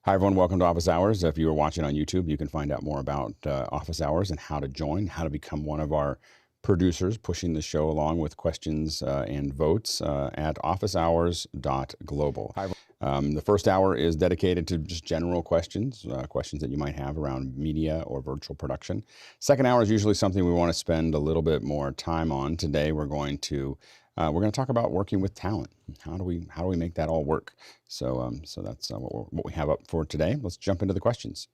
Hi, everyone. Welcome to Office Hours. If you are watching on YouTube, you can find out more about Office Hours and how to join, how to become one of our producers, pushing the show along with questions and votes at officehours.global. The first hour is dedicated to just general questions, questions that you might have around media or virtual production. Second hour is usually something we want to spend a little bit more time on. Today, we're going to talk about working with talent. How do we make that all work? So that's what we have up for today. Let's jump into the questions.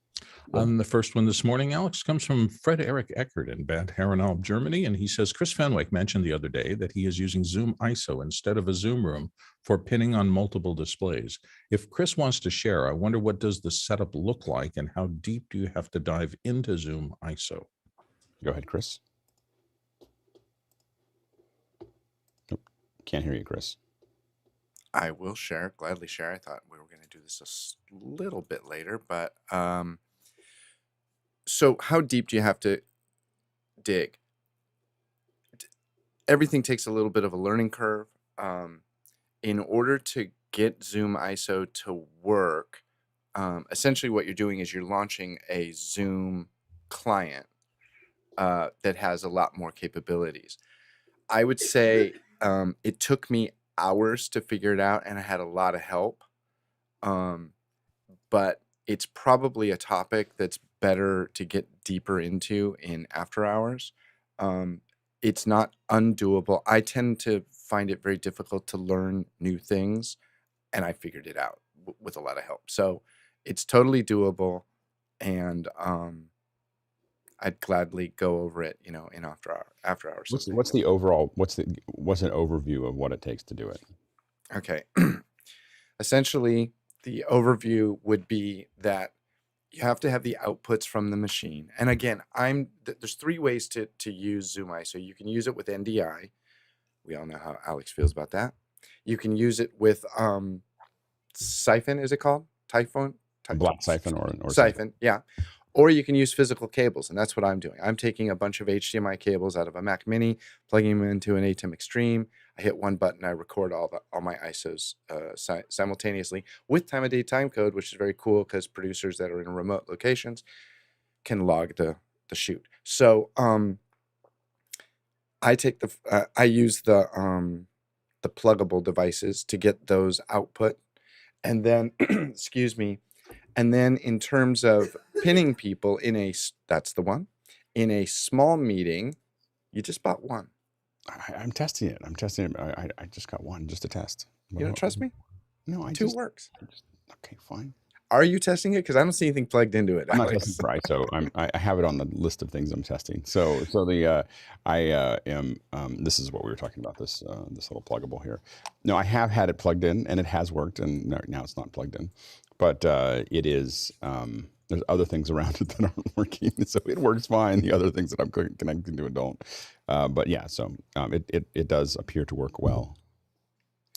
The first one this morning, Alex, comes from Fred Eric Eckert in Bad Herrenalb, Germany. And he says, Chris Fenwick mentioned the other day that he is using Zoom ISO instead of a Zoom room for pinning on multiple displays. If Chris wants to share, I wonder, what does the setup look like and how deep do you have to dive into Zoom ISO? Go ahead, Chris. Nope. Can't hear you, Chris. I will share, gladly share. I thought we were going to do this a little bit later, but so how deep do you have to dig? Everything takes a little bit of a learning curve. In order to get Zoom ISO to work, essentially what you're doing is you're launching a Zoom client that has a lot more capabilities. I would say it took me hours to figure it out, and I had a lot of help. But it's probably a topic that's better to get deeper into in after hours. It's not undoable. I tend to find it very difficult to learn new things, and I figured it out with a lot of help. So it's totally doable, and I'd gladly go over it, in after hours. What's the overall? What's an overview of what it takes to do it? Okay. Essentially, the overview would be that you have to have the outputs from the machine. And again, there's three ways to use Zoom ISO. You can use it with NDI. We all know how Alex feels about that. You can use it with Siphon, is it called? Typhon? Black Siphon or Siphon, yeah. Or you can use physical cables, and that's what I'm doing. I'm taking a bunch of HDMI cables out of a Mac Mini, plugging them into an ATEM Extreme. I hit one button, I record all my ISOs simultaneously with time-of-day timecode, which is very cool because producers that are in remote locations can log the shoot. So I use the pluggable devices to get those output, and then excuse me. And then in terms of pinning people that's the one, in a small meeting, you just bought one. I'm testing it. I just got one just to test. You don't trust me? No, Two works. Okay, fine. Are you testing it? Because I don't see anything plugged into it. I'm not testing for ISO. I have it on the list of things I'm testing. So this is what we were talking about, this little pluggable here. No, I have had it plugged in and it has worked, and now it's not plugged in. But it is, there's other things around it that aren't working. So it works fine. The other things that I'm connecting to it don't. But yeah, so it does appear to work well.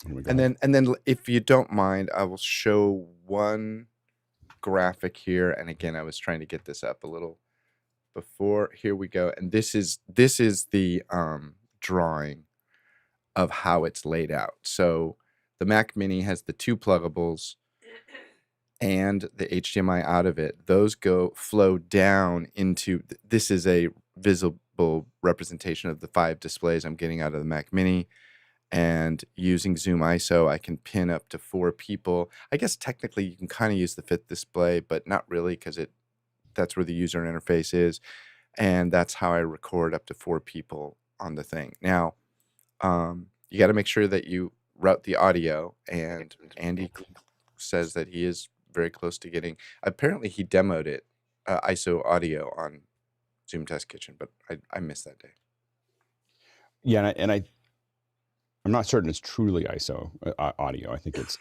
And then if you don't mind, I will show one graphic here. And again, I was trying to get this up a little before. Here we go. And this is the drawing of how it's laid out. So the Mac Mini has the two pluggables and the HDMI out of it. Those flow down into, this is a visible representation of the 5 displays I'm getting out of the Mac Mini. And using Zoom ISO, I can pin up to 4 people. I guess technically you can kind of use the 5th display, but not really, because that's where the user interface is. And that's how I record up to 4 people on the thing. Now, you got to make sure that you route the audio, and Andy says that he is very close to getting, apparently he demoed it, ISO audio on Zoom Test Kitchen, but I missed that day. Yeah, and I'm not certain it's truly ISO audio. I think it's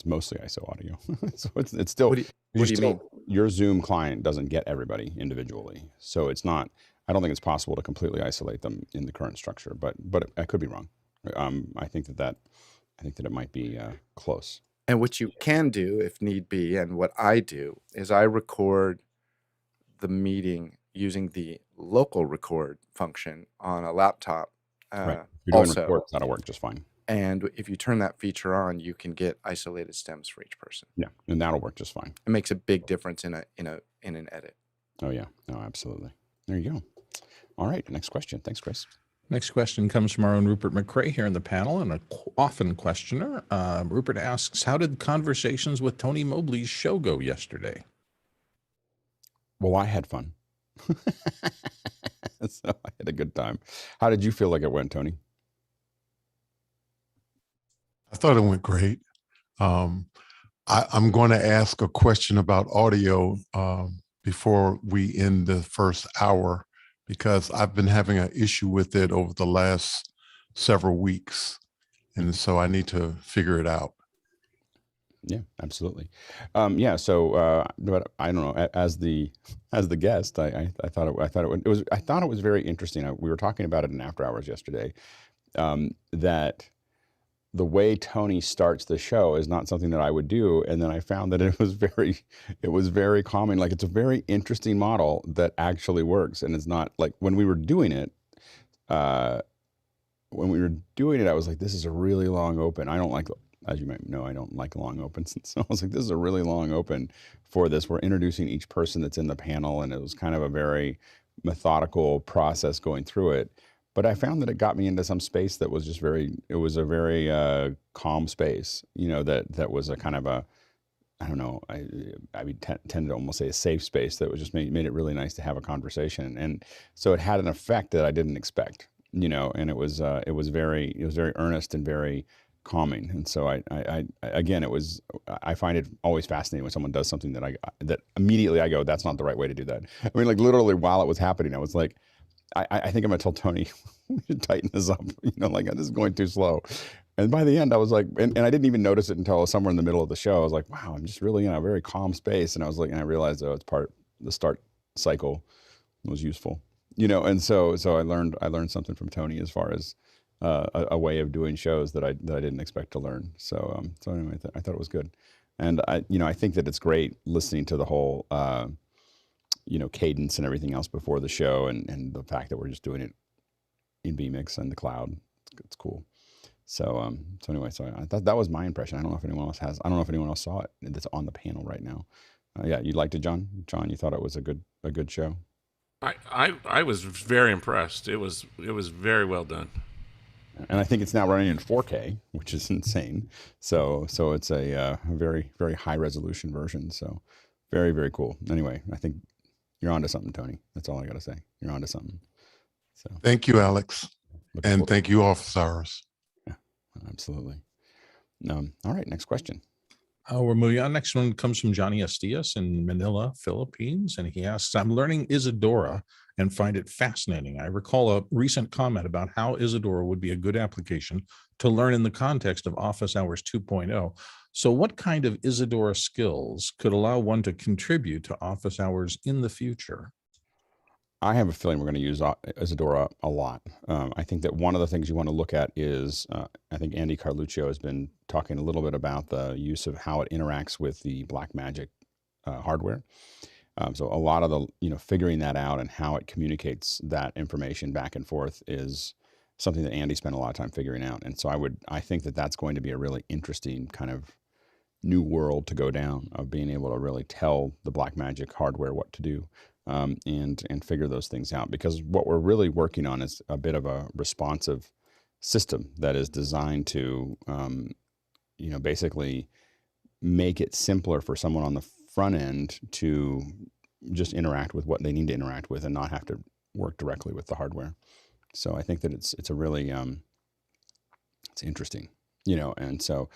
mostly ISO audio. So it's still. What do you mean? Your Zoom client doesn't get everybody individually, so it's not. I don't think it's possible to completely isolate them in the current structure, but I could be wrong. I think that it might be close. And what you can do, if need be, and what I do, is I record the meeting using the local record function on a laptop. Right. You're doing records, that'll work just fine. And if you turn that feature on, you can get isolated stems for each person. Yeah, and that'll work just fine. It makes a big difference in an edit. Oh yeah, no, absolutely. There you go. All right, next question. Thanks, Chris. Next question comes from our own Rupert McRae here in the panel, and an often questioner. Rupert asks, how did conversations with Tony Mobley's show go yesterday? Well, I had fun. So I had a good time. How did you feel like it went, Tony? I thought it went great. I'm going to ask a question about audio before we end the first hour, because I've been having an issue with it over the last several weeks. And so I need to figure it out. Yeah, absolutely. Yeah. So, but I don't know. As the guest, I thought it was very interesting. We were talking about it in After Hours yesterday. That the way Tony starts the show is not something that I would do, and then I found that it was very calming. Like, it's a very interesting model that actually works, and it's not like when we were doing it. I was like, this is a really long open. I don't like. As you might know, I don't like long opens. So I was like, this is a really long open for this. We're introducing each person that's in the panel, and it was kind of a very methodical process going through it. But I found that it got me into some space that was just it was a very calm space, that was a kind of a, I don't know, I would tend to almost say a safe space that was just made it really nice to have a conversation. And so it had an effect that I didn't expect, and it was very earnest and very calming. And so I find it always fascinating when someone does something that immediately I go, that's not the right way to do that. I mean, like, literally while it was happening, I was like, I think I'm gonna tell Tony, we should tighten this up, like, this is going too slow. And by the end I was like, and I didn't even notice it until somewhere in the middle of the show. I was like, wow, I'm just really in a very calm space. And I was like, and I realized, it's the start cycle was useful, and so I learned something from Tony as far as a way of doing shows that I didn't expect to learn. So anyway, I thought it was good, and I think that it's great listening to the whole cadence and everything else before the show, and the fact that we're just doing it in vMix and the cloud. It's cool. So anyway, I thought that was my impression. I don't know if anyone else has. I don't know if anyone else saw it that's on the panel right now. Yeah, you liked it, John? John, you thought it was a good show? I was very impressed. It was very well done. And I think it's now running in 4K, which is insane. So it's a very, very high resolution version. So very, very cool. Anyway, I think you're onto something, Tony. That's all I got to say. You're onto something. So thank you, Alex. And thank you, officers. Yeah, absolutely. All right, next question. We're moving on. Next one comes from Johnny Estias in Manila, Philippines. And he asks, I'm learning Isadora and find it fascinating. I recall a recent comment about how Isadora would be a good application to learn in the context of Office Hours 2.0. So what kind of Isadora skills could allow one to contribute to Office Hours in the future? I have a feeling we're going to use Isadora a lot. I think that one of the things you want to look at is, I think Andy Carluccio has been talking a little bit about the use of how it interacts with the Blackmagic hardware. So a lot of the, figuring that out and how it communicates that information back and forth is something that Andy spent a lot of time figuring out. And so I think that that's going to be a really interesting kind of new world to go down, of being able to really tell the Blackmagic hardware what to do. And figure those things out, because what we're really working on is a bit of a responsive system that is designed to, basically make it simpler for someone on the front end to just interact with what they need to interact with and not have to work directly with the hardware. So I think that it's a really, it's interesting, and so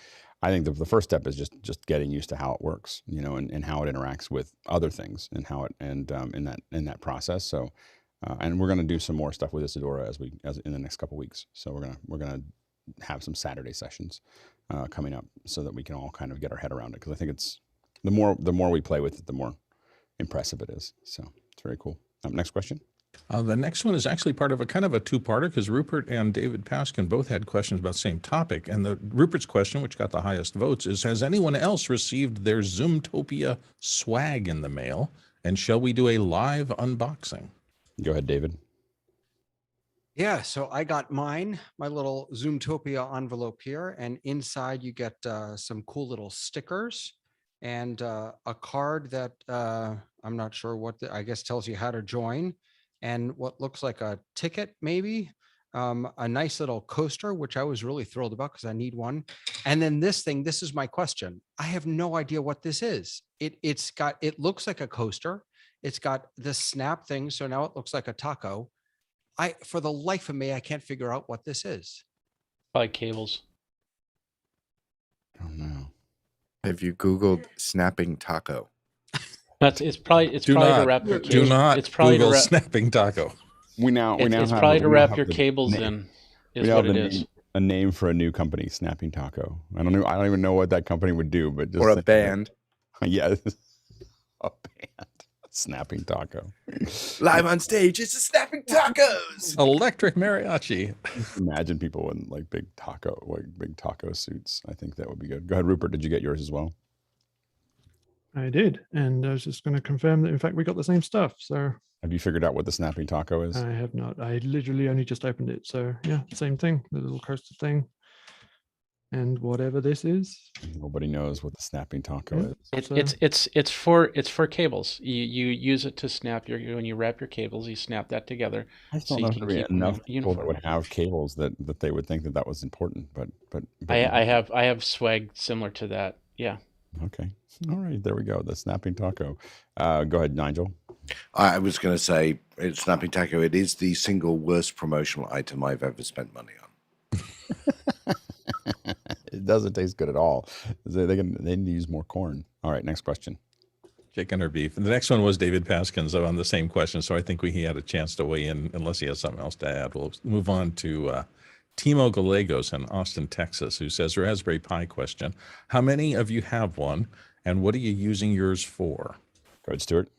I think the first step is just getting used to how it works, and how it interacts with other things, and how it in that process. So, and we're going to do some more stuff with Isadora as in the next couple of weeks. So we're gonna have some Saturday sessions coming up so that we can all kind of get our head around it, because I think it's the more we play with it, the more impressive it is. So it's very cool. Next question. The next one is actually part of a kind of a two-parter, because Rupert and David Paskin both had questions about the same topic. And Rupert's question, which got the highest votes, is, has anyone else received their Zoomtopia swag in the mail? And shall we do a live unboxing? Go ahead, David. Yeah, so I got mine, my little Zoomtopia envelope here, and inside you get some cool little stickers and a card that I'm not sure what I guess tells you how to join, and what looks like a ticket maybe, a nice little coaster, which I was really thrilled about because I need one. And then this thing, this is my question. I have no idea what this is. It looks like a coaster. It's got this snap thing, so now it looks like a taco. For the life of me, I can't figure out what this is. Probably cables. Oh no. Have you Googled snapping taco? It's probably to wrap your cables. Do not it's probably Google to wrap, snapping taco. It's probably to wrap your cables in. Is what it is. A name for a new company, Snapping Taco. I don't even know what that company would do, but just Or a band. Yes, a band. Snapping Taco. Live on stage, it's the Snapping Tacos. Electric mariachi. Imagine people in like big taco suits. I think that would be good. Go ahead, Rupert. Did you get yours as well? I did, and I was just going to confirm that in fact we got the same stuff. So have you figured out what the Snapping Taco is? I have not. I literally only just opened it. So yeah, same thing, the little coaster thing. And whatever this is, nobody knows what the Snapping Taco is. It's for cables. You use it to snap when you wrap your cables. You snap that together. I still know there be enough people that would have cables that they would think that was important. But I have swag similar to that. Yeah. Okay. All right. There we go. The Snapping Taco. Go ahead, Nigel. I was going to say, it's Snapping Taco. It is the single worst promotional item I've ever spent money on. It doesn't taste good at all. They need to use more corn. All right, next question. Chicken or beef? And the next one was David Paskins on the same question. So I think he had a chance to weigh in, unless he has something else to add. We'll move on to Timo Gallegos in Austin, Texas, who says, Raspberry Pi question. How many of you have one, and what are you using yours for? Go ahead, Stuart.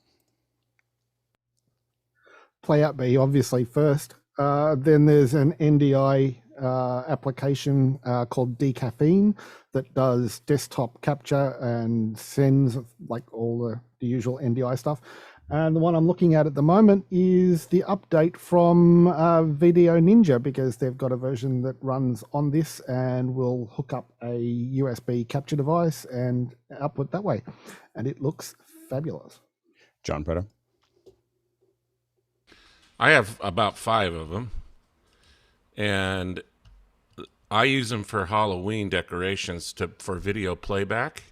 Playout B, obviously, first. Then there's an NDI application called Decaffeine that does desktop capture and sends like all the usual NDI stuff. And the one I'm looking at the moment is the update from Video Ninja, because they've got a version that runs on this and will hook up a USB capture device and output that way. And it looks fabulous. John Petto. I have about 5 of them, and I use them for Halloween decorations for video playback.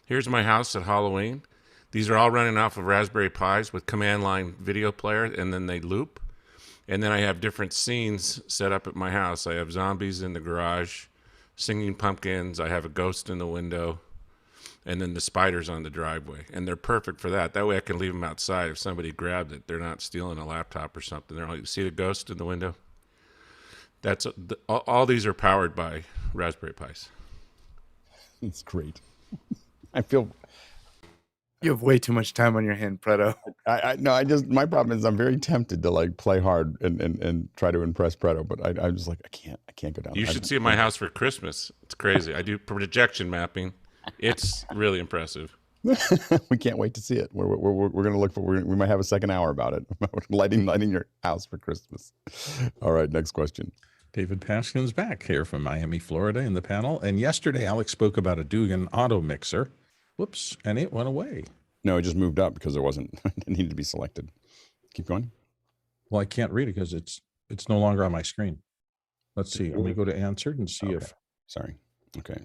Here's my house at Halloween. These are all running off of Raspberry Pis with command line video player, and then they loop. And then I have different scenes set up at my house. I have zombies in the garage, singing pumpkins. I have a ghost in the window, and then the spiders on the driveway. And they're perfect for that. That way I can leave them outside. If somebody grabbed it, they're not stealing a laptop or something. They're like, see the ghost in the window? All these are powered by Raspberry Pis. That's great. I feel... You have way too much time on your hand, Preto. My problem is I'm very tempted to like play hard and try to impress Preto, but I'm just like, I can't go down. You should see my house for Christmas. It's crazy. I do projection mapping. It's really impressive. We can't wait to see it. We're going to look for. We might have a second hour about it. lighting your house for Christmas. All right, next question. David Paskins back here from Miami, Florida, in the panel. And yesterday, Alex spoke about a Dugan Automixer. Whoops, and it went away. No, it just moved up because it needed to be selected. Keep going. Well, I can't read it because it's no longer on my screen. Let's see. Let me go to answered and see if. Sorry. Okay.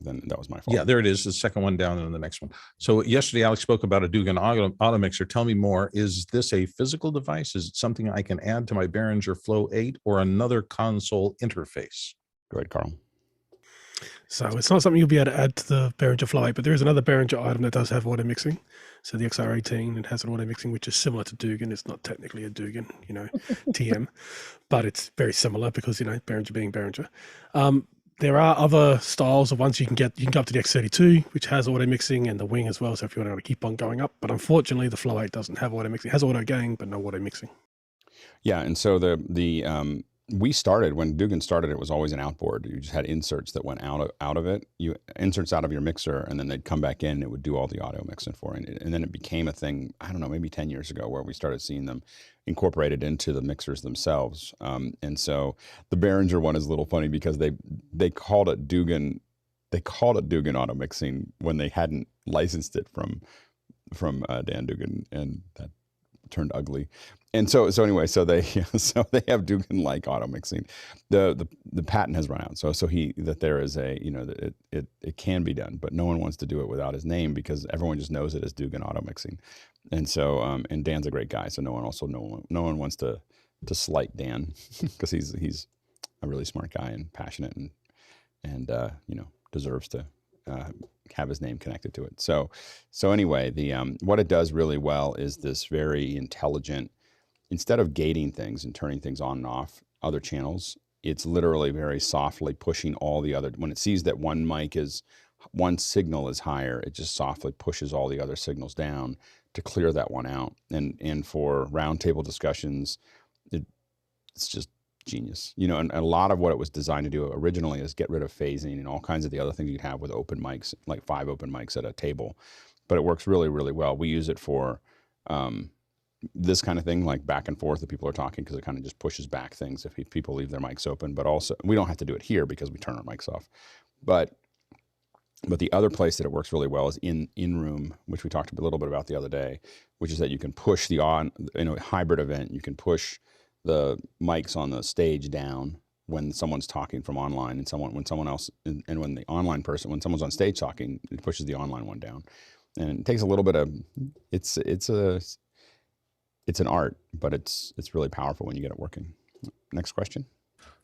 Then that was my fault. Yeah, there it is. The second one down and the next one. So yesterday, Alex spoke about a Dugan Automixer. Tell me more. Is this a physical device? Is it something I can add to my Behringer Flow 8 or another console interface? Go ahead, Carl. So it's not something you'll be able to add to the Behringer Flow 8, but there is another Behringer item that does have auto mixing. So the XR18, it has an auto mixing, which is similar to Dugan. It's not technically a Dugan, TM, but it's very similar because, Behringer being Behringer. There are other styles of ones you can go up to the X32, which has auto mixing, and the Wing as well. So if you want to keep on going up, but unfortunately the Flow 8 doesn't have auto mixing. It has auto gain, but no auto mixing. Yeah, and so the we started when Dugan started. It was always an outboard. You just had inserts that went out of it. Inserts out of your mixer, and then they'd come back in. And it would do all the audio mixing for it. And then it became a thing. I don't know, maybe 10 years ago, where we started seeing them incorporated into the mixers themselves. And so the Behringer one is a little funny because they called it Dugan. They called it Dugan Automixing when they hadn't licensed it from Dan Dugan, and that turned ugly. And so anyway, so they have Dugan like auto mixing. The patent has run out. So that there is a, that it can be done, but no one wants to do it without his name because everyone just knows it as Dugan auto mixing. And so and Dan's a great guy, so no one wants to slight Dan because he's a really smart guy and passionate and deserves to have his name connected to it. So anyway, the what it does really well is this very intelligent. Instead of gating things and turning things on and off other channels, it's literally very softly pushing all the other. When it sees that one signal is higher, it just softly pushes all the other signals down to clear that one out. And for roundtable discussions, it's just genius. And a lot of what it was designed to do originally is get rid of phasing and all kinds of the other things you'd have with open mics, like 5 open mics at a table. But it works really, really well. We use it for this kind of thing, like back and forth that people are talking, because it kind of just pushes back things if people leave their mics open. But also, we don't have to do it here because we turn our mics off. But the other place that it works really well is in room, which we talked a little bit about the other day, which is that you can push hybrid event. You can push the mics on the stage down when someone's talking from online, and when someone's on stage talking, it pushes the online one down. And it takes a little bit of it's an art, but it's really powerful when you get it working. Next question.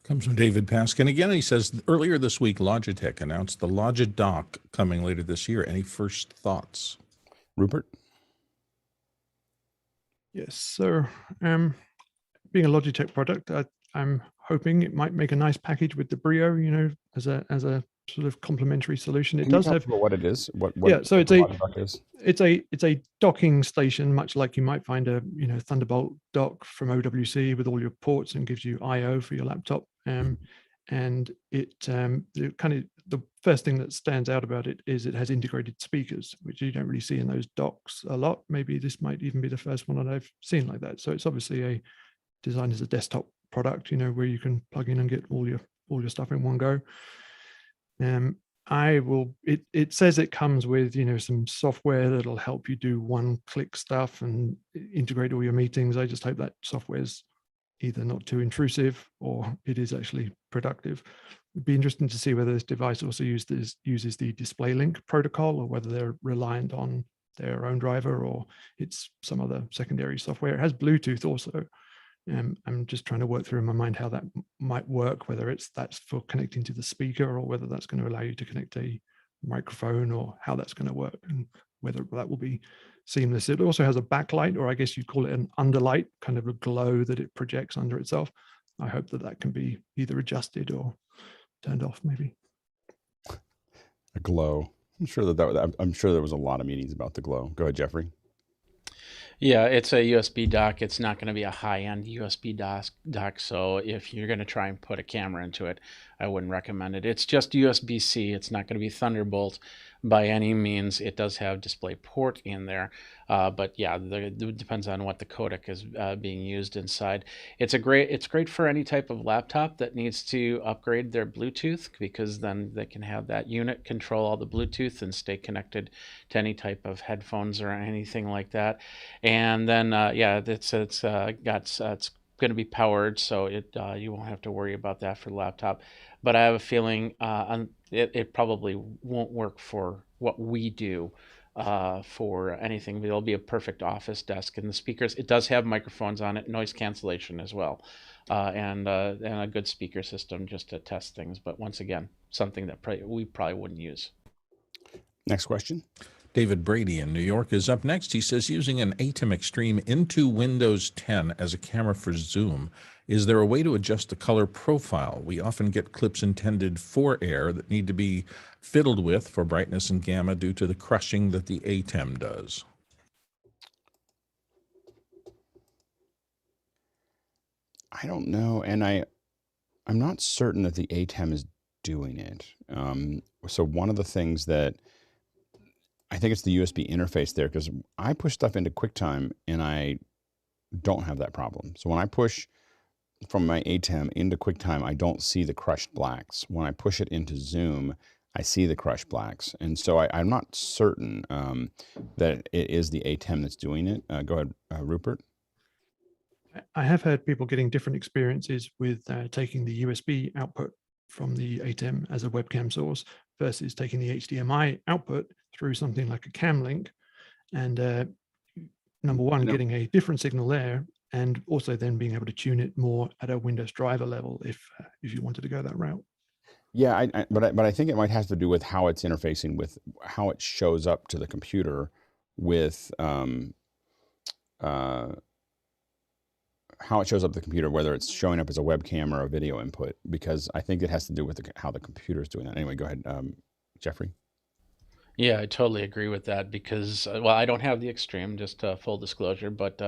Comes from David Paskin again. He says, earlier this week, Logitech announced the LogiDock coming later this year. Any first thoughts? Rupert? Yes, so being a Logitech product, I'm hoping it might make a nice package with the Brio, as a sort of complementary solution. It does have what it is. So it's a docking station, much like you might find a Thunderbolt dock from OWC with all your ports, and gives you I/O for your laptop. And it the first thing that stands out about it is it has integrated speakers, which you don't really see in those docks a lot. Maybe this might even be the first one that I've seen like that. So it's obviously designed as a desktop product, where you can plug in and get all your stuff in one go. It says it comes with some software that'll help you do one-click stuff and integrate all your meetings. I just hope that software's either not too intrusive or it is actually productive. It'd be interesting to see whether this device also uses the display link protocol, or whether they're reliant on their own driver or it's some other secondary software. It has Bluetooth also. I'm just trying to work through in my mind how that might work, whether that's for connecting to the speaker, or whether that's going to allow you to connect a microphone, or how that's going to work, and whether that will be seamless. It also has a backlight, or I guess you'd call it an underlight, kind of a glow that it projects under itself. I hope that can be either adjusted or turned off, maybe. A glow. I'm sure there was a lot of meetings about the glow. Go ahead, Jeffrey. Yeah, it's a USB dock. It's not going to be a high-end USB dock, so if you're going to try and put a camera into it, I wouldn't recommend it. It's just USB-C. It's not going to be Thunderbolt by any means. It does have DisplayPort in there, but yeah, it depends on what the codec is being used inside. It's great for any type of laptop that needs to upgrade their Bluetooth, because then they can have that unit control all the Bluetooth and stay connected to any type of headphones or anything like that. And then it's going to be powered, so you won't have to worry about that for the laptop. But I have a feeling it probably won't work for what we do for anything. But it'll be a perfect office desk. And the speakers, it does have microphones on it, noise cancellation as well, and a good speaker system just to test things. But once again, something that we probably wouldn't use. Next question. David Brady in New York is up next. He says, using an ATEM Extreme INTO Windows 10 as a camera for Zoom, is there a way to adjust the color profile? We often get clips intended for air that need to be fiddled with for brightness and gamma due to the crushing that the ATEM does. I don't know, and I'm not certain that the ATEM is doing it. So one of the things that I think it's the USB interface there, because I push stuff into QuickTime and I don't have that problem. So when I push from my ATEM into QuickTime, I don't see the crushed blacks. When I push it into Zoom, I see the crushed blacks. And so I'm not certain that it is the ATEM that's doing it. Go ahead, Rupert. I have heard people getting different experiences with taking the USB output from the ATEM as a webcam source versus taking the HDMI output through something like a cam link. And number one, getting a different signal there, and also then being able to tune it more at a Windows driver level if you wanted to go that route. Yeah, but I think it might have to do with how it's interfacing with how it shows up to the computer with how it shows up to the computer, whether it's showing up as a webcam or a video input, because I think it has to do with how the computer is doing that. Anyway, go ahead, Jeffrey. Yeah, I totally agree with that because, well, I don't have the Extreme, just full disclosure, but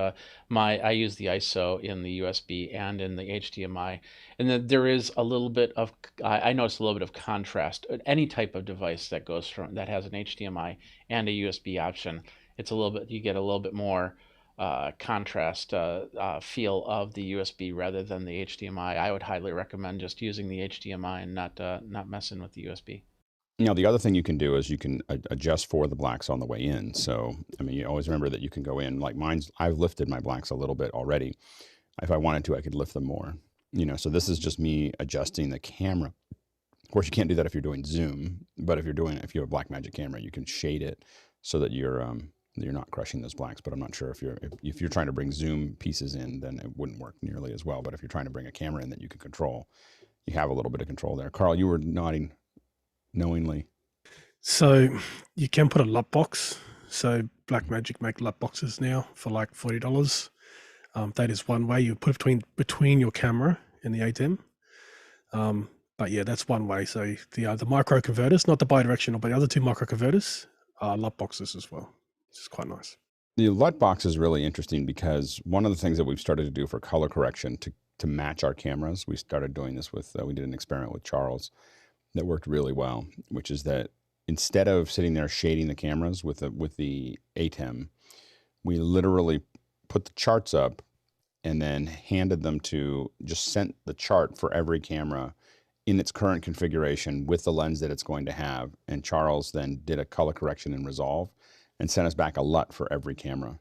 I use the ISO in the USB and in the HDMI, and then there is a little bit of, I noticed a little bit of contrast. Any type of device that goes from, that has an HDMI and a USB option, it's a little bit, you get a little bit more contrast feel of the USB rather than the HDMI. I would highly recommend just using the HDMI and not messing with the USB. Now, the other thing you can do is you can adjust for the blacks on the way in. So, I mean, you always remember that you can go in, like I've lifted my blacks a little bit already. If I wanted to, I could lift them more, so this is just me adjusting the camera. Of course, you can't do that if you're doing Zoom, but if you have a Blackmagic camera, you can shade it so that you're not crushing those blacks. But I'm not sure if you're trying to bring Zoom pieces in, then it wouldn't work nearly as well. But if you're trying to bring a camera in that you can control, you have a little bit of control there. Carl, you were nodding knowingly. So you can put a LUT box. So Blackmagic make LUT boxes now for like $40. That is one way you put it between your camera and the ATEM. But yeah, that's one way. So the micro converters, not the bidirectional, but the other two micro converters are LUT boxes as well. Which is quite nice. The LUT box is really interesting because one of the things that we've started to do for color correction to match our cameras, we started doing this with, we did an experiment with Charles that worked really well, which is that instead of sitting there shading the cameras with the ATEM, we literally put the charts up and then just sent the chart for every camera in its current configuration with the lens that it's going to have. And Charles then did a color correction in Resolve and sent us back a LUT for every camera.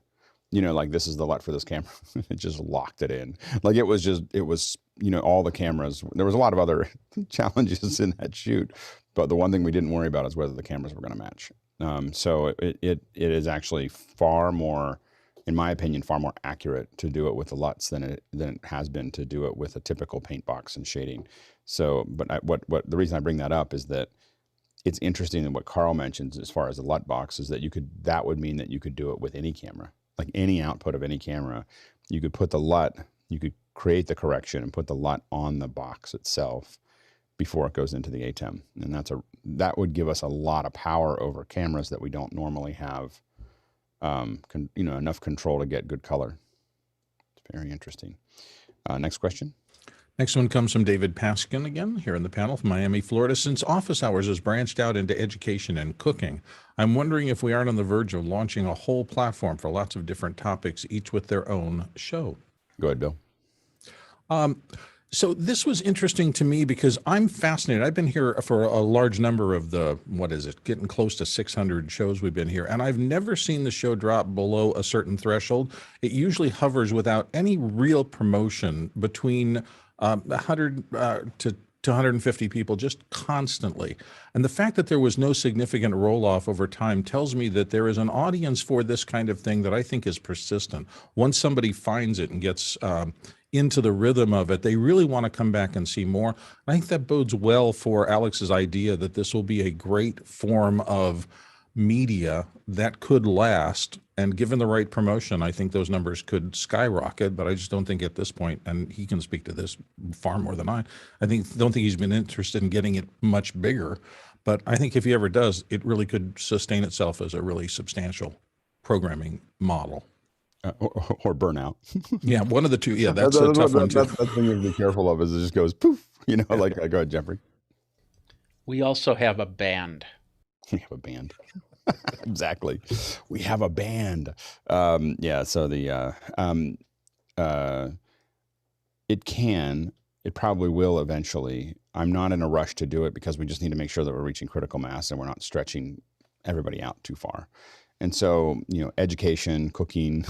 Like this is the LUT for this camera. It just locked it in. Like it was all the cameras. There was a lot of other challenges in that shoot, but the one thing we didn't worry about is whether the cameras were going to match. So it is actually far more, in my opinion, far more accurate to do it with the LUTs than it has been to do it with a typical paint box and shading. So, but the reason I bring that up is that it's interesting that what Carl mentions as far as the LUT box is that would mean that you could do it with any camera. Like any output of any camera, you could put the LUT, you could create the correction and put the LUT on the box itself before it goes into the ATEM. And that would give us a lot of power over cameras that we don't normally have, enough control to get good color. It's very interesting. Next question. Next one comes from David Paskin again here in the panel from Miami, Florida. Since office hours has branched out into education and cooking, I'm wondering if we aren't on the verge of launching a whole platform for lots of different topics, each with their own show. Go ahead, Bill. So this was interesting to me because I'm fascinated. I've been here for a large number of getting close to 600 shows we've been here, and I've never seen the show drop below a certain threshold. It usually hovers without any real promotion between 100 to 150 people just constantly. And the fact that there was no significant roll-off over time tells me that there is an audience for this kind of thing that I think is persistent. Once somebody finds it and gets into the rhythm of it, they really want to come back and see more. I think that bodes well for Alex's idea that this will be a great form of media that could last, and given the right promotion, I think those numbers could skyrocket, but I just don't think at this point, and he can speak to this far more than I don't think he's been interested in getting it much bigger, but I think if he ever does, it really could sustain itself as a really substantial programming model. or burnout. Yeah, one of the two. Yeah, that's a tough one too. That's the thing you have to be careful of, is it just goes poof, you know, like, go ahead, Jeffrey. We also have a band. We have a band. Exactly. We have a band. Yeah, so it probably will eventually. I'm not in a rush to do it because we just need to make sure that we're reaching critical mass and we're not stretching everybody out too far. And so, you know, education, cooking,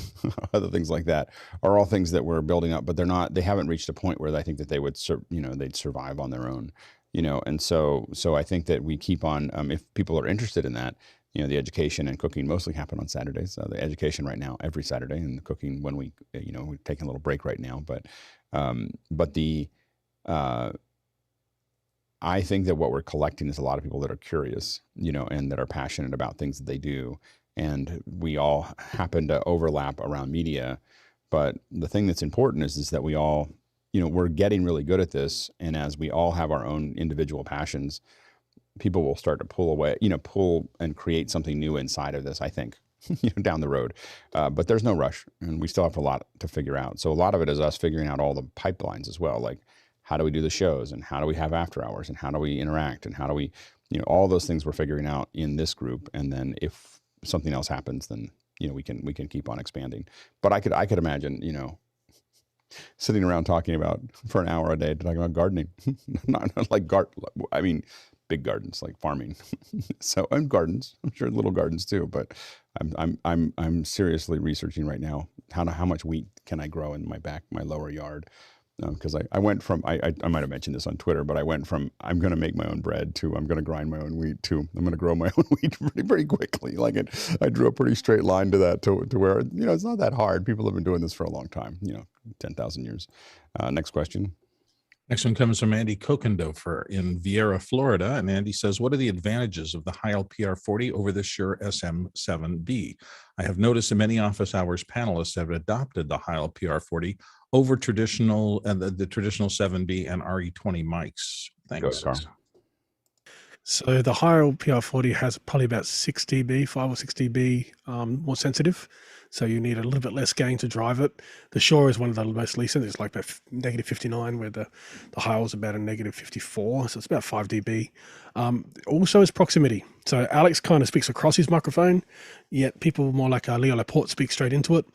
other things like that are all things that we're building up, but they haven't reached a point where I think that they would, they'd survive on their own, you know? And so I think that we keep on, if people are interested in that, you know, the education and cooking mostly happen on Saturdays. The education right now, every Saturday, and the cooking when we're taking a little break right now. But I think that what we're collecting is a lot of people that are curious, you know, and that are passionate about things that they do. And we all happen to overlap around media. But the thing that's important is that we all, you know, we're getting really good at this. And as we all have our own individual passions, people will start to pull and create something new inside of this, I think, down the road. But there's no rush, and we still have a lot to figure out. So a lot of it is us figuring out all the pipelines as well. Like, how do we do the shows, and how do we have after hours, and how do we interact, and how do we, all those things we're figuring out in this group. And then if something else happens, then, we can keep on expanding. But I could imagine, sitting around talking about for an hour a day, talking about gardening, not like big gardens like farming. So, and gardens, I'm sure little gardens too, but I'm seriously researching right now how much wheat can I grow in my lower yard. Because I went from, I might have mentioned this on Twitter, but I went from I'm going to make my own bread to I'm going to grind my own wheat to I'm going to grow my own wheat pretty quickly. I drew a pretty straight line to that to where, it's not that hard. People have been doing this for a long time, 10,000 years. Next question. Next one comes from Andy Kokendorfer in Vieira, Florida. And Andy says, what are the advantages of the Heil PR40 over the Shure SM-7B? I have noticed that many office hours panelists have adopted the Heil PR40 over the traditional 7B and RE20 mics. Thanks. Go ahead, Carl. So the Heil PR40 has probably about 6 dB, 5 or 6 dB more sensitive. So you need a little bit less gain to drive it. The Shure is one of the most recent. It's like about -59, where the Heil is about a -54. So it's about 5 dB. Also is proximity. So Alex kind of speaks across his microphone, yet people more like Leo Laporte speak straight into it.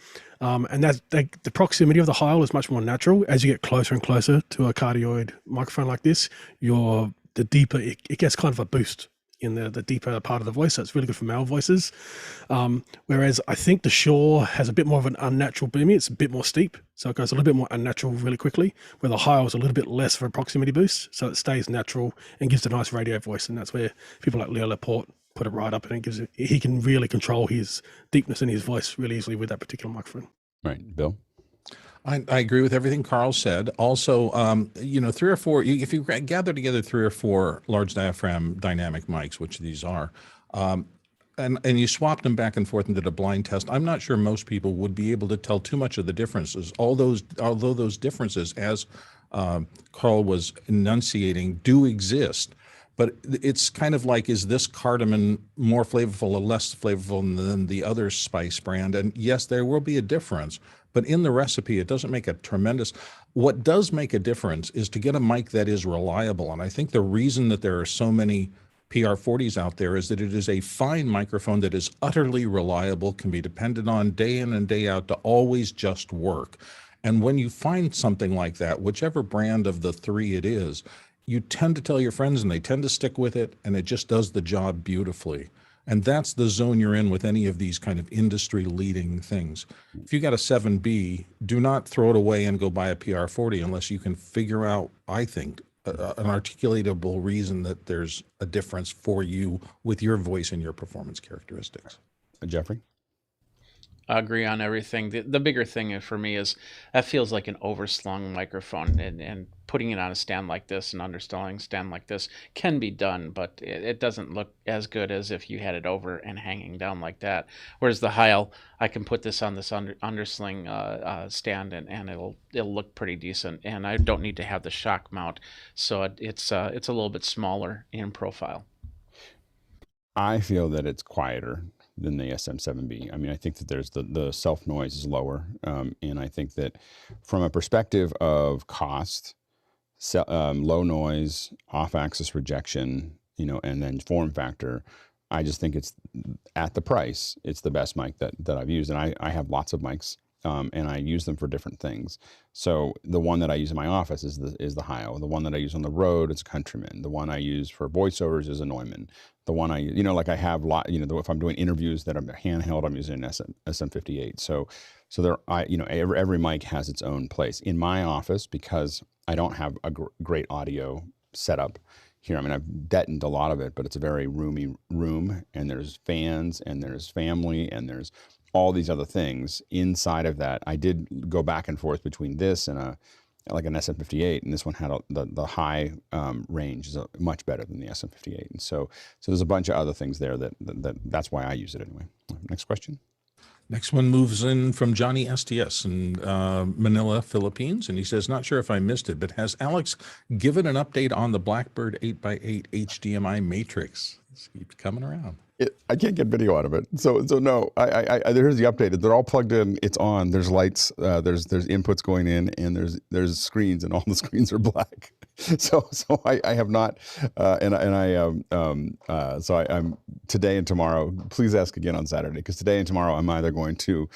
And the proximity of the Heil is much more natural. As you get closer and closer to a cardioid microphone like this, the deeper it gets kind of a boost in the deeper part of the voice. So it's really good for male voices. Whereas I think the Shure has a bit more of an unnatural booming. It's a bit more steep. So it goes a little bit more unnatural really quickly, where the Heil is a little bit less of a proximity boost. So it stays natural and gives a nice radio voice. And that's where people like Leo Laporte put it right up, and he can really control his deepness in his voice really easily with that particular microphone. Right. Bill? I agree with everything Carl said. Also, 3 or 4, if you gather together 3 or 4 large diaphragm dynamic mics, which these are, and you swap them back and forth and did a blind test, I'm not sure most people would be able to tell too much of the differences. Although those differences, as Carl was enunciating, do exist. But it's kind of like, is this cardamom more flavorful or less flavorful than the other spice brand? And yes, there will be a difference. But in the recipe, it doesn't make a tremendous. What does make a difference is to get a mic that is reliable. And I think the reason that there are so many PR40s out there is that it is a fine microphone that is utterly reliable, can be depended on day in and day out to always just work. And when you find something like that, whichever brand of the 3 it is, you tend to tell your friends and they tend to stick with it, and it just does the job beautifully. And that's the zone you're in with any of these kind of industry leading things. If you got a 7B, do not throw it away and go buy a PR40 unless you can figure out, I think, an articulatable reason that there's a difference for you with your voice and your performance characteristics. Jeffrey? I agree on everything. The bigger thing for me is that feels like an overslung microphone, and putting it on a stand like this and understalling stand like this can be done, but it doesn't look as good as if you had it over and hanging down like that. Whereas the Heil, I can put this on this undersling stand and it'll look pretty decent, and I don't need to have the shock mount, so it's a little bit smaller in profile. I feel that it's quieter than the SM-7B. I mean, I think that there's the self noise is lower, and I think that from a perspective of cost, low noise, off-axis rejection, and then form factor, I just think it's at the price, it's the best mic that I've used, and I have lots of mics. And I use them for different things. So the one that I use in my office is the Heil. The one that I use on the road is Countryman. The one I use for voiceovers is a Neumann. The one I like I have if I'm doing interviews that are handheld, I'm using an SM-58. So there every mic has its own place in my office because I don't have a great audio setup here. I mean, I've deadened a lot of it, but it's a very roomy room, and there's fans, and there's family, and there's all these other things inside of that. I did go back and forth between this and an SM-58, and this one had the high range is much better than the SM-58, and so there's a bunch of other things there that's why I use it anyway. Next question. Next one moves in from Johnny STS in Manila, Philippines, and he says, not sure if I missed it, but has Alex given an update on the Blackbird 8x8 HDMI matrix? This keeps coming around. I can't get video out of it, so no. Here's the update. They're all plugged in. It's on. There's lights. There's inputs going in, and there's screens, and all the screens are black. So I have not, I'm today and tomorrow. Please ask again on Saturday, because today and tomorrow I'm either going to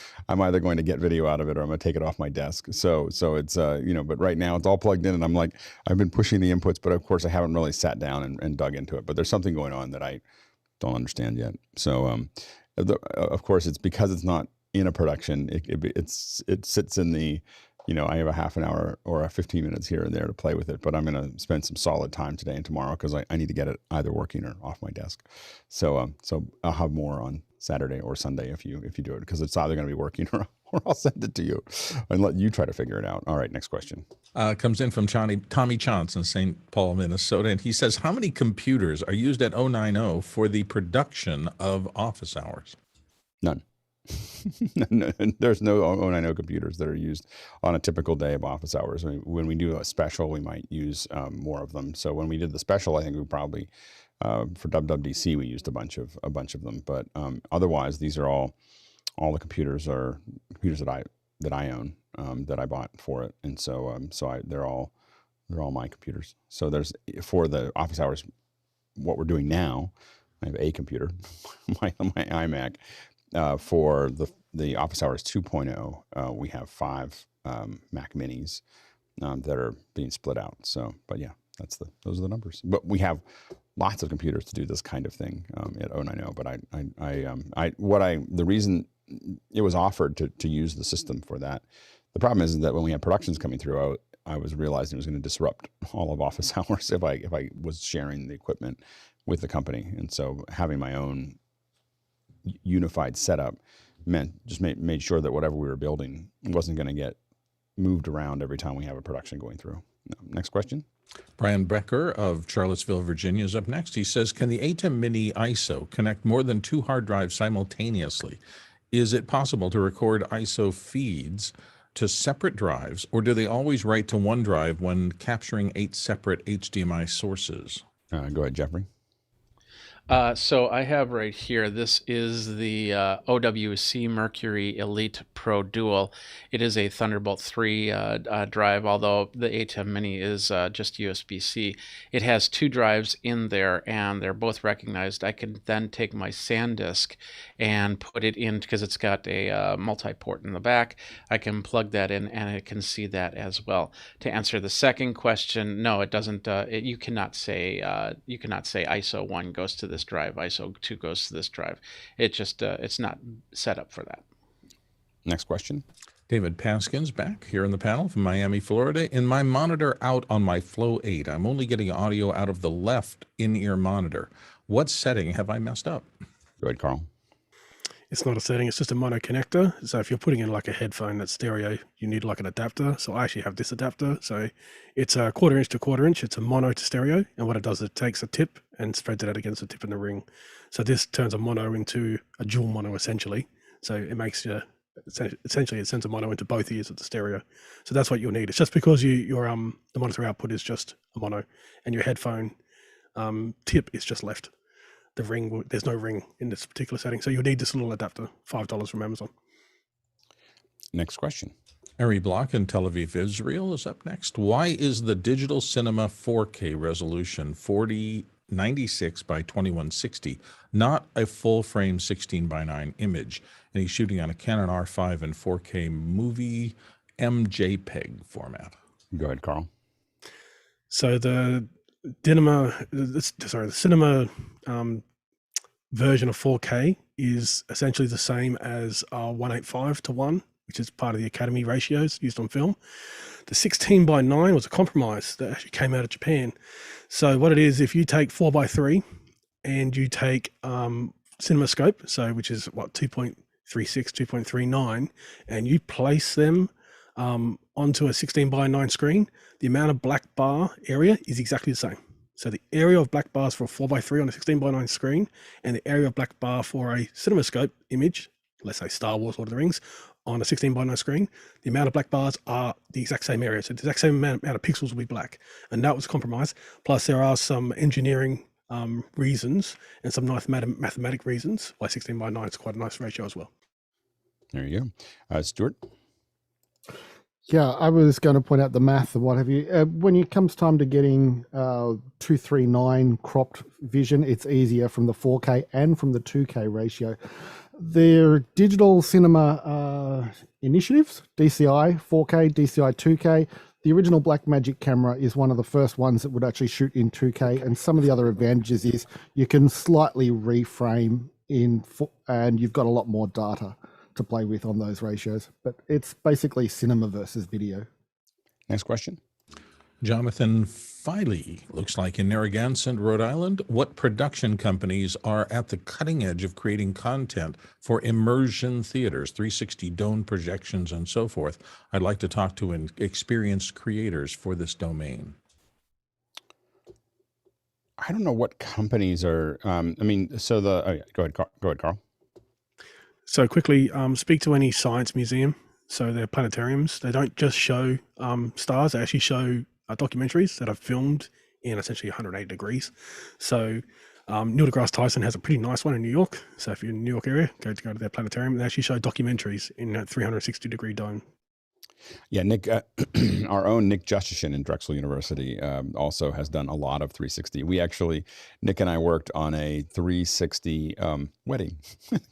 get video out of it, or I'm going to take it off my desk. So it's but right now it's all plugged in, and I've been pushing the inputs, but of course I haven't really sat down and dug into it. But there's something going on that I don't understand yet. So of course it's because it's not in a production. It sits in the, I have a half an hour or 15 minutes here and there to play with it, but I'm going to spend some solid time today and tomorrow because I need to get it either working or off my desk. So I'll have more on Saturday or Sunday if you do it, because it's either going to be working or I'll send it to you and let you try to figure it out. All right, next question. Comes in from Tommy Chance in St. Paul, Minnesota, and he says, how many computers are used at 090 for the production of office hours? None. No, there's no 090 computers that are used on a typical day of office hours. I mean, when we do a special, we might use more of them. So when we did the special, I think we probably for WWDC we used a bunch of them. But otherwise, these are all the computers are computers that I own, that I bought for it, and they're all my computers. So there's, for the office hours, what we're doing now, I have a computer, my iMac. For the office hours 2.0, we have 5 Mac Minis that are being split out. So, but yeah, those are the numbers. But we have lots of computers to do this kind of thing at 090. But the reason it was offered to use the system for that. The problem is that when we had productions coming through, I was realizing it was going to disrupt all of office hours if I was sharing the equipment with the company. And so having my own unified setup made sure that whatever we were building wasn't going to get moved around every time we have a production going through. Next question. Brian Becker of Charlottesville, Virginia is up next. He says, can the ATEM Mini ISO connect more than 2 hard drives simultaneously? Is it possible to record ISO feeds to separate drives, or do they always write to one drive when capturing 8 separate HDMI sources? Go ahead, Jeffrey. So I have right here, this is the OWC Mercury Elite Pro Dual. It is a Thunderbolt 3 drive, although the ATEM Mini is just USB-C. It has 2 drives in there, and they're both recognized. I can then take my SanDisk and put it in, because it's got a multi-port in the back. I can plug that in, and it can see that as well. To answer the second question, no, it doesn't. You cannot say ISO 1 goes to this drive, ISO 2 goes to this drive. It just it's not set up for that. Next question. David Paskin's back here in the panel from Miami, Florida. In my monitor out on my Flow 8, I'm only getting audio out of the left in-ear monitor. What setting have I messed up? Go ahead, Carl. It's not a setting, it's just a mono connector. So if you're putting in like a headphone that's stereo, you need like an adapter. So I actually have this adapter. So it's a 1/4 inch to 1/4 inch. It's a mono to stereo. And what it does, it takes a tip and spreads it out against the tip in the ring. So this turns a mono into a dual mono essentially. So it makes essentially it sends a mono into both ears of the stereo. So that's what you'll need. It's just because the monitor output is just a mono and your headphone tip is just left. the ring, there's no ring in this particular setting. So you'll need this little adapter, $5 from Amazon. Next question. Ari Block in Tel Aviv, Israel is up next. Why is the digital cinema 4K resolution 4096 by 2160 not a full frame 16:9 image? And he's shooting on a Canon R5 and 4K movie MJPEG format. Go ahead, Carl. So the cinema version of 4K is essentially the same as 1:8:5, which is part of the Academy ratios used on film. The 16:9 was a compromise that actually came out of Japan. So what it is, if you take 4:3 and you take CinemaScope, so which is what 2.36, 2.39, and you place them onto a 16:9 screen, the amount of black bar area is exactly the same. So the area of black bars for a 4:3 on a 16:9 screen and the area of black bar for a CinemaScope image, let's say Star Wars, Lord of the Rings, on a 16:9 screen, the amount of black bars are the exact same area. So the exact same amount of pixels will be black. And that was a compromise. Plus there are some engineering reasons and some nice mathematic reasons why 16:9 is quite a nice ratio as well. There you go. Stuart? Yeah, I was going to point out the math and what have you. When it comes time to getting 239 cropped vision, it's easier from the 4K and from the 2K ratio. Their digital cinema initiatives, DCI 4K, DCI 2K, the original Blackmagic camera is one of the first ones that would actually shoot in 2K. And some of the other advantages is you can slightly reframe and you've got a lot more data to play with on those ratios, but it's basically cinema versus video. Next question. Jonathan Filey, looks like in Narragansett, Rhode Island. What production companies are at the cutting edge of creating content for immersion theaters, 360 dome projections, and so forth? I'd like to talk to experienced creators for this domain. I don't know what companies are. Go ahead, Carl. So quickly, speak to any science museum. So they're planetariums. They don't just show stars. They actually show documentaries that are filmed in essentially 108 degrees. So Neil deGrasse Tyson has a pretty nice one in New York. So if you're in the New York area, go to their planetarium. They actually show documentaries in a 360-degree dome. Yeah, Nick, our own Nick Justishin in Drexel University also has done a lot of 360. Nick and I worked on a 360 wedding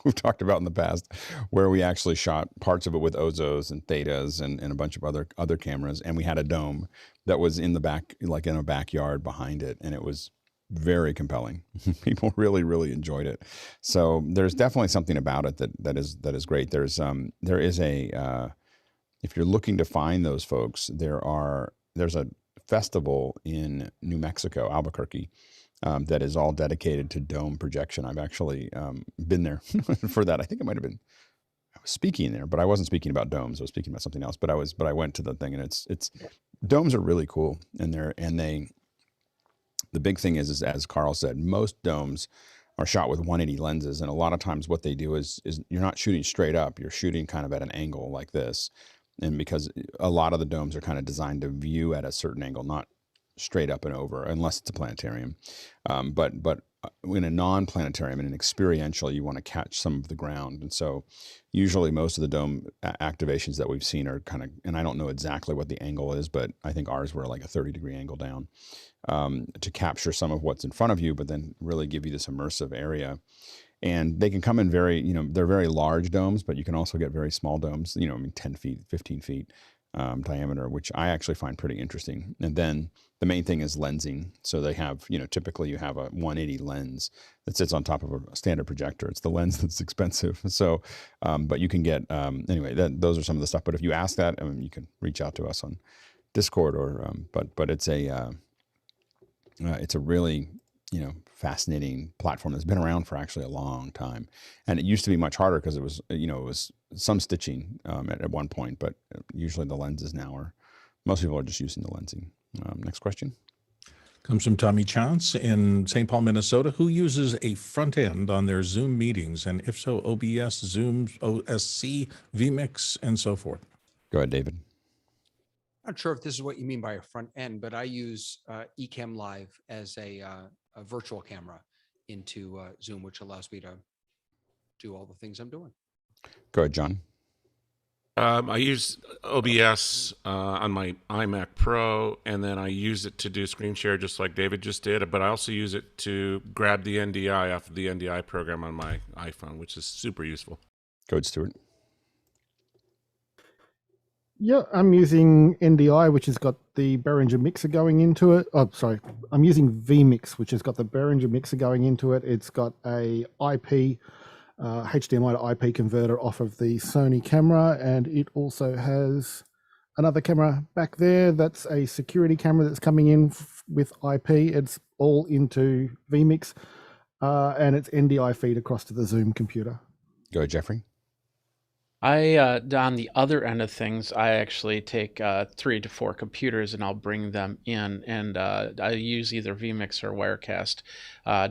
we've talked about in the past, where we actually shot parts of it with Ozos and Thetas and a bunch of other cameras, and we had a dome that was in the back, like in a backyard behind it, and it was very compelling. People really, really enjoyed it. So there's definitely something about it that is great. There is a if you're looking to find those folks, there's a festival in New Mexico, Albuquerque, that is all dedicated to dome projection. I've actually been there for that. I think it might have been, I was speaking there, but I wasn't speaking about domes. I was speaking about something else. But I went to the thing, and it's domes are really cool, and the big thing is as Carl said, most domes are shot with 180 lenses, and a lot of times what they do is you're not shooting straight up. You're shooting kind of at an angle like this. And because a lot of the domes are kind of designed to view at a certain angle, not straight up and over, unless it's a planetarium. But in a non-planetarium, in an experiential, you want to catch some of the ground. And so usually most of the dome activations that we've seen are kind of, and I don't know exactly what the angle is, but I think ours were like a 30-degree angle down to capture some of what's in front of you, but then really give you this immersive area. And they can come in they're very large domes, but you can also get very small domes, 10 feet, 15 feet diameter, which I actually find pretty interesting. And then the main thing is lensing. So they have, typically you have a 180 lens that sits on top of a standard projector. It's the lens that's expensive. So, but you can get, those are some of the stuff. But if you ask that, you can reach out to us on Discord but it's a really, fascinating platform that's been around for actually a long time. And it used to be much harder because it was some stitching at one point, but usually the lenses now most people are just using the lensing. Next question. Comes from Tommy Chance in St. Paul, Minnesota. Who uses a front end on their Zoom meetings? And if so, OBS, Zoom, OSC, vMix, and so forth? Go ahead, David. I'm not sure if this is what you mean by a front end, but I use Ecamm Live as a virtual camera into Zoom, which allows me to do all the things I'm doing. Go ahead, John. I use OBS on my iMac Pro, and then I use it to do screen share just like David just did, but I also use it to grab the NDI off of the NDI program on my iPhone, which is super useful. Go ahead, Stuart. Yeah, I'm using NDI, which has got the Behringer mixer going into it. Oh, sorry. I'm using vMix, which has got the Behringer mixer going into it. It's got a IP, HDMI to IP converter off of the Sony camera, and it also has another camera back there. That's a security camera that's coming in with IP. It's all into vMix, and it's NDI feed across to the Zoom computer. Go ahead, Jeffrey. On the other end of things, I actually take 3 to 4 computers and I'll bring them in, and I use either vMix or Wirecast,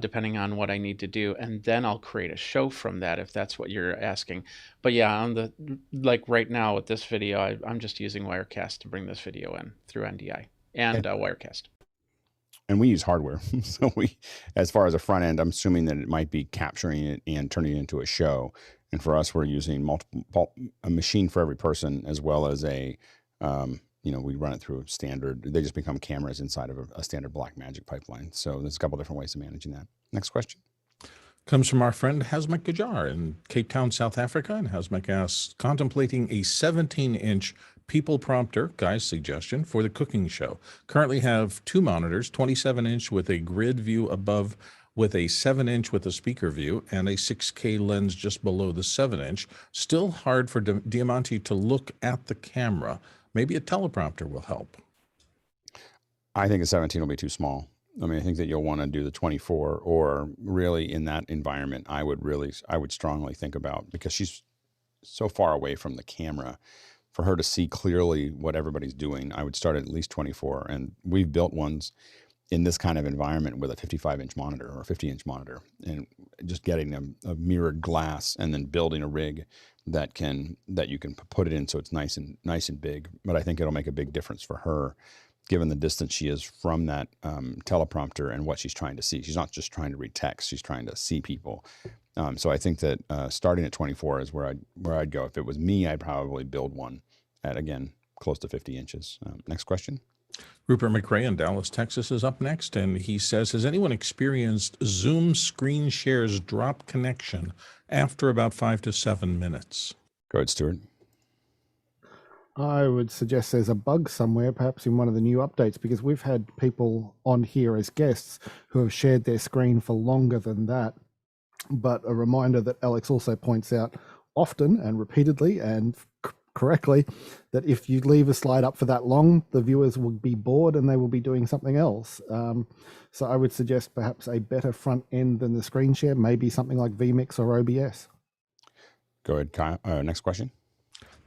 depending on what I need to do, and then I'll create a show from that if that's what you're asking. But yeah, on the like right now with this video, I'm just using Wirecast to bring this video in through NDI and Wirecast. And we use hardware, so we, as far as a front end, I'm assuming that it might be capturing it and turning it into a show. And for us, we're using a machine for every person, as well as we run it through standard. They just become cameras inside of a standard Blackmagic pipeline. So there's a couple different ways of managing that. Next question. Comes from our friend Hasmek Gajar in Cape Town, South Africa. And Hasmek asks, contemplating a 17-inch Peopleprompter, guy's suggestion, for the cooking show. Currently have 2 monitors, 27-inch with a grid view above, with a 7-inch with a speaker view, and a 6K lens just below the 7-inch. Still hard for Damyanti to look at the camera. Maybe a teleprompter will help. I think a 17 will be too small. I mean, I think that you'll want to do the 24, or really in that environment, I would strongly think about, because she's so far away from the camera, for her to see clearly what everybody's doing, I would start at least 24. And we've built ones in this kind of environment with a 55-inch monitor or a 50-inch monitor, and just getting a mirrored glass and then building a rig that you can put it in so it's nice and big. But I think it'll make a big difference for her, given the distance she is from that teleprompter and what she's trying to see. She's not just trying to read text; she's trying to see people. So I think that starting at 24 is where I'd go. If it was me, I'd probably build one at, again, close to 50 inches. Next question. Rupert McRae in Dallas, Texas is up next, and he says, has anyone experienced Zoom screen shares drop connection after about 5 to 7 minutes? Go ahead, Stuart. I would suggest there's a bug somewhere, perhaps in one of the new updates, because we've had people on here as guests who have shared their screen for longer than that. But a reminder that Alex also points out often and repeatedly and correctly, that if you leave a slide up for that long, the viewers will be bored and they will be doing something else. So I would suggest perhaps a better front end than the screen share, maybe something like vMix or OBS. Go ahead, Kyle. Next question.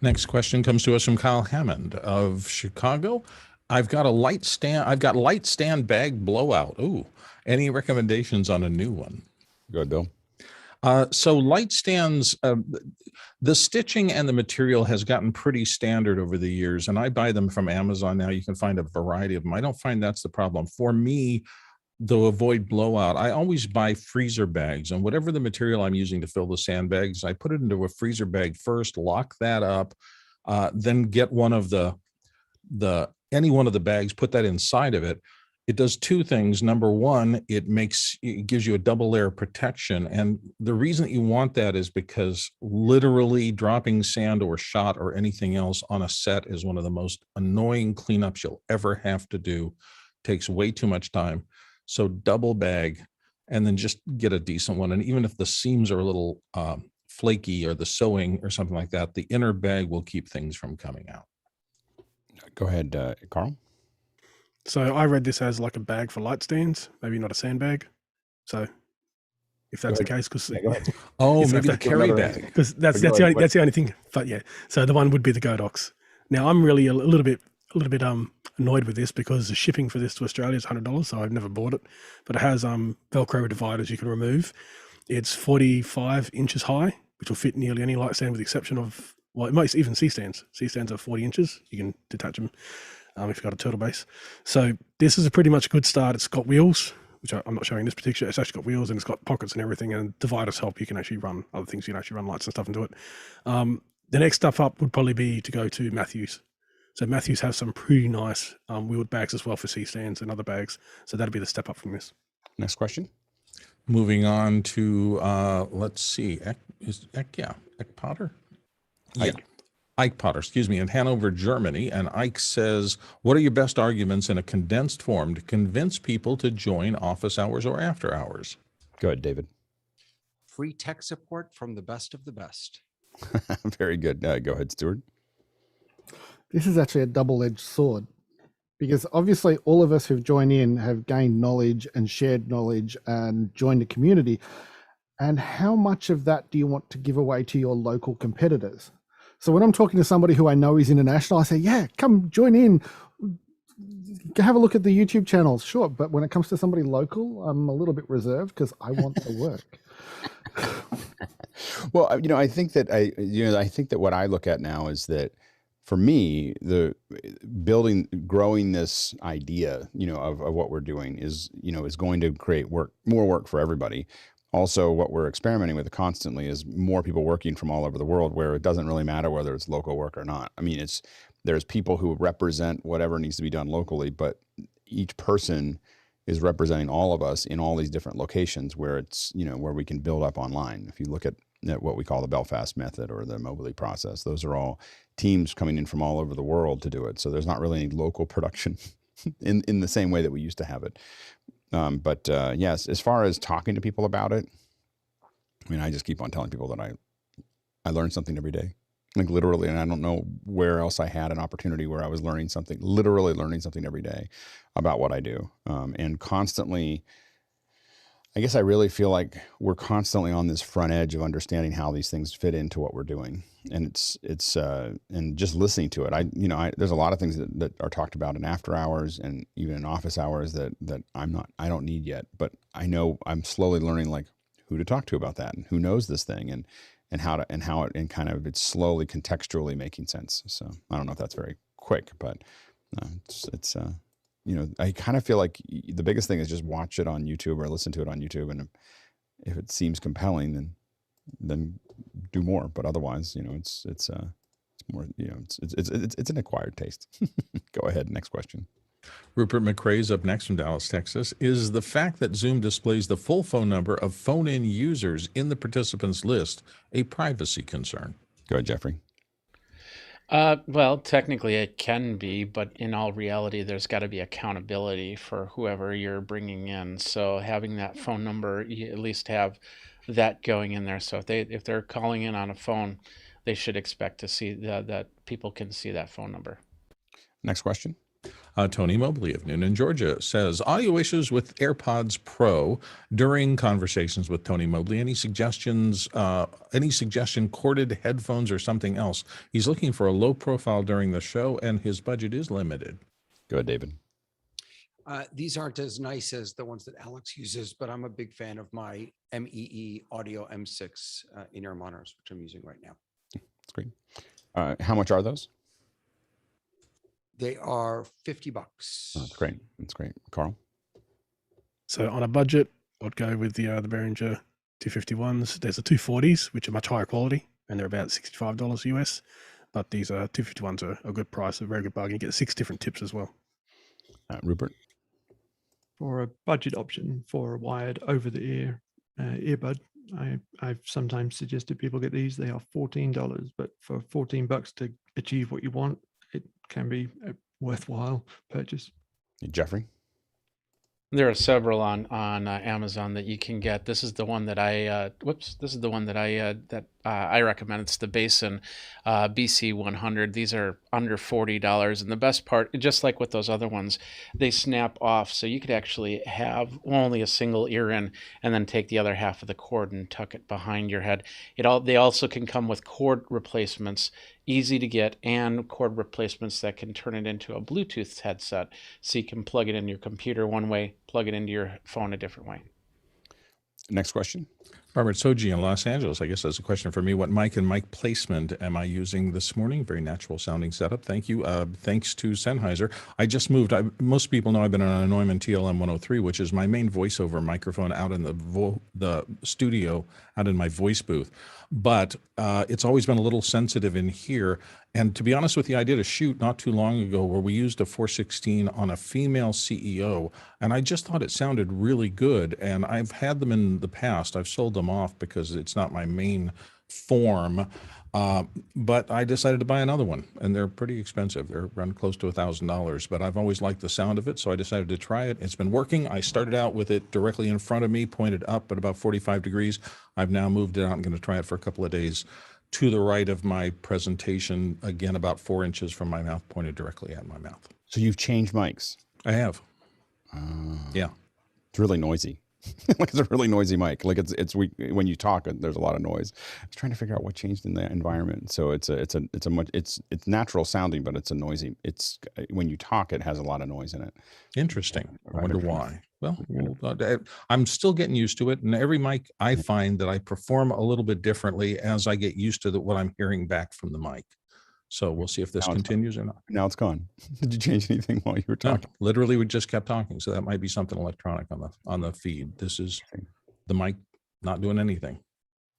Next question comes to us from Kyle Hammond of Chicago. I've got light stand bag blowout. Ooh, any recommendations on a new one? Go ahead, Bill. So light stands, the stitching and the material has gotten pretty standard over the years, and I buy them from Amazon now. You can find a variety of them. I don't find that's the problem. For me, to avoid blowout, I always buy freezer bags, and whatever the material I'm using to fill the sandbags, I put it into a freezer bag first, lock that up, then get one of any one of the bags, put that inside of it. It does 2 things. Number one, it gives you a double layer of protection. And the reason that you want that is because literally dropping sand or shot or anything else on a set is one of the most annoying cleanups you'll ever have to do. Takes way too much time. So double bag, and then just get a decent one. And even if the seams are a little flaky or the sewing or something like that, the inner bag will keep things from coming out. Go ahead, Carl. So I read this as like a bag for light stands, maybe not a sandbag. So if that's the case, because maybe the carry bag, because that's the only thing. But yeah, so the one would be the Godox. Now I'm really a little bit annoyed with this, because the shipping for this to Australia is $100, so I've never bought it. But it has Velcro dividers you can remove. It's 45 inches high, which will fit nearly any light stand, with the exception of, well, it might even C-stands. C-stands are 40 inches. You can detach them if you've got a turtle base. So this is a pretty much good start. It's got wheels, which I'm not showing this particular. It's actually got wheels and it's got pockets and everything, and dividers help. You can actually run other things. You can actually run lights and stuff into it. The next stuff up would probably be to go to Matthews. So Matthews has some pretty nice wheeled bags as well for C-stands and other bags. So that'll be the step up from this. Next question. Moving on to, let's see, Eck Potter? Yeah. Ike Potter, excuse me, in Hanover, Germany. And Ike says, what are your best arguments in a condensed form to convince people to join office hours or after hours? Go ahead, David. Free tech support from the best of the best. Very good. Go ahead, Stuart. This is actually a double-edged sword, because obviously all of us who've joined in have gained knowledge and shared knowledge and joined a community. And how much of that do you want to give away to your local competitors? So when I'm talking to somebody who I know is international, I say, yeah, come join in, have a look at the YouTube channels. Sure. But when it comes to somebody local, I'm a little bit reserved because I want the work. Well, I think that what I look at now is that for me, the growing this idea, of what we're doing is going to create more work for everybody. Also, what we're experimenting with constantly is more people working from all over the world, where it doesn't really matter whether it's local work or not. I mean, there's people who represent whatever needs to be done locally, but each person is representing all of us in all these different locations where it's, where we can build up online. If you look at what we call the Belfast Method or the Mobley process, those are all teams coming in from all over the world to do it. So there's not really any local production in the same way that we used to have it. But yes, as far as talking to people about it, I mean, I just keep on telling people that I learn something every day, like literally, and I don't know where else I had an opportunity where I was literally learning something every day about what I do. And constantly, I guess I really feel like we're constantly on this front edge of understanding how these things fit into what we're doing. And it's and just listening to it, there's a lot of things that are talked about in after hours and even in office hours that I don't need yet, but I know I'm slowly learning like who to talk to about that and who knows this thing and it's slowly contextually making sense. So I don't know if that's very quick, but I kind of feel like the biggest thing is just watch it on YouTube or listen to it on YouTube. And if it seems compelling, then do more. But otherwise, it's more, it's an acquired taste. Go ahead. Next question. Rupert McRae's up next from Dallas, Texas. Is the fact that Zoom displays the full phone number of phone-in users in the participants list a privacy concern? Go ahead, Jeffrey. Well, technically it can be, but in all reality, there's got to be accountability for whoever you're bringing in. So having that phone number, you at least have that going in there. So if they're calling in on a phone, they should expect to see that people can see that phone number. Next question. Tony Mobley of Noonan, Georgia says, audio issues with AirPods Pro during conversations with Tony Mobley. Any suggestion corded headphones or something else? He's looking for a low profile during the show and his budget is limited. Go ahead, David. These aren't as nice as the ones that Alex uses, but I'm a big fan of my MEE Audio M6 in-ear monitors, which I'm using right now. That's great. How much are those? They are $50. Oh, that's great. That's great. Carl? So on a budget, I'd go with the Behringer 251s. There's the 240s, which are much higher quality, and they're about $65 US. But these 251s are a good price, a very good bargain. You get 6 different tips as well. Rupert? For a budget option for a wired over-the-ear earbud, I've sometimes suggested people get these. They are $14, but for $14 to achieve what you want, it can be a worthwhile purchase. Jeffrey? There are several on Amazon that you can get. This is the one that I recommend. It's the Basin BC100. These are under $40, and the best part, just like with those other ones, they snap off, so you could actually have only a single ear in, and then take the other half of the cord and tuck it behind your head. They also can come with cord replacements, easy to get, and cord replacements that can turn it into a Bluetooth headset, so you can plug it into your computer one way, plug it into your phone a different way. Next question. Robert Soji in Los Angeles, I guess that's a question for me. What mic and mic placement am I using this morning? Very natural sounding setup. Thank you. Thanks to Sennheiser. I just moved. Most people know I've been on a Neumann TLM 103, which is my main voiceover microphone out in the studio, out in my voice booth. But it's always been a little sensitive in here. And to be honest with you, I did a shoot not too long ago where we used a 416 on a female CEO, and I just thought it sounded really good. And I've had them in the past. I've sold them off because it's not my main form. But I decided to buy another one, and they're pretty expensive. They're around close to $1,000, but I've always liked the sound of it, so I decided to try it. It's been working. I started out with it directly in front of me, pointed up at about 45 degrees. I've now moved it out. I'm going to try it for a couple of days to the right of my presentation, again, about 4 inches from my mouth, pointed directly at my mouth. So you've changed mics? I have. Yeah. It's really noisy. Like it's a really noisy mic. Like when you talk, there's a lot of noise. I was trying to figure out what changed in the environment. So it's natural sounding, but it's a noisy. When you talk, it has a lot of noise in it. Interesting. I wonder why. Well, I'm still getting used to it, and every mic I find that I perform a little bit differently as I get used to what I'm hearing back from the mic. So we'll see if this continues or not. Now it's gone. Did you change anything while you were talking? No, literally, we just kept talking. So that might be something electronic on the feed. This is the mic not doing anything.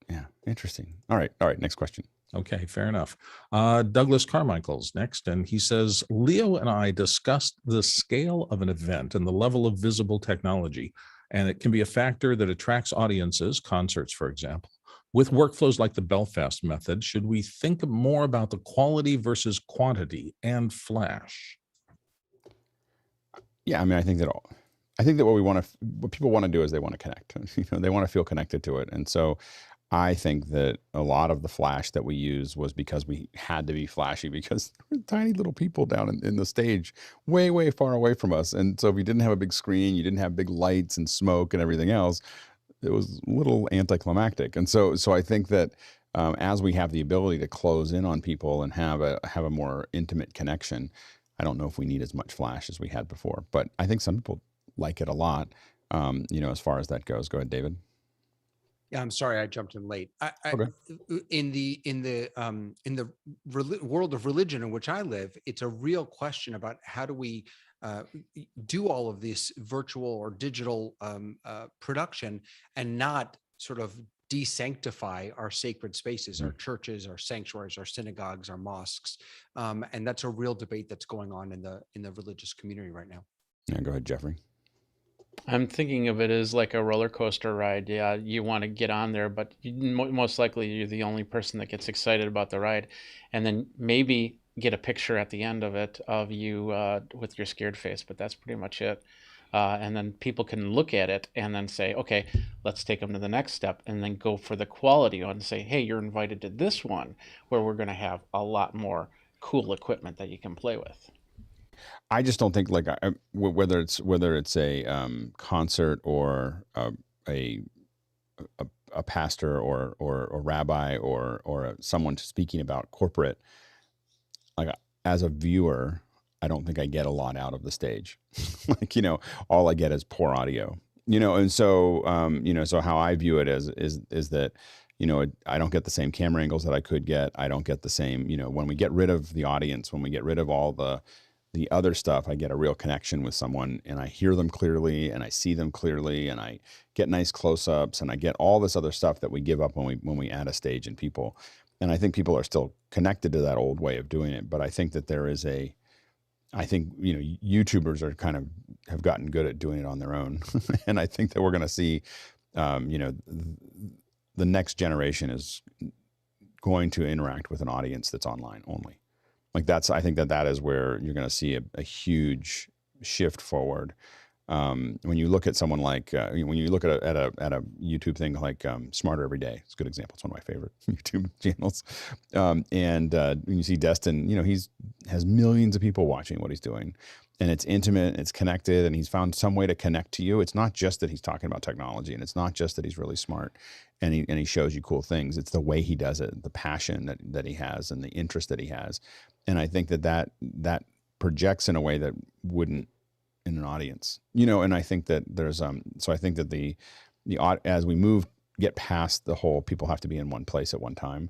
Yeah, interesting. All right. Next question. Okay, fair enough. Douglas Carmichael's next, and he says, Leo and I discussed the scale of an event and the level of visible technology, and it can be a factor that attracts audiences, concerts, for example. With workflows like the Belfast Method, should we think more about the quality versus quantity and flash? Yeah, I mean, I think that what people want to do is they want to connect. They want to feel connected to it, and so I think that a lot of the flash that we use was because we had to be flashy because there were tiny little people down in the stage, way, way far away from us, and so if you didn't have a big screen, you didn't have big lights and smoke and everything else, it was a little anticlimactic. And so I think that as we have the ability to close in on people and have a more intimate connection, I don't know if we need as much flash as we had before, but I think some people like it a lot. As far as that goes. Go ahead, David. Yeah, I'm sorry I jumped in late. Okay. In the world of religion in which I live, it's a real question about how do we do all of this virtual or digital production and not sort of desanctify our sacred spaces, our churches, our sanctuaries, our synagogues, our mosques, and that's a real debate that's going on in the religious community right now. Yeah, go ahead, Jeffrey. I'm thinking of it as like a roller coaster ride. Yeah, you want to get on there, but most likely you're the only person that gets excited about the ride, and then maybe get a picture at the end of it of you with your scared face, but that's pretty much it. And then people can look at it and then say, okay, let's take them to the next step, and then go for the quality one and say, hey, you're invited to this one where we're going to have a lot more cool equipment that you can play with. I just don't think whether it's a concert or a pastor or a rabbi or someone speaking about corporate, like as a viewer, I don't think I get a lot out of the stage. All I get is poor audio. And so so how I view it is that I don't get the same camera angles that I could get. I don't get the same, when we get rid of the audience, when we get rid of all the other stuff, I get a real connection with someone, and I hear them clearly, and I see them clearly, and I get nice close-ups, and I get all this other stuff that we give up when we add a stage and people. And I think people are still connected to that old way of doing it. But I think that there is YouTubers are have gotten good at doing it on their own. And I think that we're going to see, the next generation is going to interact with an audience that's online only. I think that is where you're going to see a huge shift forward. When you look at someone like, when you look at a YouTube thing like Smarter Every Day, it's a good example. It's one of my favorite YouTube channels. And when you see Destin, he has millions of people watching what he's doing, and it's intimate, it's connected, and he's found some way to connect to you. It's not just that he's talking about technology, and it's not just that he's really smart and he shows you cool things. It's the way he does it, the passion that he has, and the interest that he has. And I think that projects in a way that wouldn't in an audience, and I think that there's so I think that the as we move get past the whole people have to be in one place at one time.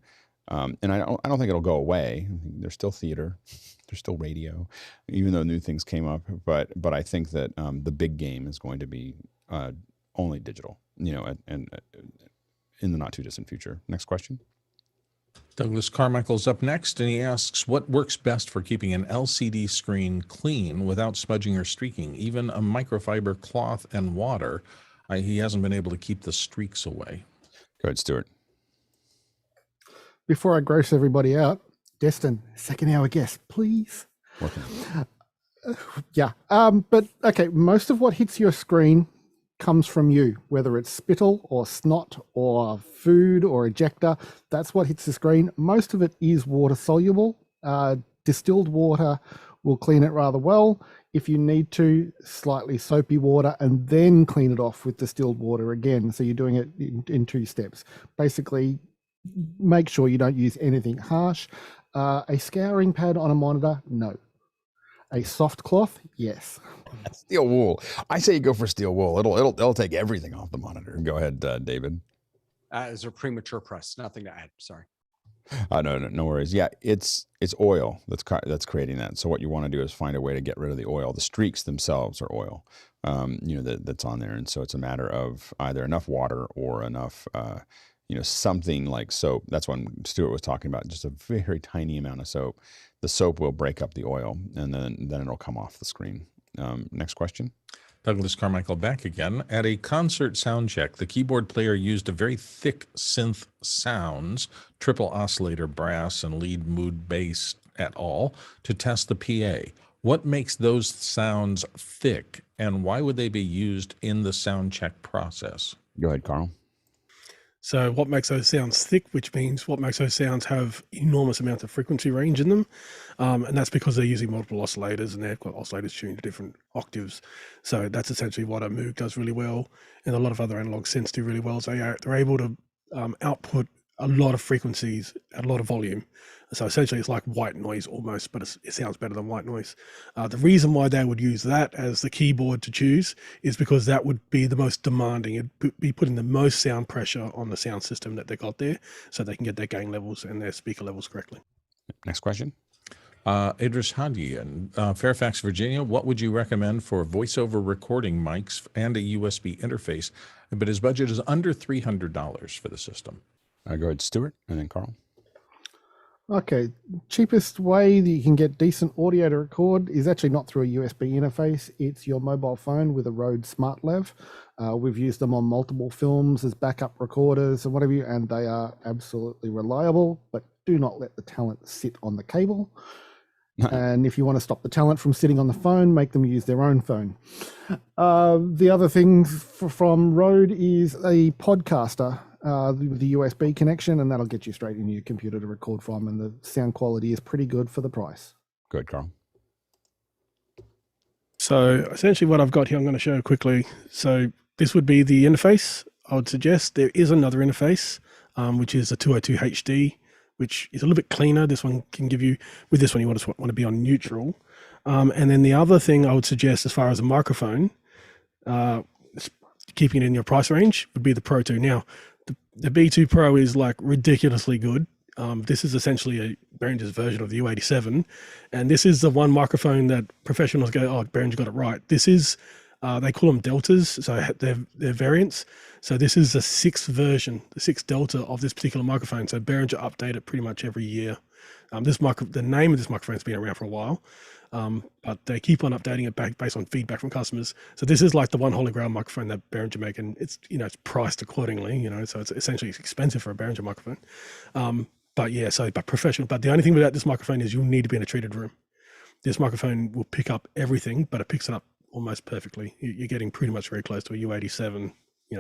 And I don't think it'll go away. There's still theater, there's still radio, even though new things came up. But I think that the big game is going to be only digital, and in the not too distant future. Next question. Douglas Carmichael's up next, and he asks, what works best for keeping an LCD screen clean without smudging or streaking? Even a microfiber cloth and water, he hasn't been able to keep the streaks away. Go ahead, Stuart. Before I gross everybody out, Destin, second hour guest, please. Yeah. But okay, most of what hits your screen comes from you, whether it's spittle or snot or food or ejector. That's what hits the screen. Most of it is water soluble. Distilled water will clean it rather well. If you need to, slightly soapy water, and then clean it off with distilled water again. So you're doing it in 2 steps. Basically, make sure you don't use anything harsh. A scouring pad on a monitor, no. A soft cloth, yes. Steel wool. I say you go for steel wool. It'll take everything off the monitor. Go ahead, David. Is there premature press? Nothing to add. Sorry. No worries. Yeah, it's oil that's creating that. So what you want to do is find a way to get rid of the oil. The streaks themselves are oil, that's on there, and so it's a matter of either enough water or enough, something like soap. That's what Stuart was talking about. Just a very tiny amount of soap. The soap will break up the oil, and then it'll come off the screen. Next question. Douglas Carmichael back again. At a concert sound check, the keyboard player used a very thick synth sounds, triple oscillator brass and lead mood bass et al. To test the PA. What makes those sounds thick, and why would they be used in the sound check process? Go ahead, Carl. So what makes those sounds thick, which means what makes those sounds have enormous amounts of frequency range in them. And that's because they're using multiple oscillators, and they've got oscillators tuned to different octaves. So that's essentially what a Moog does really well, and a lot of other analog synths do really well. So they're able to output a lot of frequencies at a lot of volume. So essentially it's like white noise almost, but it sounds better than white noise. The reason why they would use that as the keyboard to choose is because that would be the most demanding. It'd be putting the most sound pressure on the sound system that they got there, so they can get their gain levels and their speaker levels correctly. Next question. Idris Hadi in Fairfax, Virginia. What would you recommend for voiceover recording mics and a USB interface? But his budget is under $300 for the system. Go ahead, Stuart, and then Carl. Okay, cheapest way that you can get decent audio to record is actually not through a USB interface. It's your mobile phone with a Rode SmartLav. We've used them on multiple films as backup recorders and whatever, and they are absolutely reliable, but do not let the talent sit on the cable. And if you want to stop the talent from sitting on the phone, make them use their own phone. The other thing from Rode is a podcaster with the USB connection, and that'll get you straight into your computer to record from, and the sound quality is pretty good for the price. Good, Carl. So essentially what I've got here, I'm going to show quickly. So this would be the interface. I would suggest there is another interface, which is a 202 HD, which is a little bit cleaner. This one can give you, with this one, you want to be on neutral. And then the other thing I would suggest as far as a microphone, keeping it in your price range, would be the Pro 2. Now, the B2 Pro is like ridiculously good. This is essentially a Behringer's version of the U87. And this is the one microphone that professionals go, oh, Behringer got it right. This is, they call them deltas, so they're variants. So this is the 6th version, the 6th delta of this particular microphone. So Behringer update it pretty much every year. The name of this microphone has been around for a while, but they keep on updating it based on feedback from customers. So this is like the one holy grail microphone that Behringer make, and it's it's priced accordingly. So it's essentially expensive for a Behringer microphone. But professional. But the only thing about this microphone is you'll need to be in a treated room. This microphone will pick up everything, but it picks it up almost perfectly. You're getting pretty much very close to a U87.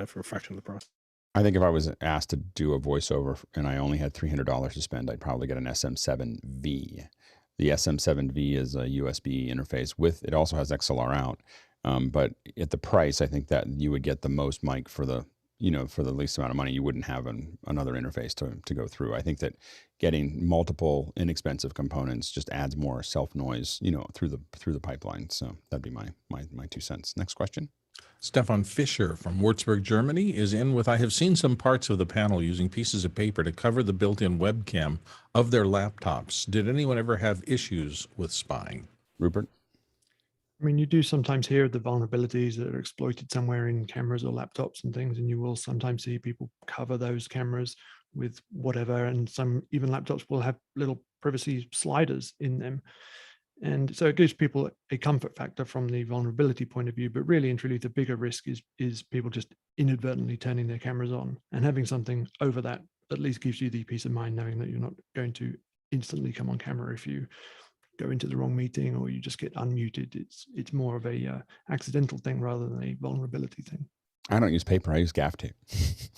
For a fraction of the price. I think if I was asked to do a voiceover and I only had $300 to spend, I'd probably get an SM-7B. The SM-7B is a USB interface with, it also has XLR out. But at the price, I think that you would get the most mic for the, for the least amount of money. You wouldn't have another interface to go through. I think that getting multiple inexpensive components just adds more self noise, through the pipeline. So that'd be my 2 cents. Next question. Stefan Fischer from Würzburg, Germany is in with, I have seen some parts of the panel using pieces of paper to cover the built-in webcam of their laptops. Did anyone ever have issues with spying? Rupert? I mean, you do sometimes hear the vulnerabilities that are exploited somewhere in cameras or laptops and things, and you will sometimes see people cover those cameras with whatever, and some even laptops will have little privacy sliders in them. And so it gives people a comfort factor from the vulnerability point of view, but really and truly the bigger risk is people just inadvertently turning their cameras on, and having something over that at least gives you the peace of mind knowing that you're not going to instantly come on camera if you go into the wrong meeting or you just get unmuted. It's more of a accidental thing rather than a vulnerability thing. I don't use paper. I use gaff tape.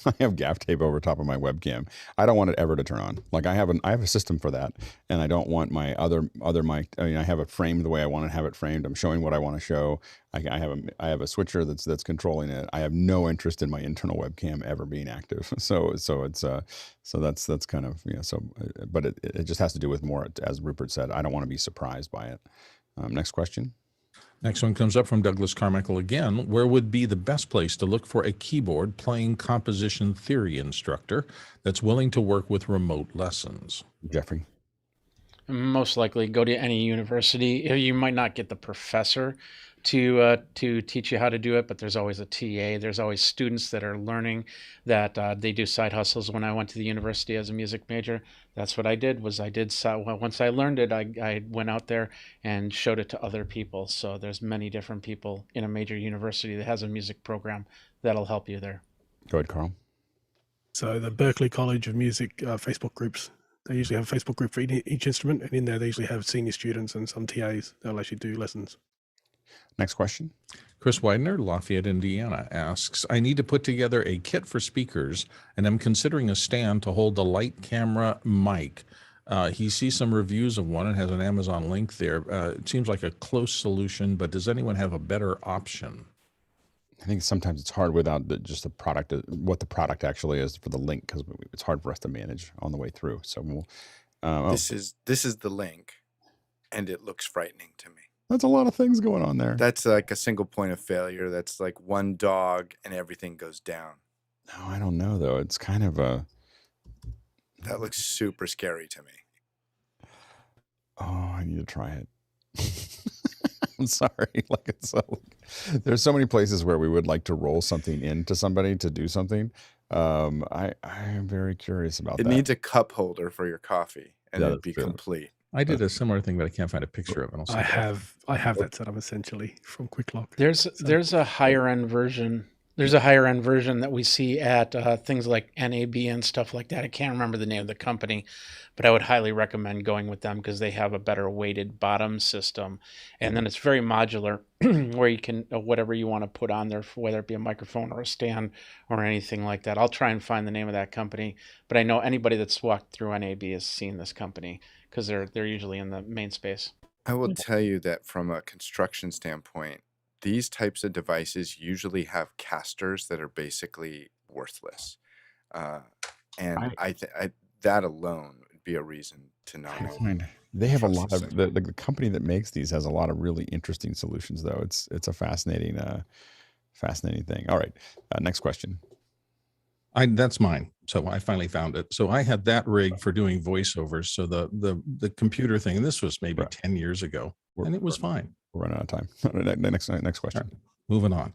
I have gaff tape over top of my webcam. I don't want it ever to turn on. Like I have a system for that, and I don't want my other mic. I mean, I have it framed the way I want to have it framed. I'm showing what I want to show. I have a switcher that's controlling it. I have no interest in my internal webcam ever being active. So that's kind of, you know, so, but it just has to do with more, as Rupert said, I don't want to be surprised by it. Next question. Next one comes up from Douglas Carmichael again. Where would be the best place to look for a keyboard playing composition theory instructor that's willing to work with remote lessons? Jeffrey? Most likely go to any university. You might not get the professor to teach you how to do it, but there's always a TA. There's always students that are learning that they do side hustles. When I went to the university as a music major, that's what I did. Once I learned it, I went out there and showed it to other people. So there's many different people in a major university that has a music program that'll help you there. Go ahead, Carl. So the Berklee College of Music Facebook groups, they usually have a Facebook group for each instrument, and in there they usually have senior students and some TAs that'll actually do lessons. Next question. Chris Widener, Lafayette, Indiana, asks, I need to put together a kit for speakers, and I'm considering a stand to hold the light camera mic. He sees some reviews of one and has an Amazon link there. It seems like a close solution, but does anyone have a better option? I think sometimes it's hard without just the product, what the product actually is for the link, because it's hard for us to manage on the way through. So we'll, this is the link, and it looks frightening to me. That's a lot of things going on there. That's like a single point of failure. That's like one dog and everything goes down. No, I don't know though. It's kind of a. That looks super scary to me. Oh, I need to try it. I'm sorry. Like it's so. There's so many places where we would like to roll something into somebody to do something. I am very curious about that. It needs a cup holder for your coffee, and it'd be complete. I did a similar thing, but I can't find a picture of it. I have that set up essentially from QuickLock. There's a higher end version. There's a higher end version that we see at things like NAB and stuff like that. I can't remember the name of the company, but I would highly recommend going with them because they have a better weighted bottom system. And then it's very modular where you can, whatever you want to put on there, whether it be a microphone or a stand or anything like that. I'll try and find the name of that company, but I know anybody that's walked through NAB has seen this company because they're usually in the main space. I will tell you that from a construction standpoint, these types of devices usually have casters that are basically worthless. And that alone would be a reason to not. They have a lot of, the company that makes these has a lot of really interesting solutions though. It's a fascinating thing. All right, next question. That's mine. So I finally found it. So I had that rig for doing voiceovers. So the computer thing, and this was maybe 10 years ago, and it was fine. We're running out of time. Next question. Right, moving on.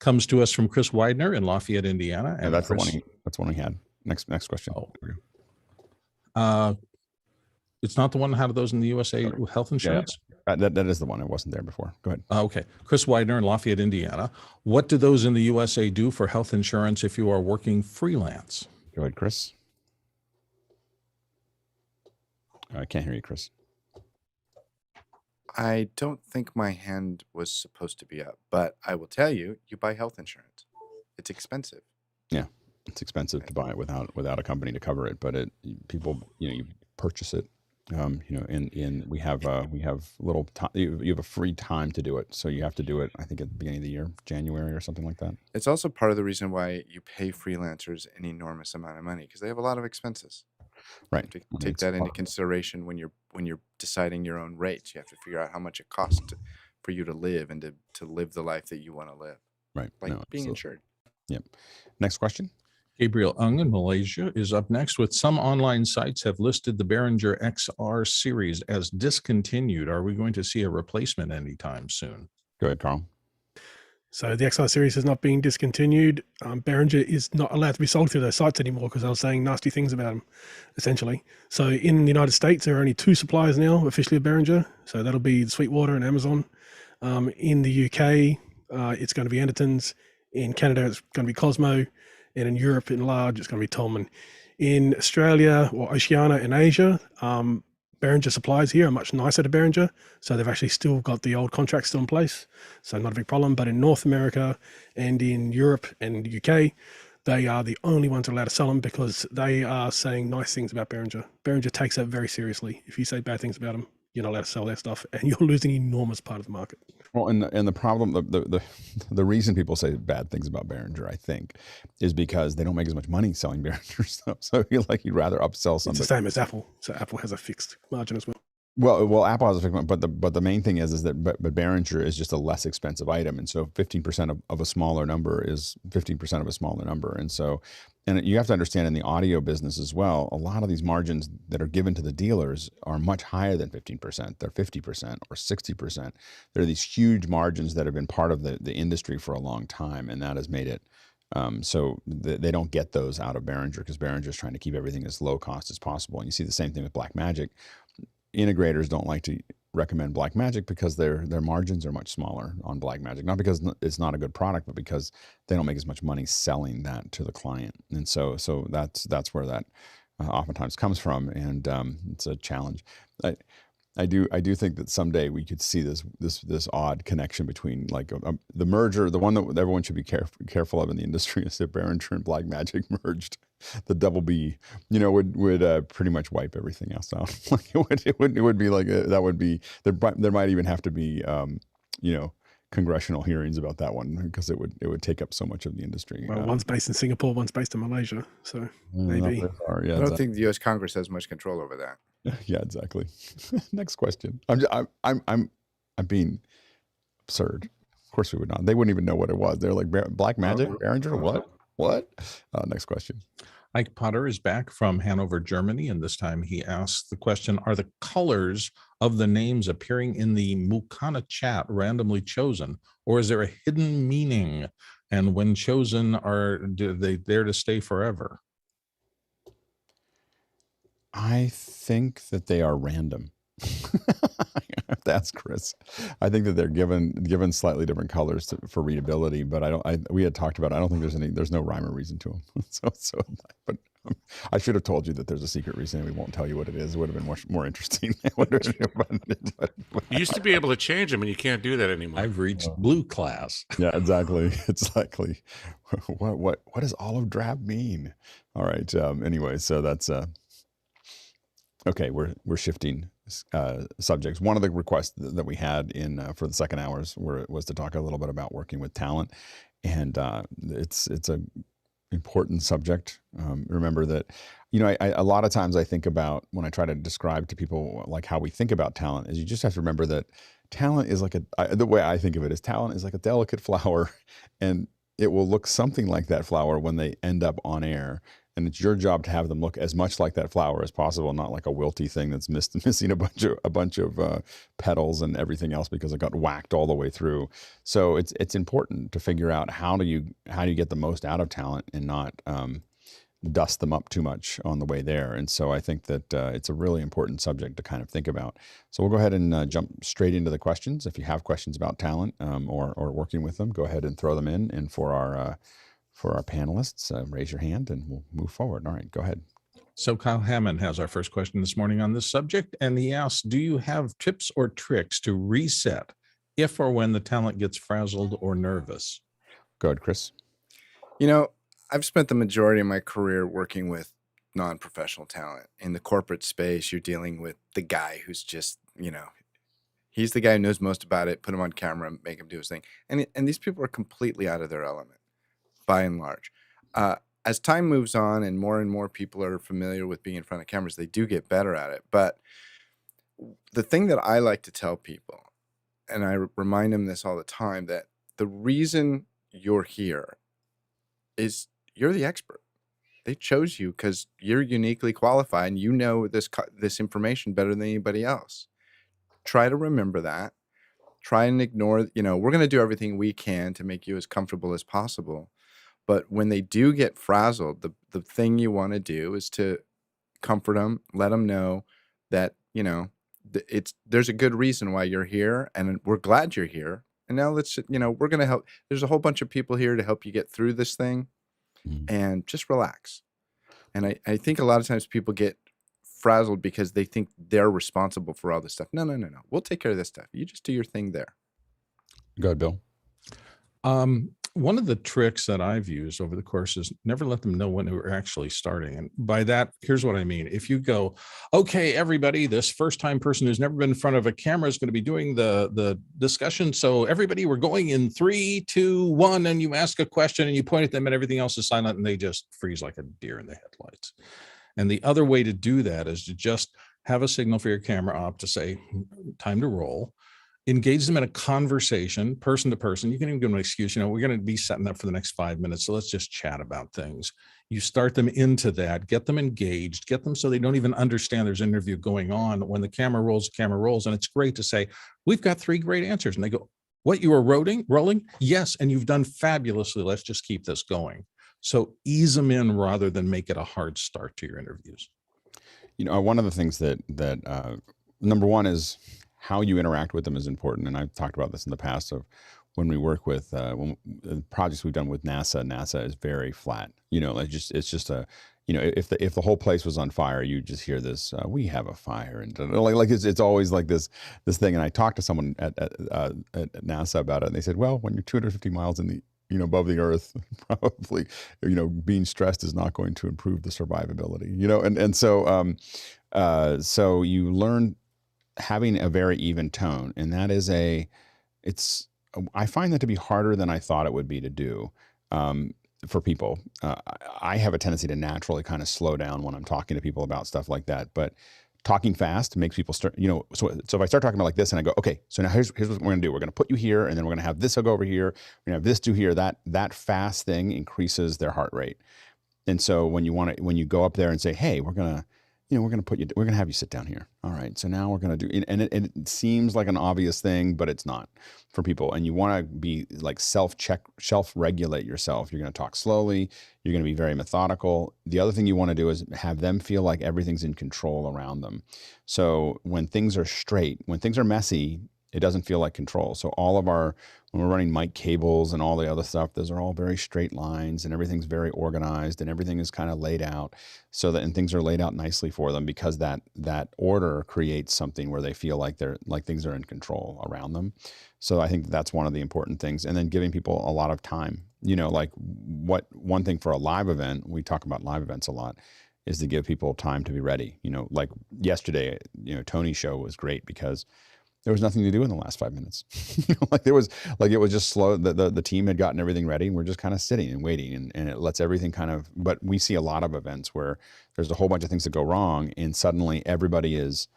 Comes to us from Chris Widener in Lafayette, Indiana. And that's Chris, the one he had. Next question. It's not the one that had those in the USA health insurance? Yeah, that is the one. It wasn't there before. Go ahead. Okay. Chris Widener in Lafayette, Indiana. What do those in the USA do for health insurance if you are working freelance? Go ahead, Chris. I can't hear you, Chris. I don't think my hand was supposed to be up, but I will tell you, you buy health insurance. It's expensive. Yeah, it's expensive to buy it without a company to cover it, but people, you purchase it. And we have little time. You have a free time to do it, so you have to do it. I think at the beginning of the year, January or something like that. It's also part of the reason why you pay freelancers an enormous amount of money because they have a lot of expenses. Right. You have to take that into consideration when you're deciding your own rates. You have to figure out how much it costs for you to live and to live the life that you want to live. Right. Like No, being absolutely. insured. Yep. Next question. Gabriel Ung in Malaysia is up next with some online sites have listed the Behringer XR series as discontinued. Are we going to see a replacement anytime soon? Go ahead, Carl. So the XR series is not being discontinued. Behringer is not allowed to be sold through those sites anymore because I was saying nasty things about them, essentially. So in the United States, there are only 2 suppliers now officially of Behringer. So that'll be Sweetwater and Amazon. In the UK, it's going to be Andertons. In Canada, it's going to be Cosmo. And in Europe, in large, it's going to be Tolman. In Australia or Oceania and Asia, Behringer supplies here are much nicer to Behringer. So they've actually still got the old contracts still in place. So not a big problem. But in North America and in Europe and the UK, they are the only ones allowed to sell them because they are saying nice things about Behringer. Behringer takes that very seriously. If you say bad things about them, you're not allowed to sell their stuff and you're losing an enormous part of the market. Well, and the problem, the reason people say bad things about Behringer, I think, is because they don't make as much money selling Behringer stuff. So you'd rather upsell something. It's the same as Apple. So Apple has a fixed margin as well. Well, Apple has a fixed, but the main thing is that but Behringer is just a less expensive item, and so 15% of a smaller number is 15% of a smaller number, and so you have to understand in the audio business as well, a lot of these margins that are given to the dealers are much higher than 15%. They're 50% or 60%. There are these huge margins that have been part of the industry for a long time, and that has made it so they don't get those out of Behringer because Behringer is trying to keep everything as low cost as possible. And you see the same thing with Blackmagic. Integrators don't like to recommend Blackmagic because their margins are much smaller on Blackmagic, not because it's not a good product, but because they don't make as much money selling that to the client. And so that's where that oftentimes comes from, and it's a challenge. I do think that someday we could see this odd connection between like the merger. The one that everyone should be careful of in the industry is if Behringer and Blackmagic merged. The double B, would pretty much wipe everything else out. Like it would be like that would be there might even have to be congressional hearings about that one because it would take up so much of the industry. Well, one's based in Singapore, one's based in Malaysia, so maybe. I don't think the U.S. Congress has much control over that. Yeah, exactly. Next question. I'm being absurd. Of course we would not. They wouldn't even know what it was. They're like Blackmagic, Behringer, what? Next question. Ike Potter is back from Hanover, Germany, and this time he asks the question, are the colors of the names appearing in the Mukana chat randomly chosen, or is there a hidden meaning? And when chosen, are they there to stay forever? I think that they are random. That's Chris. I think that they're given slightly different colors for readability, but we had talked about it. I don't think there's no rhyme or reason to them. But I should have told you that there's a secret reason. We won't tell you what it is. It would have been more interesting. You used to be able to change them, and you can't do that anymore. I've reached blue class. Yeah, exactly. Exactly. What does olive drab mean? All right. Anyway, so that's okay. We're shifting subjects. One of the requests that we had for the second hours was to talk a little bit about working with talent, and it's a important subject. Remember that, a lot of times I think about when I try to describe to people like how we think about talent is you just have to remember that talent is like the way I think of it is talent is like a delicate flower, and it will look something like that flower when they end up on air. And it's your job to have them look as much like that flower as possible, not like a wilty thing that's missing a bunch of petals and everything else because it got whacked all the way through. So it's important to figure out how do you get the most out of talent and not dust them up too much on the way there. And so I think that it's a really important subject to kind of think about. So we'll go ahead and jump straight into the questions. If you have questions about talent or working with them, go ahead and throw them in. And for our panelists, raise your hand and we'll move forward. All right, go ahead. So Kyle Hammond has our first question this morning on this subject, and he asks, do you have tips or tricks to reset if or when the talent gets frazzled or nervous? Go ahead, Chris. I've spent the majority of my career working with non-professional talent. In the corporate space, you're dealing with the guy who's just, he's the guy who knows most about it, put him on camera, make him do his thing. And these people are completely out of their element. By and large. As time moves on and more people are familiar with being in front of cameras, they do get better at it. But the thing that I like to tell people, and I remind them this all the time, that the reason you're here is you're the expert. They chose you because you're uniquely qualified and you know this information better than anybody else. Try to remember that. Try and ignore, we're going to do everything we can to make you as comfortable as possible. But when they do get frazzled, the thing you want to do is to comfort them, let them know that, there's a good reason why you're here, and we're glad you're here. And now let's, we're going to help. There's a whole bunch of people here to help you get through this thing, and just relax. And I think a lot of times people get frazzled because they think they're responsible for all this stuff. No. We'll take care of this stuff. You just do your thing there. Go ahead, Bill. One of the tricks that I've used over the course is never let them know when we're actually starting. And by that, here's what I mean. If you go, okay, everybody, this first time person who's never been in front of a camera is going to be doing the discussion. So everybody, we're going in 3, 2, 1, and you ask a question and you point at them and everything else is silent and they just freeze like a deer in the headlights. And the other way to do that is to just have a signal for your camera up to say, time to roll. Engage them in a conversation, person to person. You can even give them an excuse, we're going to be setting up for the next 5 minutes, so let's just chat about things. You start them into that, get them engaged, get them so they don't even understand there's an interview going on. When the camera rolls. And it's great to say, we've got 3 great answers. And they go, what, you were rolling? Yes, and you've done fabulously. Let's just keep this going. So ease them in rather than make it a hard start to your interviews. One of the things that number one is how you interact with them is important. And I've talked about this in the past of when we work with the projects we've done with NASA is very flat. It's just a, if the whole place was on fire, you just hear this, we have a fire. And it's always like this thing. And I talked to someone at NASA about it, and they said, well, when you're 250 miles in the, above the earth, probably, being stressed is not going to improve the survivability, so you learn having a very even tone. And that is I find that to be harder than I thought it would be to do for people. I have a tendency to naturally kind of slow down when I'm talking to people about stuff like that, but talking fast makes people start, so if I start talking about like this and I go, okay, so now here's what we're going to do. We're going to put you here, and then we're going to have this go over here. We're going to have this do here. That fast thing increases their heart rate. And so when you go up there and say, hey, we're going to have you sit down here. All right. So now we're going to do, and it seems like an obvious thing, but it's not for people. And you want to be like self-regulate yourself. You're going to talk slowly. You're going to be very methodical. The other thing you want to do is have them feel like everything's in control around them. So when things are straight, when things are messy, it doesn't feel like control. So when we're running mic cables and all the other stuff, those are all very straight lines, and everything's very organized, and everything is kind of laid out and things are laid out nicely for them, because that order creates something where they feel like things are in control around them. So I think that's one of the important things. And then giving people a lot of time, one thing for a live event, we talk about live events a lot, is to give people time to be ready. Like yesterday, Tony's show was great because there was nothing to do in the last 5 minutes. It was just slow. The team had gotten everything ready, and we're just kind of sitting and waiting, and it lets everything but we see a lot of events where there's a whole bunch of things that go wrong, and suddenly everybody is,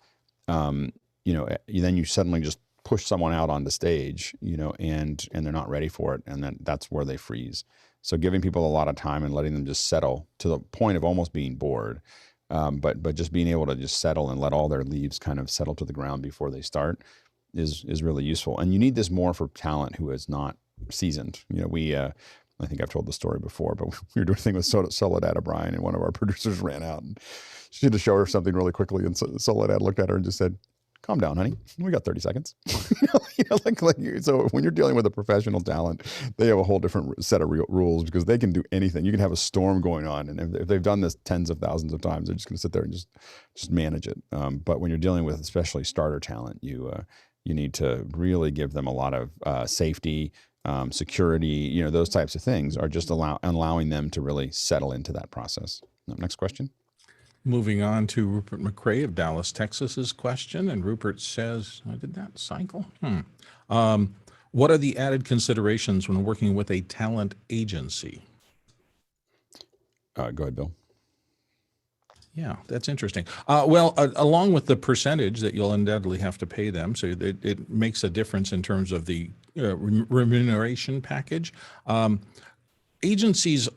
then you suddenly just push someone out on the stage, and they're not ready for it. And then that's where they freeze. So giving people a lot of time and letting them just settle to the point of almost being bored. But just being able to just settle and let all their leaves kind of settle to the ground before they start is really useful. And you need this more for talent who is not seasoned. I think I've told the story before, but we were doing a thing with Soledad O'Brien, and one of our producers ran out, and she had to show her something really quickly, and Soledad looked at her and just said, calm down, honey. We got 30 seconds. So when you're dealing with a professional talent, they have a whole different set of rules, because they can do anything. You can have a storm going on, and if they've done this tens of thousands of times, they're just going to sit there and just manage it. But when you're dealing with especially starter talent, you need to really give them a lot of safety, security. Those types of things are just allowing them to really settle into that process. Next question. Moving on to Rupert McRae of Dallas, Texas's question. And Rupert says, did that cycle? What are the added considerations when working with a talent agency? Go ahead, Bill. Yeah, that's interesting. Well, along with the percentage that you'll undoubtedly have to pay them, so it makes a difference in terms of the remuneration package. Agencies,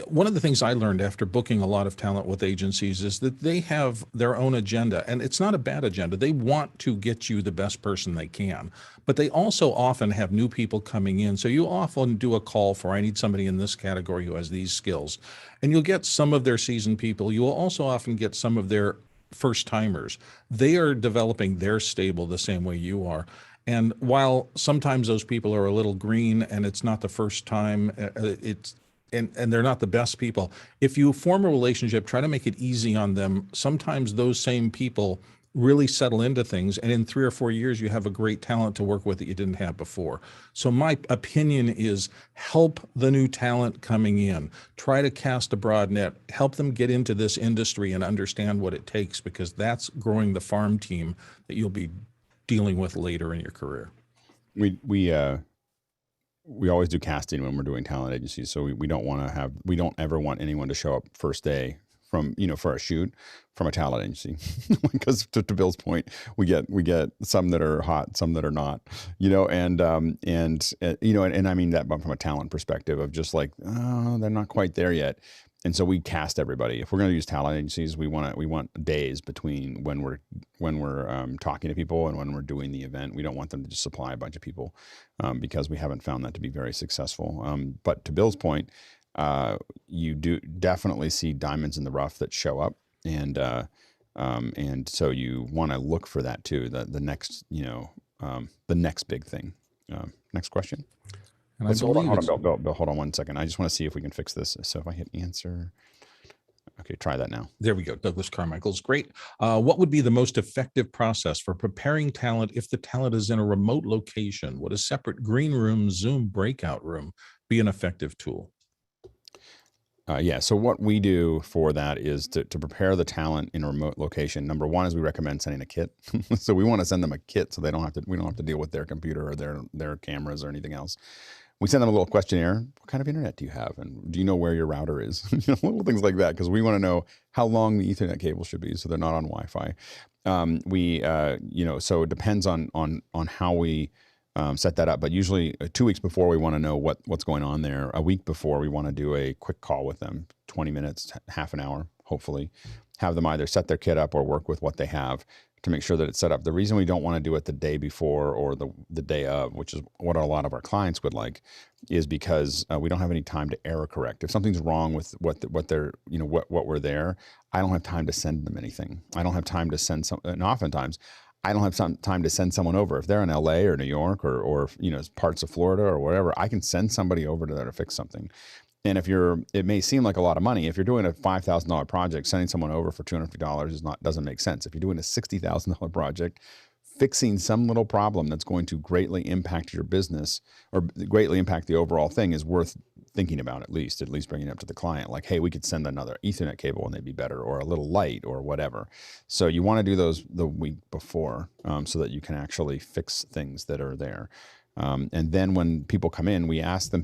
one of the things I learned after booking a lot of talent with agencies is that they have their own agenda, and it's not a bad agenda. They want to get you the best person they can, but they also often have new people coming in. So you often do a call for, I need somebody in this category who has these skills, and you'll get some of their seasoned people. You will also often get some of their first timers. They are developing their stable the same way you are. And while sometimes those people are a little green and it's not the first time, and they're not the best people, if you form a relationship, try to make it easy on them. Sometimes those same people really settle into things, and in 3 or 4 years, you have a great talent to work with that you didn't have before. So my opinion is help the new talent coming in. Try to cast a broad net. Help them get into this industry and understand what it takes, because that's growing the farm team that you'll be dealing with later in your career. We always do casting when we're doing talent agencies. So we don't ever want anyone to show up first day from, for a shoot from a talent agency, because to Bill's point, we get some that are hot, some that are not, and I mean that from a talent perspective of just like, oh, they're not quite there yet. And so we cast everybody. If we're going to use talent agencies, we want days between when we're talking to people and when we're doing the event. We don't want them to just supply a bunch of people, because we haven't found that to be very successful. But to Bill's point, you do definitely see diamonds in the rough that show up, and so you want to look for that too. The next big thing. Next question. And hold on, Bill, hold on 1 second. I just want to see if we can fix this. So if I hit answer, okay, try that now. There we go. Douglas Carmichael's great. What would be the most effective process for preparing talent if the talent is in a remote location? Would a separate green room, Zoom breakout room be an effective tool? Yeah. So what we do for that is to prepare the talent in a remote location. Number one is we recommend sending a kit. So we want to send them a kit so we don't have to deal with their computer or their cameras or anything else. We send them a little questionnaire. What kind of internet do you have? And do you know where your router is? Little things like that, because we want to know how long the Ethernet cable should be so they're not on Wi-Fi. So it depends on how we set that up. But usually 2 weeks before, we want to know what's going on there. A week before, we want to do a quick call with them, 20 minutes, half an hour, hopefully. Have them either set their kit up or work with what they have to make sure that it's set up. The reason we don't want to do it the day before or the day of, which is what a lot of our clients would like, is because we don't have any time to error correct. If something's wrong with what we're there, I don't have time to send them anything. I don't have time to send and oftentimes I don't have some time to send someone over. If they're in LA or New York or parts of Florida or whatever, I can send somebody over to there to fix something. And it may seem like a lot of money. If you're doing a $5,000 project, sending someone over for $250 doesn't make sense. If you're doing a $60,000 project, fixing some little problem that's going to greatly impact your business or greatly impact the overall thing is worth thinking about, at least bringing it up to the client. Like, hey, we could send another Ethernet cable and they'd be better, or a little light or whatever. So you want to do those the week before, so that you can actually fix things that are there. And then when people come in, we ask them,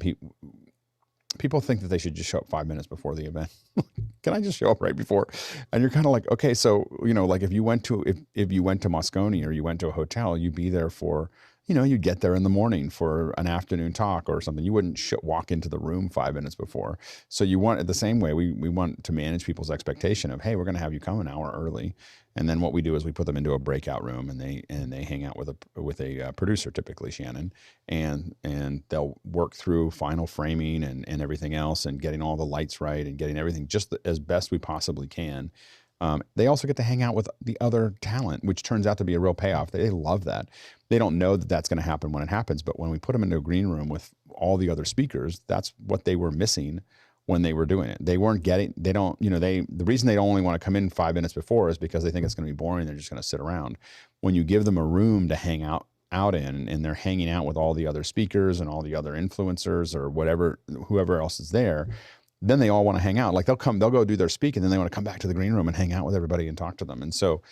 people think that they should just show up 5 minutes before the event. Can I just show up right before? And you're kind of like, okay, so, like if you went to Moscone or you went to a hotel, you'd be there for, you'd get there in the morning for an afternoon talk or something. You wouldn't walk into the room 5 minutes before. So you want it the same way. We want to manage people's expectation of, hey, we're going to have you come an hour early. And then what we do is we put them into a breakout room and they hang out with a producer, typically Shannon, and they'll work through final framing and everything else and getting all the lights right and getting everything just as best we possibly can. They also get to hang out with the other talent, which turns out to be a real payoff. They love that. They don't know that that's going to happen when it happens, but when we put them into a green room with all the other speakers, that's what they were missing when they were doing it. They weren't getting, the reason they only want to come in 5 minutes before is because they think it's going to be boring. They're just going to sit around. When you give them a room to hang out in, and they're hanging out with all the other speakers and all the other influencers or whoever else is there, then they all want to hang out. Like they'll go do their speak, and then they want to come back to the green room and hang out with everybody and talk to them. And so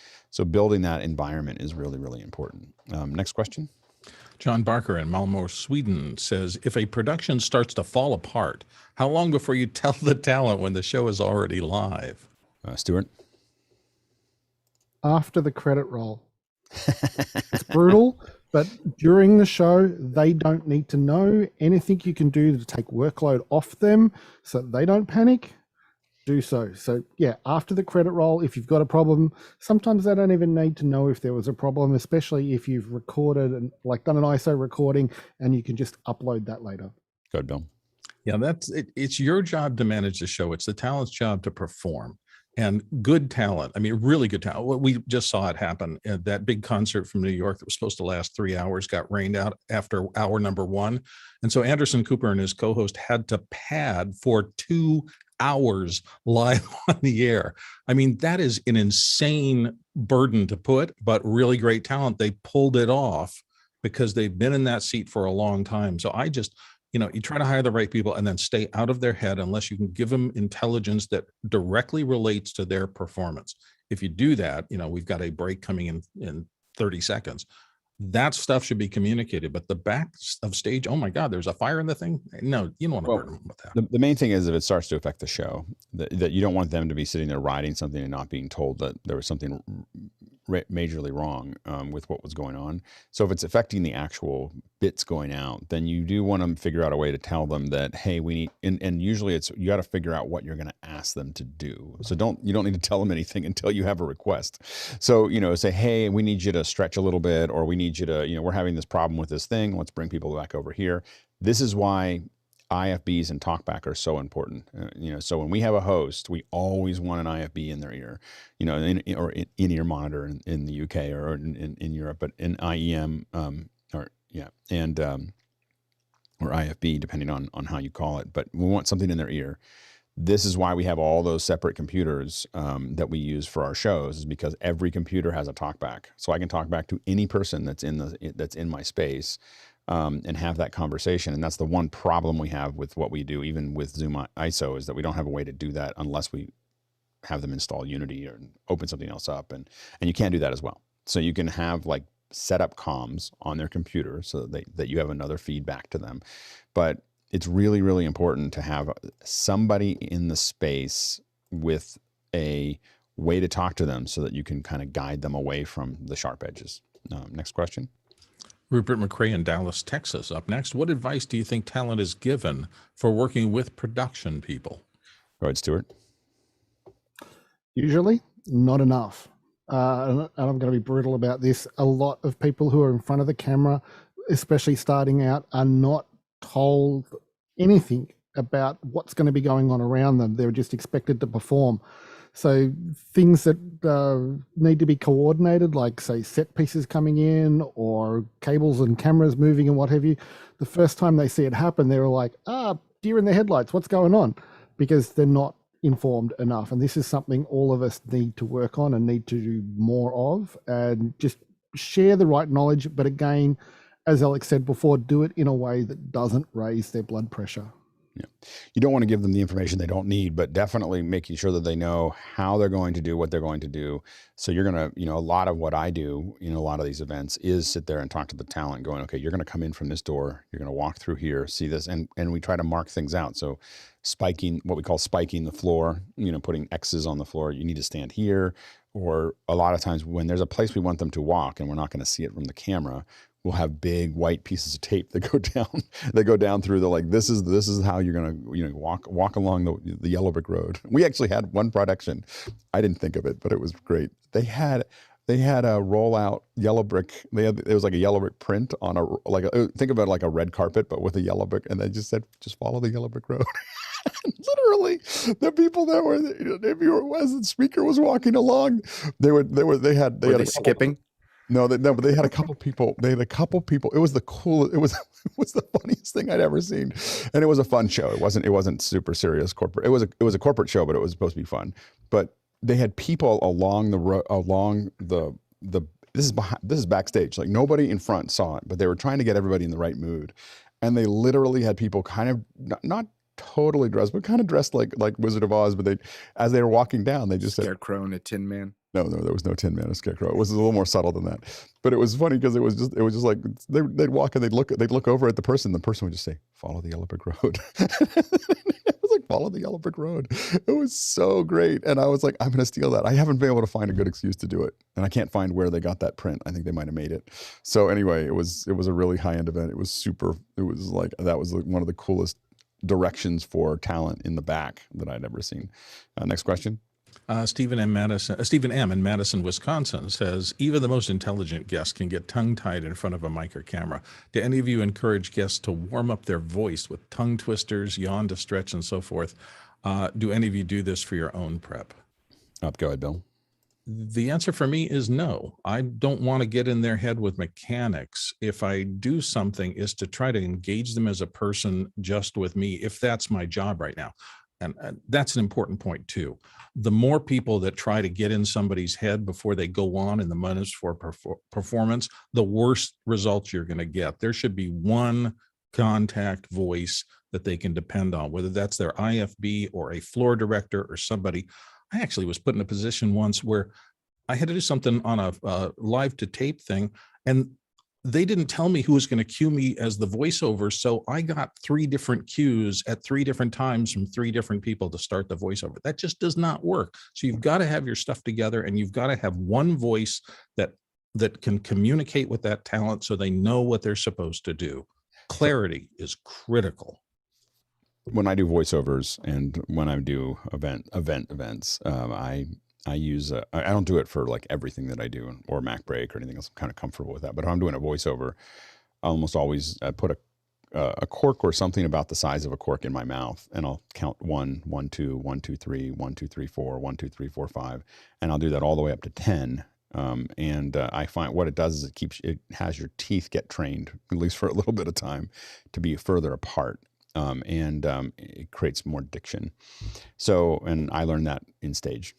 building that environment is really, really important. Next question. John Barker in Malmö, Sweden says, if a production starts to fall apart, how long before you tell the talent when the show is already live? Stuart? after the credit roll. It's brutal, but during the show, they don't need to know. Anything you can do to take workload off them so they don't panic, do so. So yeah, after the credit roll, if you've got a problem, sometimes they don't even need to know if there was a problem, especially if you've recorded and like done an ISO recording and you can just upload that later. Go ahead, Bill. Yeah, that's it. It's your job to manage the show. It's the talent's job to perform. And good talent, I mean, really good talent. Well, we just saw it happen. That big concert from New York that was supposed to last 3 hours got rained out after hour number 1. And so Anderson Cooper and his co-host had to pad for 2 hours live on the air. I mean, that is an insane burden to put, but really great talent. They pulled it off because they've been in that seat for a long time. So I just, you try to hire the right people and then stay out of their head unless you can give them intelligence that directly relates to their performance. If you do that, we've got a break coming in 30 seconds. That stuff should be communicated, but the back of stage, oh my God, there's a fire in the thing. No, you don't want to burden them with that. The main thing is if it starts to affect the show, that you don't want them to be sitting there writing something and not being told that there was something majorly wrong with what was going on. So if it's affecting the actual bits going out, then you do want to figure out a way to tell them that, hey, we need, and usually it's, you got to figure out what you're going to ask them to do. So you don't need to tell them anything until you have a request. So, say, hey, we need you to stretch a little bit, or we need you to, we're having this problem with this thing. Let's bring people back over here. This is why IFBs and talkback are so important. So when we have a host, we always want an IFB in their ear, or in-ear monitor in the UK or in Europe, but in IEM, or IFB, depending on how you call it. But we want something in their ear. This is why we have all those separate computers that we use for our shows, is because every computer has a talkback. So I can talk back to any person that's in my space. And have that conversation. And that's the one problem we have with what we do, even with Zoom ISO, is that we don't have a way to do that unless we have them install Unity or open something else up. And you can't do that as well. So you can have like set up comms on their computer so that you have another feedback to them. But it's really, really important to have somebody in the space with a way to talk to them so that you can kind of guide them away from the sharp edges. Next question. Rupert McCrae in Dallas, Texas, up next. What advice do you think talent is given for working with production people? Go ahead, Stuart. Usually not enough. And I'm going to be brutal about this. A lot of people who are in front of the camera, especially starting out, are not told anything about what's going to be going on around them. They're just expected to perform. So things that need to be coordinated, like say set pieces coming in or cables and cameras moving and what have you, the first time they see it happen, they're like, deer in the headlights, what's going on? Because they're not informed enough. And this is something all of us need to work on and need to do more of, and just share the right knowledge. But again, as Alex said before, do it in a way that doesn't raise their blood pressure. Yeah. You don't want to give them the information they don't need, but definitely making sure that they know how they're going to do what they're going to do. So you're going to, a lot of what I do in a lot of these events is sit there and talk to the talent going, okay, you're going to come in from this door. You're going to walk through here, see this. And we try to mark things out. So what we call spiking the floor, putting X's on the floor. You need to stand here. Or a lot of times when there's a place we want them to walk and we're not going to see it from the camera, we'll have big white pieces of tape that go down through the, like, this is how you're going to, walk along the yellow brick road. We actually had one production. I didn't think of it, but it was great. They had a rollout yellow brick. It was like a yellow brick print on think about it like a red carpet, but with a yellow brick. And they just said, just follow the yellow brick road. Literally, the people that were, as the speaker was walking along, they had skipping. No, but they had a couple people. It was the coolest. It was the funniest thing I'd ever seen, and it was a fun show. It wasn't super serious corporate. It was a corporate show, but it was supposed to be fun. But they had people along the this is backstage. Like nobody in front saw it, but they were trying to get everybody in the right mood, and they literally had people kind of not totally dressed, but kind of dressed like Wizard of Oz. But as they were walking down, they just said, Scarecrow and a Tin Man. No, there was no Tin Man or Scarecrow. It was a little more subtle than that. But it was funny because it was just like they'd walk and they'd look over at the person. The person would just say, "Follow the yellow brick road." It was was like, follow the yellow brick road. It was so great. And I was like, I'm going to steal that. I haven't been able to find a good excuse to do it. And I can't find where they got that print. I think they might've made it. So anyway, it was a really high end event. It was super, it was like, that was one of the coolest directions for talent in the back that I'd ever seen. Next question. Stephen M. in Madison, Wisconsin says, even the most intelligent guests can get tongue-tied in front of a mic or camera. Do any of you encourage guests to warm up their voice with tongue twisters, yawn to stretch, and so forth? Do any of you do this for your own prep? Go ahead, Bill. The answer for me is no. I don't want to get in their head with mechanics. If I do something, is to try to engage them as a person just with me, if that's my job right now. And that's an important point too. The more people that try to get in somebody's head before they go on in the minutes for performance, the worse results you're going to get. There should be one contact voice that they can depend on, whether that's their IFB or a floor director or somebody. I actually was put in a position once where I had to do something on a live to tape thing, and they didn't tell me who was going to cue me as the voiceover. So I got 3 different cues at 3 different times from 3 different people to start the voiceover. That just does not work. So you've got to have your stuff together, and you've got to have one voice that can communicate with that talent so they know what they're supposed to do. Clarity is critical. When I do voiceovers and when I do events, I use, I don't do it for like everything that I do or Mac break or anything else. I'm kind of comfortable with that. But if I'm doing a voiceover, I almost always put a cork or something about the size of a cork in my mouth, and I'll count 1, 1, 2, 1, 2, 3, 1, 2, 3, 4, 1, 2, 3, 4, 5. And I'll do that all the way up to 10. I find what it does is it has your teeth get trained, at least for a little bit of time, to be further apart. It creates more diction. So, and I learned that in stage.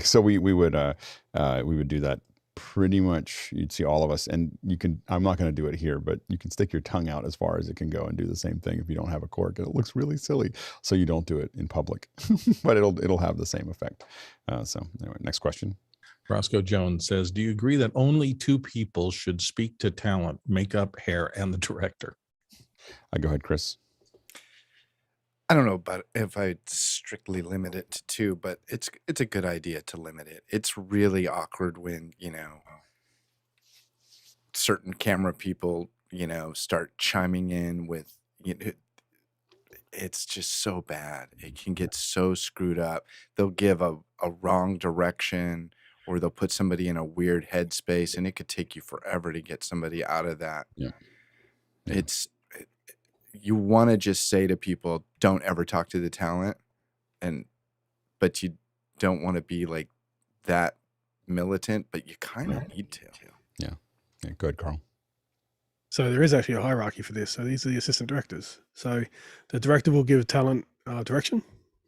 So we would do that pretty much. You'd see all of us, and I'm not going to do it here, but you can stick your tongue out as far as it can go and do the same thing if you don't have a cork. And it looks really silly, so you don't do it in public, but it'll have the same effect. So anyway, next question. Roscoe Jones says, do you agree that only 2 people should speak to talent, makeup, hair, and the director? Go ahead, Chris. I don't know about if I'd strictly limit it to 2, but it's a good idea to limit it. It's really awkward when, certain camera people, start chiming in with, it's just so bad. It can get so screwed up. They'll give a wrong direction, or they'll put somebody in a weird headspace, and it could take you forever to get somebody out of that. Yeah. You want to just say to people, don't ever talk to the talent, but you don't want to be like that militant, but you kind of need to. Yeah. Go ahead, Carl. So there is actually a hierarchy for this. So these are the assistant directors. So the director will give talent direction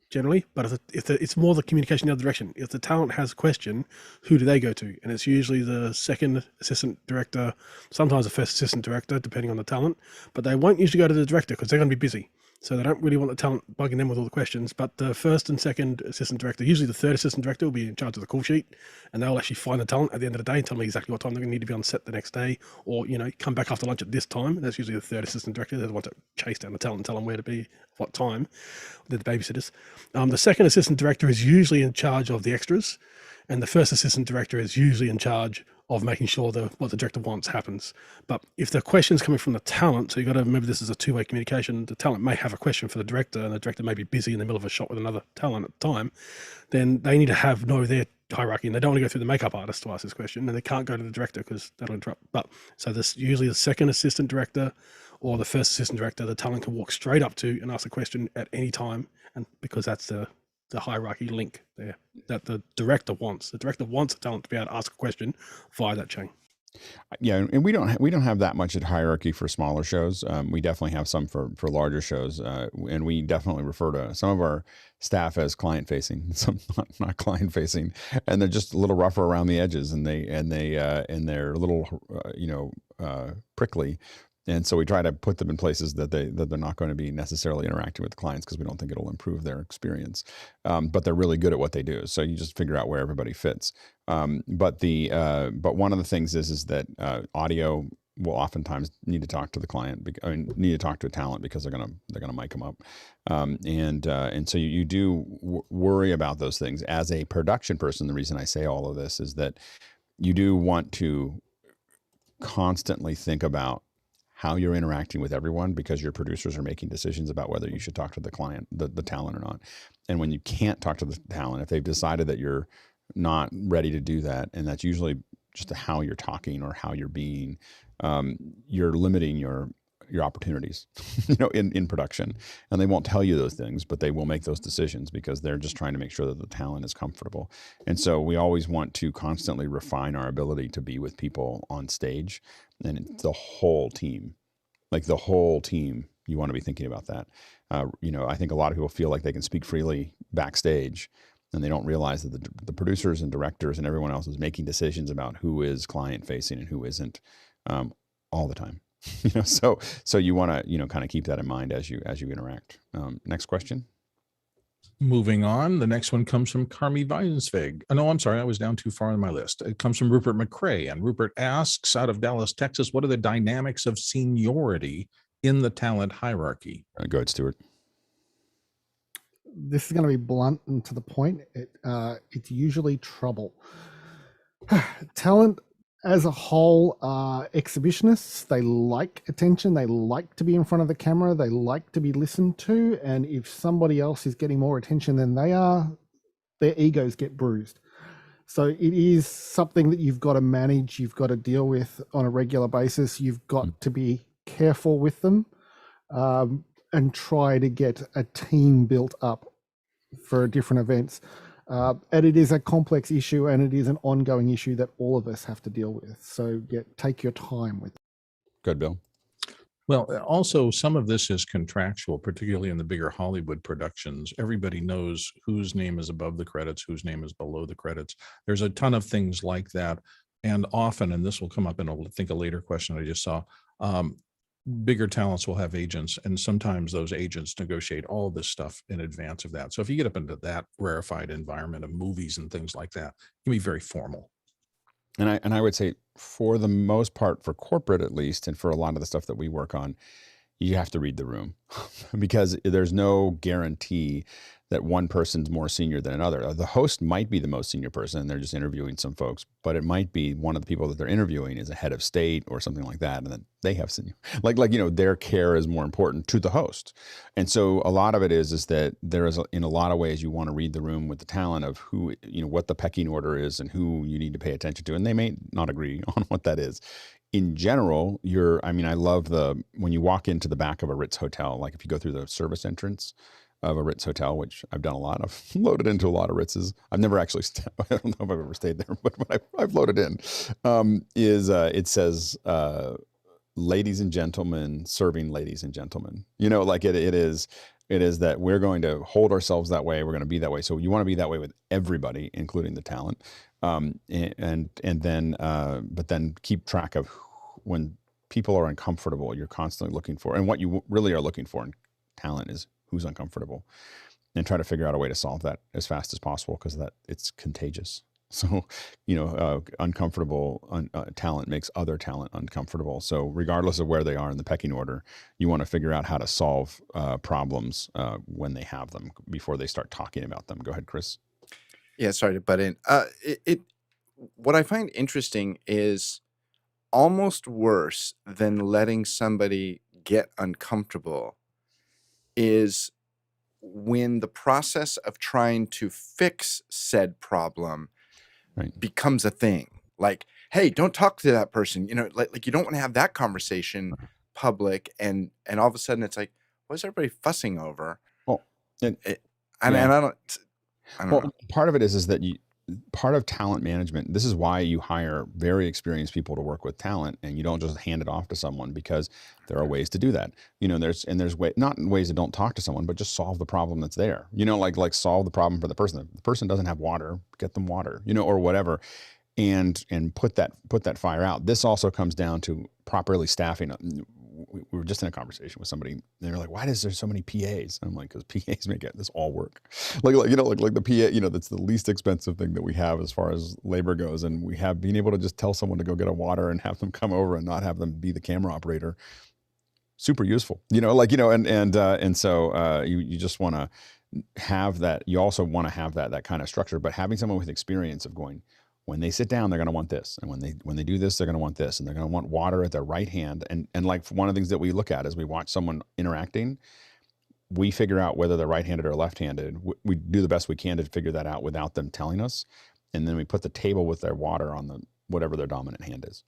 generally, but if it's more the communication in the other direction. If the talent has a question, who do they go to? And it's usually the second assistant director, sometimes the first assistant director, depending on the talent, but they won't usually go to the director because they're going to be busy. So they don't really want the talent bugging them with all the questions, but the first and second assistant director, usually the third assistant director, will be in charge of the call sheet, and they'll actually find the talent at the end of the day and tell them exactly what time they're going to need to be on set the next day, or, come back after lunch at this time. That's usually the third assistant director. They're the ones that chase down the talent and tell them where to be, what time. They're the babysitters. The second assistant director is usually in charge of the extras, and the first assistant director is usually in charge of making sure what the director wants happens. But if the question's coming from the talent, so you've got to remember this is a 2-way communication. The talent may have a question for the director, and the director may be busy in the middle of a shot with another talent at the time. Then they need to know their hierarchy, and they don't want to go through the makeup artist to ask this question, and they can't go to the director because that'll interrupt. But so this usually the second assistant director or the first assistant director, the talent can walk straight up to and ask a question at any time, and because that's the hierarchy link there that the director wants. The director wants the talent to be able to ask a question via that chain. Yeah, and we don't have that much at hierarchy for smaller shows. We definitely have some for larger shows, and we definitely refer to some of our staff as client facing, some not client facing, and they're just a little rougher around the edges, and they're a little prickly. And so we try to put them in places that they're not going to be necessarily interacting with clients because we don't think it'll improve their experience. But they're really good at what they do. So you just figure out where everybody fits. But one of the things is that audio will oftentimes need to talk to the client. Need to talk to a talent because they're gonna mic them up, and so you do worry about those things as a production person. The reason I say all of this is that you do want to constantly think about how you're interacting with everyone, because your producers are making decisions about whether you should talk to the client, the talent or not. And when you can't talk to the talent, if they've decided that you're not ready to do that, and that's usually just how you're talking or how you're being, you're limiting your opportunities, in production. And they won't tell you those things, but they will make those decisions because they're just trying to make sure that the talent is comfortable. And so we always want to constantly refine our ability to be with people on stage, and the whole team, you want to be thinking about that. I think a lot of people feel like they can speak freely backstage, and they don't realize that the producers and directors and everyone else is making decisions about who is client facing and who isn't, all the time. So you want to kind of keep that in mind as you interact. Next question. Moving on, the next one comes from Carmi Weisvig. Oh, no, I'm sorry, I was down too far on my list. It comes from Rupert McCrae, and Rupert asks, out of Dallas, Texas, what are the dynamics of seniority in the talent hierarchy? Go ahead, Stuart. This is going to be blunt and to the point. It's usually trouble. Talent as a whole are exhibitionists. They like attention. They like to be in front of the camera. They like to be listened to. And if somebody else is getting more attention than they are, their egos get bruised. So it is something that you've got to manage. You've got to deal with on a regular basis. You've got to be careful with them, and try to get a team built up for different events. And it is a complex issue, and it is an ongoing issue that all of us have to deal with. So take your time with it. Good, Bill. Well, also some of this is contractual, particularly in the bigger Hollywood productions. Everybody knows whose name is above the credits, whose name is below the credits. There's a ton of things like that. And often, and this will come up in, I think, a later question I just saw, bigger talents will have agents, and sometimes those agents negotiate all this stuff in advance of that. So if you get up into that rarefied environment of movies and things like that, it can be very formal. And I would say, for the most part, for corporate at least, and for a lot of the stuff that we work on, you have to read the room because there's no guarantee that one person's more senior than another. The host might be the most senior person, and they're just interviewing some folks, but it might be one of the people that they're interviewing is a head of state or something like that, and then they have senior, their care is more important to the host. And so a lot of it is that there is, in a lot of ways, you want to read the room with the talent of who, what the pecking order is and who you need to pay attention to, and they may not agree on what that is. In general, I love when you walk into the back of a Ritz hotel, like if you go through the service entrance of a Ritz hotel, which I've done a lot. I've loaded into a lot of Ritzes. I've never actually, I don't know if I've ever stayed there, but when I've loaded in, it says, ladies and gentlemen, serving ladies and gentlemen. It is that we're going to hold ourselves that way. We're going to be that way. So you want to be that way with everybody, including the talent. But then keep track of when people are uncomfortable, you're constantly looking for, and what you really are looking for in talent is who's uncomfortable, and try to figure out a way to solve that as fast as possible, because it's contagious. So, uncomfortable talent makes other talent uncomfortable. So regardless of where they are in the pecking order, you want to figure out how to solve problems when they have them before they start talking about them. Go ahead, Chris. Yeah, sorry to butt in. What I find interesting is almost worse than letting somebody get uncomfortable is when the process of trying to fix said problem becomes a thing. Like, hey, don't talk to that person. Like you don't want to have that conversation public, and all of a sudden it's like, what's everybody fussing over? Well, I don't know. Part of it is that part of talent management, this is why you hire very experienced people to work with talent, and you don't just hand it off to someone, because there are ways to do that. There's not ways that don't talk to someone, but just solve the problem that's there. Like solve the problem for the person. If the person doesn't have water, get them water, or whatever, and put that fire out. This also comes down to properly staffing. we were just in a conversation with somebody, and they were like, why is there so many PAs? And I'm like, because PAs make this all work. Like the PA, that's the least expensive thing that we have as far as labor goes. And we have being able to just tell someone to go get a water and have them come over and not have them be the camera operator. Super useful, and so you just want to have that. You also want to have that kind of structure, but having someone with experience of going, when they sit down, they're going to want this. And when they do this, they're going to want this. And they're going to want water at their right hand. And like one of the things that we look at as we watch someone interacting, we figure out whether they're right-handed or left-handed. We do the best we can to figure that out without them telling us. And then we put the table with their water on whatever their dominant hand is.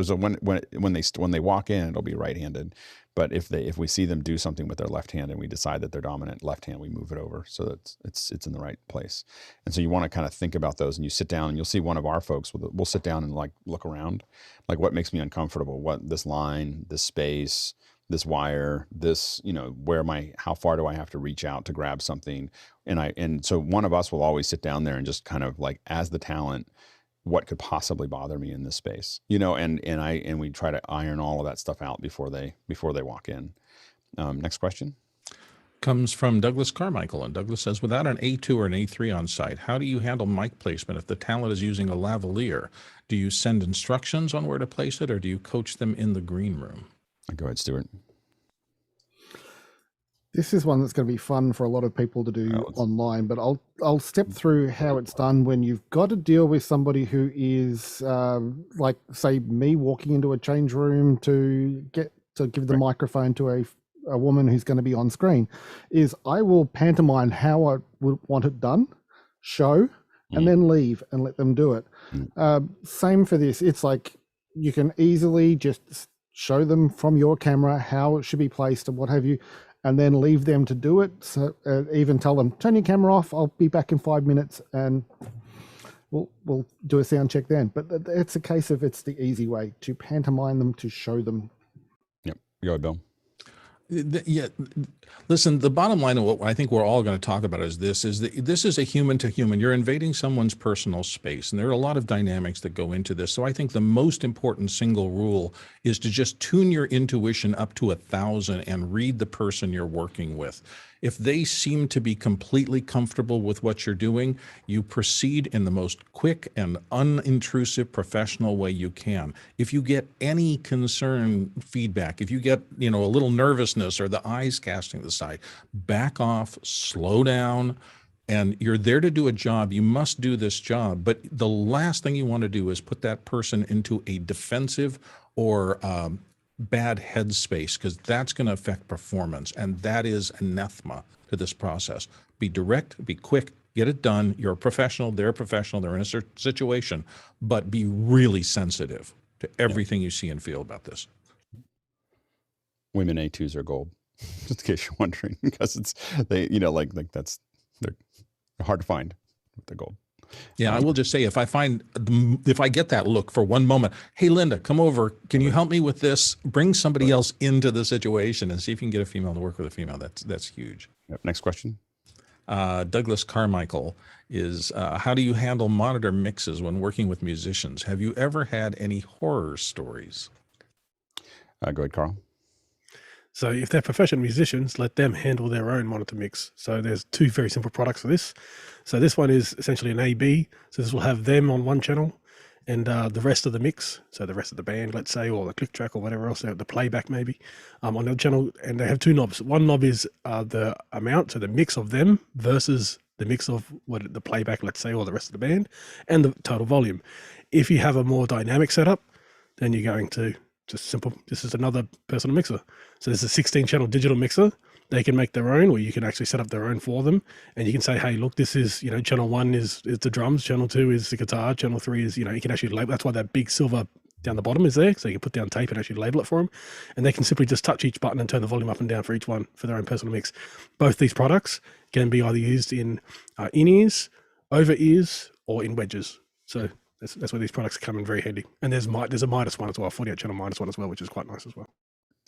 So when they walk in, it'll be right-handed. But if we see them do something with their left hand and we decide that they're dominant left hand, we move it over so that it's in the right place. And so you want to kind of think about those, and you sit down and you'll see one of our folks, we'll sit down and like look around, like what makes me uncomfortable, what this line, this space, this wire, this, how far do I have to reach out to grab something? And so one of us will always sit down there and just kind of like, as the talent, what could possibly bother me in this space, and we try to iron all of that stuff out before they walk in. Next question comes from Douglas Carmichael, and Douglas says, without an A2 or an A3 on site, how do you handle mic placement if the talent is using a lavalier? Do you send instructions on where to place it, or do you coach them in the green room? Go ahead, Stuart. This is one that's going to be fun for a lot of people to do online, but I'll step through how it's done when you've got to deal with somebody who is like, say, me walking into a change room to give the microphone to a woman who's going to be on screen. Is I will pantomime how I would want it done, show, and then leave and let them do it. Same for this. It's like you can easily just show them from your camera how it should be placed and what have you, and then leave them to do it. So even tell them, turn your camera off, I'll be back in 5 minutes, and we'll do a sound check then. But it's a case of, it's the easy way to pantomime them, to show them. Yep. Go ahead, Bill. Yeah, listen, the bottom line of what I think we're all going to talk about is this is a human to human. You're invading someone's personal space, and there are a lot of dynamics that go into this. So I think the most important single rule is to just tune your intuition up to 1,000 and read the person you're working with. If they seem to be completely comfortable with what you're doing, you proceed in the most quick and unintrusive professional way you can. If you get any concern feedback, if you get, a little nervousness or the eyes casting to the side, back off, slow down, and you're there to do a job. You must do this job. But the last thing you want to do is put that person into a defensive or bad headspace, because that's going to affect performance, and that is anathema to this process. Be direct, be quick, get it done. You're a professional, they're a professional, they're in a situation, but be really sensitive to everything you see and feel about this. Women A2s are gold, just in case you're wondering, because they're hard to find with the gold. Yeah, I will just say, if I get that look for one moment, hey, Linda, come over. Can you help me with this? Bring somebody else into the situation and see if you can get a female to work with a female. That's huge. Yep. Next question. Douglas Carmichael is, how do you handle monitor mixes when working with musicians? Have you ever had any horror stories? Go ahead, Carl. So if they're professional musicians, let them handle their own monitor mix. So there's two very simple products for this. So this one is essentially an AB. So this will have them on one channel and the rest of the mix. So the rest of the band, let's say, or the click track or whatever else, the playback maybe, on the channel. And they have two knobs. One knob is the amount, so the mix of them versus the mix of the playback, let's say, or the rest of the band, and the total volume. If you have a more dynamic setup, then you're going to just simple, this is another personal mixer. So this is a 16-channel digital mixer. They can make their own, or you can actually set up their own for them. And you can say, hey, look, this is, channel 1 is the drums, channel 2 is the guitar, channel 3 is, you can actually label. That's why that big silver down the bottom is there. So you can put down tape and actually label it for them. And they can simply just touch each button and turn the volume up and down for each one for their own personal mix. Both these products can be either used in in-ears, over-ears, or in wedges. So that's where these products come in very handy. And there's a minus one as well, 48-channel minus one as well, which is quite nice as well.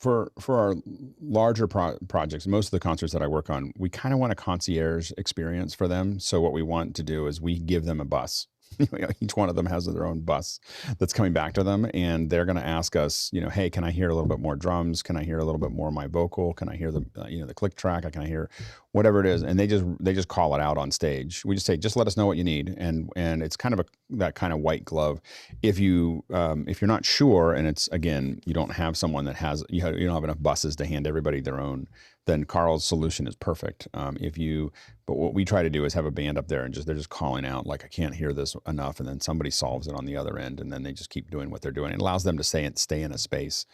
For our larger projects, most of the concerts that I work on, we kind of want a concierge experience for them. So what we want to do is we give them a bus Each one of them has their own bus that's coming back to them, and they're going to ask us, hey, can I hear a little bit more drums? Can I hear a little bit more of my vocal? Can I hear the the click track? Can I hear whatever it is? And they just call it out on stage. We just say, just let us know what you need, and it's kind of that kind of white glove. If you're not sure, and it's, again, you don't have someone that has you don't have enough buses to hand everybody their own, then Carl's solution is perfect. But what we try to do is have a band up there and they're just calling out, like, I can't hear this enough, and then somebody solves it on the other end, and then they just keep doing what they're doing. It allows them to stay in a space.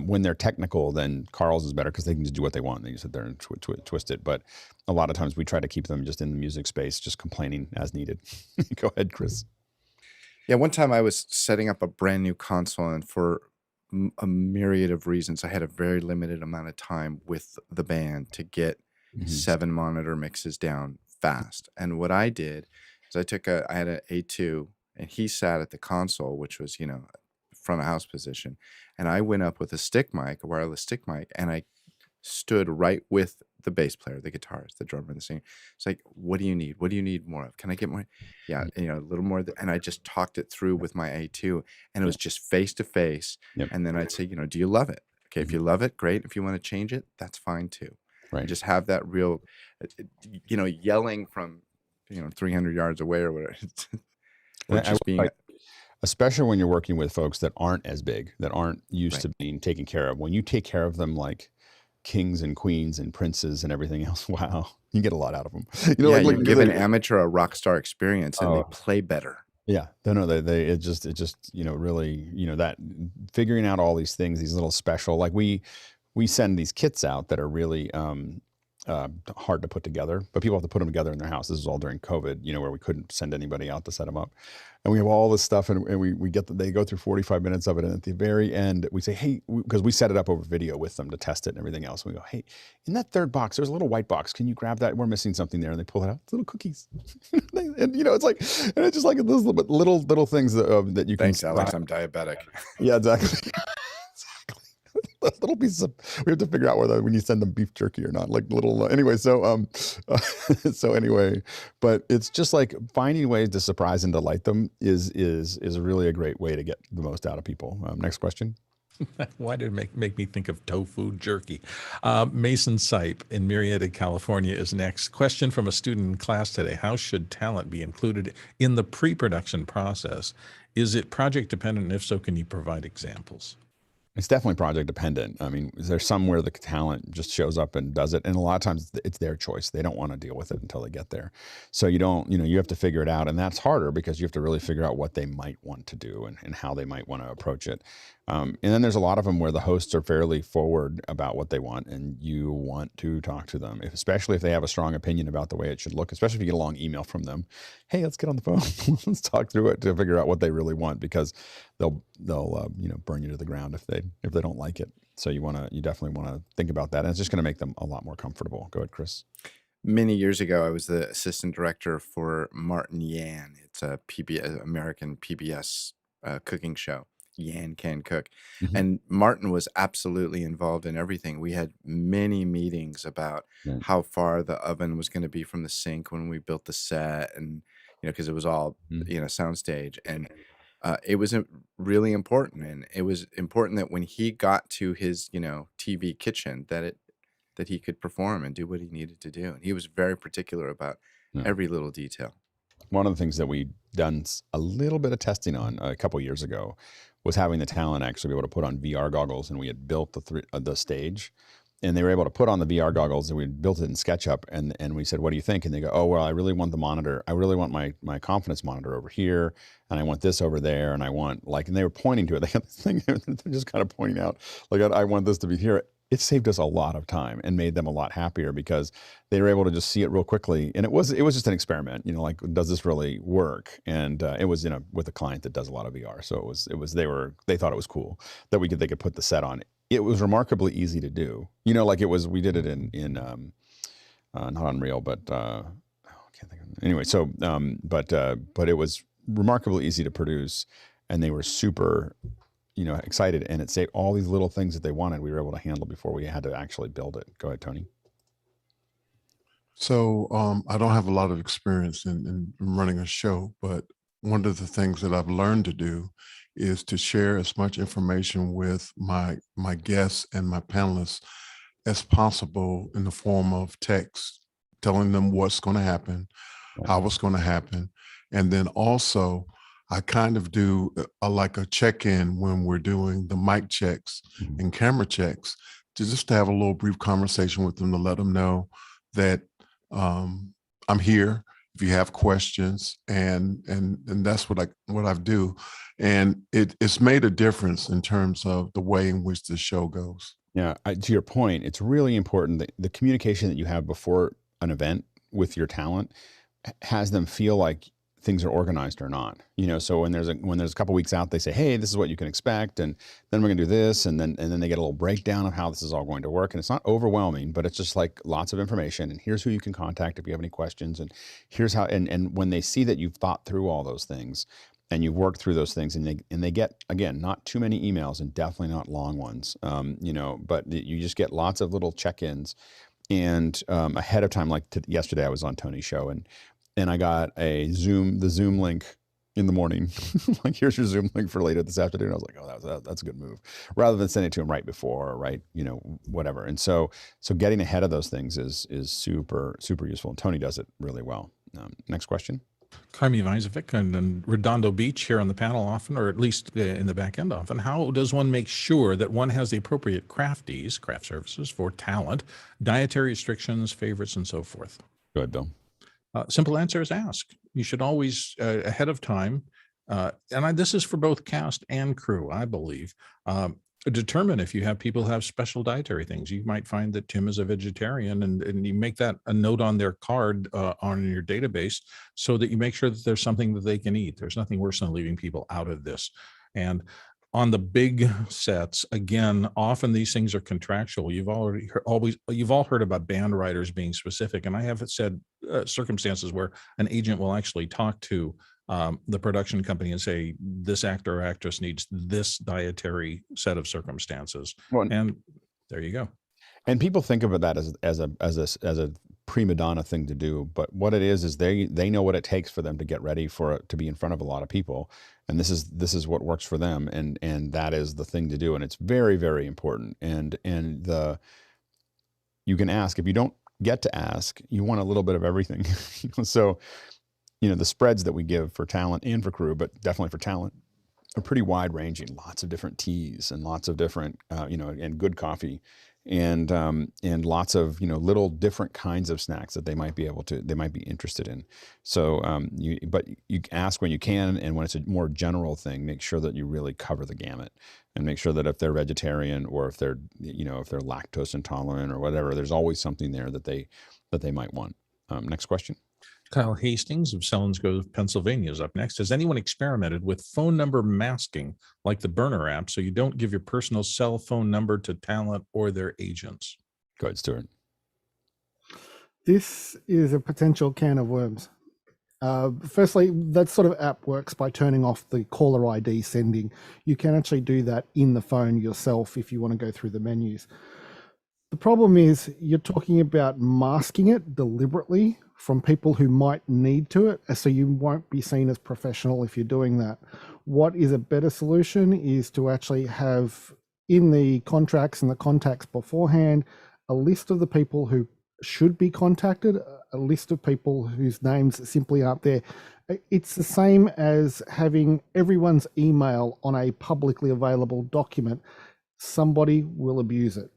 When they're technical, then Carl's is better because they can just do what they want. They just sit there and twist it. But a lot of times we try to keep them just in the music space, just complaining as needed. Go ahead, Chris. Yeah, one time I was setting up a brand new console, and for a myriad of reasons, I had a very limited amount of time with the band to get 7 monitor mixes down fast. And what I did is I had an A2, and he sat at the console, which was, front of house position. And I went up with a wireless stick mic, and I stood right with the bass player, the guitarist, the drummer, the singer. It's like, what do you need? What do you need more of? Can I get more? Yeah, a little more. And I just talked it through with my A2, and it was just face to face. And then I'd say, do you love it? Okay, if you love it, great. If you want to change it, that's fine too. Right. Just have that real, yelling from, 300 yards away or whatever. Or just being. Especially when you're working with folks that aren't as big, that aren't used to being taken care of. When you take care of them like kings and queens and princes and everything else, wow, you get a lot out of them. You give an amateur a rock star experience, and they play better. Yeah, it just really, that figuring out all these things, these little special, like we send these kits out that are really hard to put together, but people have to put them together in their house. This is all during COVID, where we couldn't send anybody out to set them up. And we have all this stuff, and they go through 45 minutes of it. And at the very end, we say, hey, because we set it up over video with them to test it and everything else. We go, hey, in that third box, there's a little white box. Can you grab that? We're missing something there. And they pull it out. It's little cookies. And, it's like, and it's just like those little things that you can. Thanks, Alex. I'm diabetic. Yeah, exactly. Little pieces of, we have to figure out whether when you send them beef jerky or not, like little, anyway. So, anyway, but it's just like finding ways to surprise and delight them is really a great way to get the most out of people. Next question. Why did it make me think of tofu jerky? Mason Sipe in Murrieta, California is next. Question from a student in class today. How should talent be included in the pre-production process? Is it project dependent? And if so, can you provide examples? It's definitely project dependent. I mean, there's some where the talent just shows up and does it. And a lot of times it's their choice. They don't want to deal with it until they get there. So you have to figure it out. And that's harder because you have to really figure out what they might want to do and how they might want to approach it. And then there's a lot of them where the hosts are fairly forward about what they want, and you want to talk to them, especially if they have a strong opinion about the way it should look, especially if you get a long email from them. Hey, let's get on the phone. Let's talk through it to figure out what they really want, because they'll burn you to the ground if they don't like it. So you definitely want to think about that. And it's just going to make them a lot more comfortable. Go ahead, Chris. Many years ago, I was the assistant director for Martin Yan. It's a American PBS cooking show. Yan Can Cook. And Martin was absolutely involved in everything. We had many meetings about how far the oven was going to be from the sink when we built the set, and because it was all soundstage, and it was really important. And it was important that when he got to his TV kitchen, that he could perform and do what he needed to do. And he was very particular about every little detail. One of the things that we done a little bit of testing on a couple of years ago was having the talent actually be able to put on VR goggles, and we had built the stage, and they were able to put on the VR goggles, and we had built it in SketchUp, and we said, what do you think? And they go, oh, well, I really want the monitor. I really want my confidence monitor over here, and I want this over there, and I want and they were pointing to it. They had this thing, they're just kind of pointing out, like, I want this to be here. It saved us a lot of time and made them a lot happier because they were able to just see it real quickly. And it was just an experiment, like, does this really work? And it was, with a client that does a lot of VR. So they thought it was cool that they could put the set on. It was remarkably easy to do, we did it in not Unreal, but I can't think of it. Anyway. So, but it was remarkably easy to produce, and they were super, excited, and it saved all these little things that they wanted. We were able to handle before we had to actually build it. Go ahead, Tony. So I don't have a lot of experience in running a show, but one of the things that I've learned to do is to share as much information with my guests and my panelists as possible in the form of text, telling them what's going to happen, how it's going to happen. And then also I kind of do like a check-in when we're doing the mic checks and camera checks, to just to have a little brief conversation with them to let them know that I'm here if you have questions, and that's what I do. And it's made a difference in terms of the way in which the show goes. Yeah, to your point, it's really important that the communication that you have before an event with your talent has them feel like things are organized or not. You know, so when there's a couple weeks out, they say, hey, this is what you can expect, and then we're gonna do this, and then they get a little breakdown of how this is all going to work. And it's not overwhelming, but it's just like lots of information, and here's who you can contact if you have any questions, and here's how, and when they see that you've thought through all those things and you've worked through those things, and they get, again, not too many emails and definitely not long ones, you know, but you just get lots of little check-ins. And ahead of time, like yesterday I was on Tony's show, and I got the Zoom link in the morning. Like, here's your Zoom link for later this afternoon. I was like, oh, that's a good move, rather than sending it to him right before, or right, you know, whatever. And so getting ahead of those things is super, super useful. And Tony does it really well. Next question. Kaimi Vajzovic and Redondo Beach here on the panel often, or at least in the back end often. How does one make sure that one has the appropriate craft services for talent, dietary restrictions, favorites, and so forth? Go ahead, Bill. Simple answer is ask. You should always, ahead of time, this is for both cast and crew, I believe, determine if you have people have special dietary things. You might find that Tim is a vegetarian, and you make that a note on their card on your database, so that you make sure that there's something that they can eat. There's nothing worse than leaving people out of this. And on the big sets, again, often these things are contractual. You've all heard about band writers being specific, and I have said circumstances where an agent will actually talk to the production company and say, this actor or actress needs this dietary set of circumstances. Well, and there you go. And people think of that as a prima donna thing to do, but what it is they know what it takes for them to get ready for it to be in front of a lot of people, and this is what works for them, and that is the thing to do, and it's very, very important. And you can ask. If you don't get to ask, you want a little bit of everything. So, you know, the spreads that we give for talent and for crew, but definitely for talent, are pretty wide ranging. Lots of different teas and lots of different, you know, and good coffee, and lots of, you know, little different kinds of snacks that they might be interested in. So, but you ask when you can, and when it's a more general thing, make sure that you really cover the gamut, and make sure that if they're vegetarian, or if they're, you know, if they're lactose intolerant or whatever, there's always something there that they might want. Next question. Kyle Hastings of Selinsgrove, Pennsylvania is up next. Has anyone experimented with phone number masking like the Burner app, so you don't give your personal cell phone number to talent or their agents? Go ahead, Stuart. This is a potential can of worms. Firstly, that sort of app works by turning off the caller ID sending. You can actually do that in the phone yourself if you want to go through the menus. The problem is you're talking about masking it deliberately from people who might need to it, so you won't be seen as professional if you're doing that. What is a better solution is to actually have in the contracts and the contacts beforehand a list of the people who should be contacted, a list of people whose names simply aren't there. It's the same as having everyone's email on a publicly available document. Somebody will abuse it.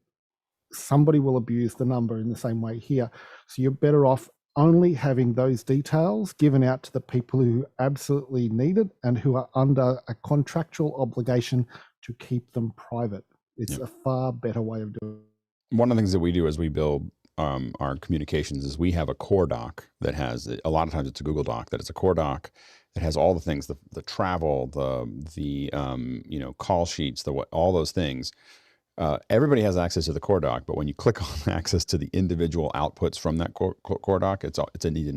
Somebody will abuse the number in the same way here. So you're better off only having those details given out to the people who absolutely need it and who are under a contractual obligation to keep them private. It's a far better way of doing it. One of the things that we do as we build our communications is we have a core doc that has, a lot of times it's a Google Doc, that it's a core doc that has all the things, the travel, the you know, call sheets, all those things. Everybody has access to the core doc, but when you click on access to the individual outputs from that core doc, it's a need to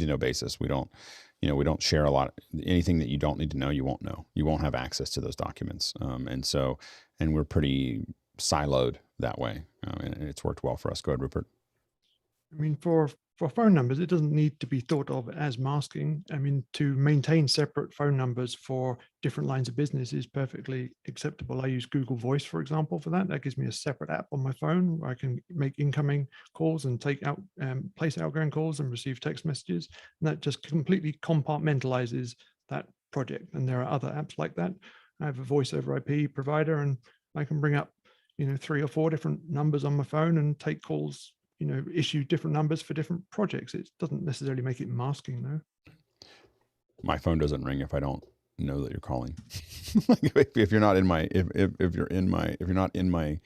know basis. We don't share a lot. Anything that you don't need to know, you won't know. You won't have access to those documents, and we're pretty siloed that way, and it's worked well for us. Go ahead, Rupert. I mean, for for phone numbers, it doesn't need to be thought of as masking. I mean, to maintain separate phone numbers for different lines of business is perfectly acceptable. I use Google Voice, for example, for that. That gives me a separate app on my phone where I can make incoming calls and take out, place outgoing calls and receive text messages. And that just completely compartmentalizes that project. And there are other apps like that. I have a voice over IP provider, and I can bring up, 3 or 4 different numbers on my phone and take calls, issue different numbers for different projects. It doesn't necessarily make it masking, though. My phone doesn't ring if I don't know that you're calling. if you're not in my if you're not in my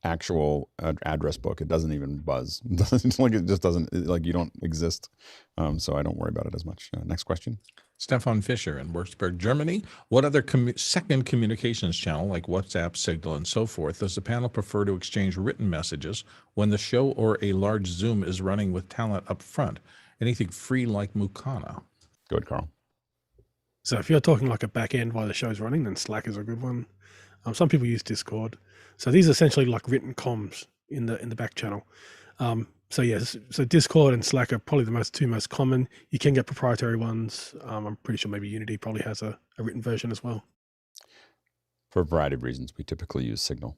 actual address book, it doesn't even buzz. It just doesn't, like you don't exist. So I don't worry about it as much. Next question. Stefan Fischer in Würzburg, Germany. What other second communications channel like WhatsApp, Signal, and so forth does the panel prefer to exchange written messages when the show or a large Zoom is running with talent up front? Anything free like Mukana? Go ahead, Carl. So if you're talking like a back end while the show's running, then Slack is a good one. Some people use Discord. So these are essentially like written comms in the back channel. So yes, so Discord and Slack are probably the two most common. You can get proprietary ones. I'm pretty sure maybe Unity probably has a written version as well. For a variety of reasons, we typically use Signal.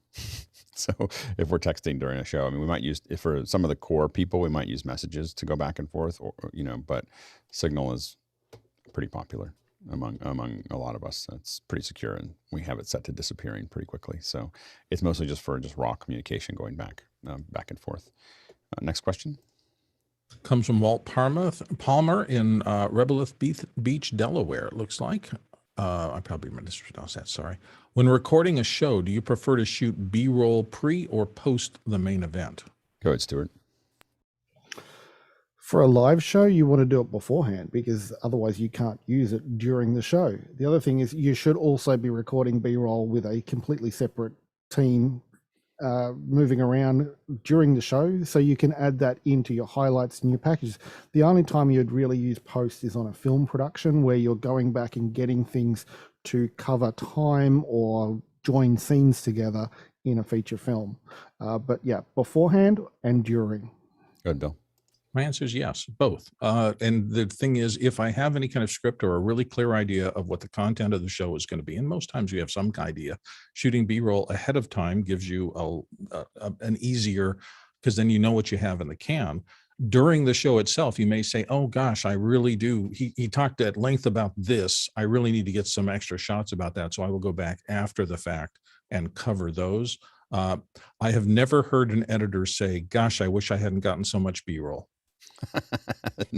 So if we're texting during a show, I mean, we might use, if for some of the core people, we might use messages to go back and forth, or but Signal is pretty popular among a lot of us. It's pretty secure, and we have it set to disappearing pretty quickly. So it's mostly just for raw communication going back and forth. Next question. Comes from Walt Palmer in Rebelith Beach, Delaware, it looks like. I probably mispronounced that, sorry. When recording a show, do you prefer to shoot B-roll pre or post the main event? Go ahead, Stuart. For a live show, you want to do it beforehand because otherwise you can't use it during the show. The other thing is you should also be recording B-roll with a completely separate team moving around during the show, so you can add that into your highlights and your packages. The only time you'd really use post is on a film production where you're going back and getting things to cover time or join scenes together in a feature film. But yeah, beforehand and during. Good, Bill. My answer is yes, both. And the thing is, if I have any kind of script or a really clear idea of what the content of the show is going to be, and most times you have some idea, shooting B-roll ahead of time gives you an easier, because then you know what you have in the can. During the show itself, you may say, oh gosh, I really do. He talked at length about this. I really need to get some extra shots about that. So I will go back after the fact and cover those. I have never heard an editor say, gosh, I wish I hadn't gotten so much B-roll.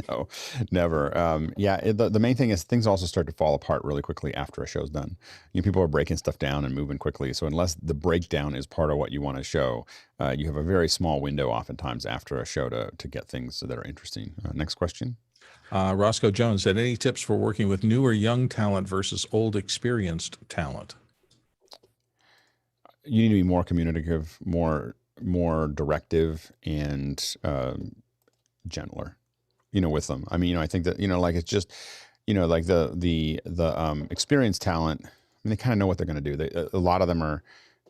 No, never. Yeah, the main thing is things also start to fall apart really quickly after a show's done. People are breaking stuff down and moving quickly. So unless the breakdown is part of what you want to show, you have a very small window oftentimes after a show to get things that are interesting. Next question. Roscoe Jones said, any tips for working with newer young talent versus old experienced talent? You need to be more communicative, more directive, and gentler, with them. I mean, I think that, like it's just, like the experienced talent, I mean, they kind of know what they're going to do. A lot of them are